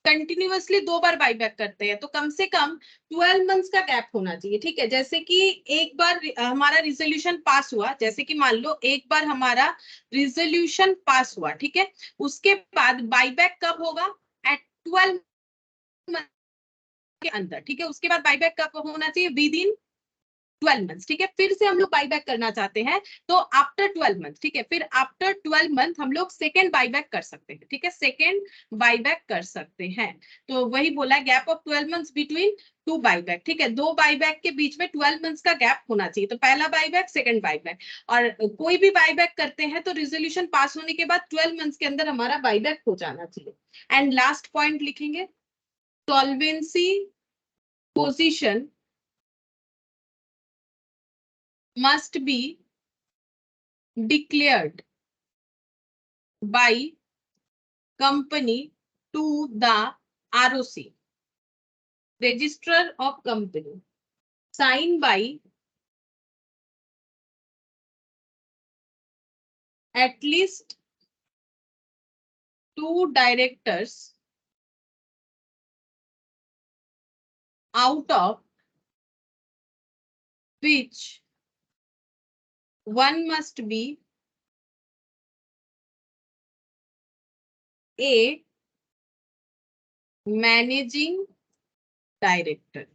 कंटिन्यूअसली 2 बार बाईबैक करते हैं तो कम से कम 12 मंथ्स का गैप होना चाहिए। ठीक है, जैसे कि एक बार हमारा रिजोल्यूशन पास हुआ, जैसे कि मान लो एक बार हमारा रिजोल्यूशन पास हुआ, ठीक है, उसके बाद बाईबैक कब होगा, एट 12 मंथ के अंदर। ठीक है, उसके बाद बाईबैक कब होना चाहिए, विद इन 12 मंथ्स। ठीक है, फिर से हम लोग बाईबैक करना चाहते हैं तो आफ्टर 12 मंथ। ठीक है, फिर आफ्टर 12 मंथ हम लोग सेकेंड बाईबैक कर सकते हैं। ठीक है, सेकेंड बाईबैक कर सकते हैं। तो वही बोला, gap of 12 months between two buyback. ठीक है, दो बाईबैक के बीच में 12 मंथ्स का गैप होना चाहिए। तो पहला बाईबैक, सेकंड बाईबैक। और कोई भी बाईबैक करते हैं तो रिजोल्यूशन पास होने के बाद 12 मंथ्स के अंदर हमारा बाईबैक हो जाना चाहिए। एंड लास्ट पॉइंट लिखेंगे, solvency position must be declared by company to the ROC, registrar of company, signed by at least 2 directors out of which one must be a managing director।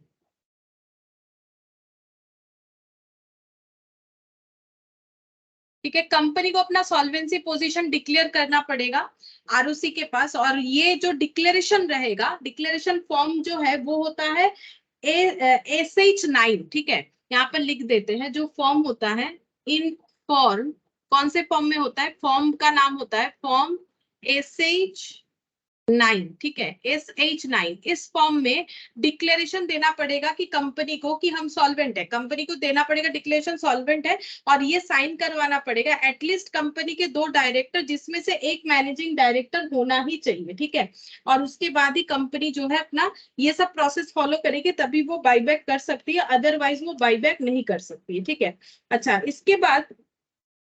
ठीक है, company को अपना solvency position declare करना पड़ेगा ROC के पास, और ये जो डिक्लेरेशन रहेगा, डिक्लेरेशन फॉर्म जो है वो होता है SH9। ठीक है, यहाँ पर लिख देते हैं, जो फॉर्म होता है इन फॉर्म, कौन से फॉर्म में होता है, फॉर्म का नाम होता है फॉर्म SH9। ठीक है, SH9, इस फॉर्म में डिक्लेरेशन देना पड़ेगा कि कंपनी को कि हम सॉल्वेंट है, कंपनी को देना पड़ेगा डिक्लेरेशन सॉल्वेंट है, और ये साइन करवाना पड़ेगा एटलीस्ट कंपनी के 2 डायरेक्टर, जिसमें से एक मैनेजिंग डायरेक्टर होना ही चाहिए। ठीक है, और उसके बाद ही कंपनी जो है अपना ये सब प्रोसेस फॉलो करेगी, तभी वो बाईबैक कर सकती है, अदरवाइज वो बाईबैक नहीं कर सकती है। ठीक है, अच्छा, इसके बाद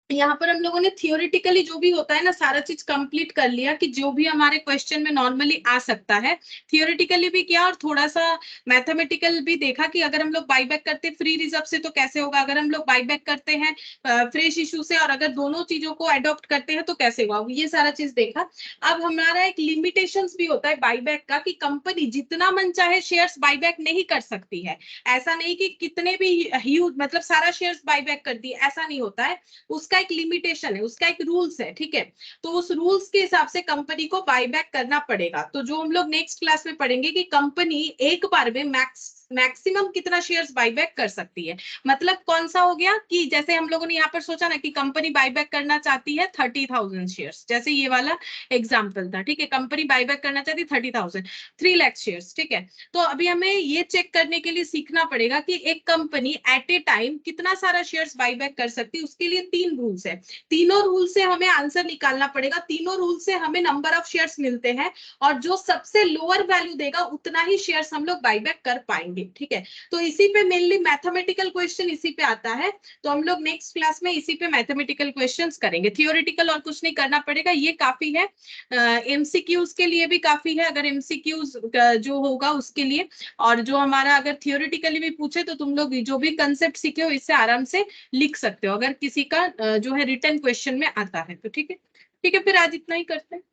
यहाँ पर हम लोगों ने थियोरिटिकली जो भी होता है ना सारा चीज कंप्लीट कर लिया, कि जो भी हमारे क्वेश्चन में नॉर्मली आ सकता है थियोरिटिकली भी किया, और थोड़ा सा मैथमेटिकल भी देखा कि अगर हम लोग बाईबैक करते फ्री रिजर्व से तो कैसे होगा, अगर हम लोग बाईबैक करते हैं फ्रेश इशू से, और अगर दोनों चीजों को अडॉप्ट करते हैं तो कैसे होगा, ये सारा चीज देखा। अब हमारा एक लिमिटेशंस भी होता है बाईबैक का, कि कंपनी जितना मन चाहे शेयर्स बाईबैक नहीं कर सकती है। ऐसा नहीं कि कितने भी ह्यूज मतलब सारा शेयर्स बाईबैक कर दिए, ऐसा नहीं होता है, उसका एक लिमिटेशन है, उसका एक रूल्स है। ठीक है, तो उस रूल्स के हिसाब से कंपनी को बाईबैक करना पड़ेगा। तो जो हम लोग नेक्स्ट क्लास में पढ़ेंगे कि कंपनी एक बार में मैक्सिमम कितना शेयर्स बाईबैक कर सकती है। मतलब कौन सा हो गया कि जैसे हम लोगों ने यहाँ पर सोचा ना कि कंपनी बाईबैक करना चाहती है 30,000 शेयर्स, जैसे ये वाला एग्जाम्पल था, ठीक है, कंपनी बाईबैक करना चाहती है 30,000, 3 लाख शेयर्स, ठीक है। तो अभी हमें ये चेक करने के लिए सीखना पड़ेगा कि एक कंपनी एट ए टाइम कितना सारा शेयर्स बाईबैक कर सकती है। उसके लिए 3 रूल्स है, तीनों रूल से हमें आंसर निकालना पड़ेगा। तीनों रूल से हमें नंबर ऑफ शेयर्स मिलते हैं और जो सबसे लोअर वैल्यू देगा उतना ही शेयर्स हम लोग बाईबैक कर पाएंगे, ठीक है। तो इसी पे मेनली मैथमेटिकल क्वेश्चन इसी पे आता है, तो हम लोग नेक्स्ट क्लास में इसी पे मैथमेटिकल क्वेश्चंस करेंगे। थियोरेटिकल और कुछ नहीं करना पड़ेगा, ये काफी है। एमसीक्यूज के लिए भी काफी है, अगर एमसीक्यूज जो होगा उसके लिए। और जो हमारा अगर थियोरेटिकली भी पूछे तो तुम लोग जो भी कंसेप्ट सीखे हो इससे आराम से लिख सकते हो, अगर किसी का जो है रिटन क्वेश्चन में आता है तो, ठीक है। ठीक है, फिर आज इतना ही करते हैं।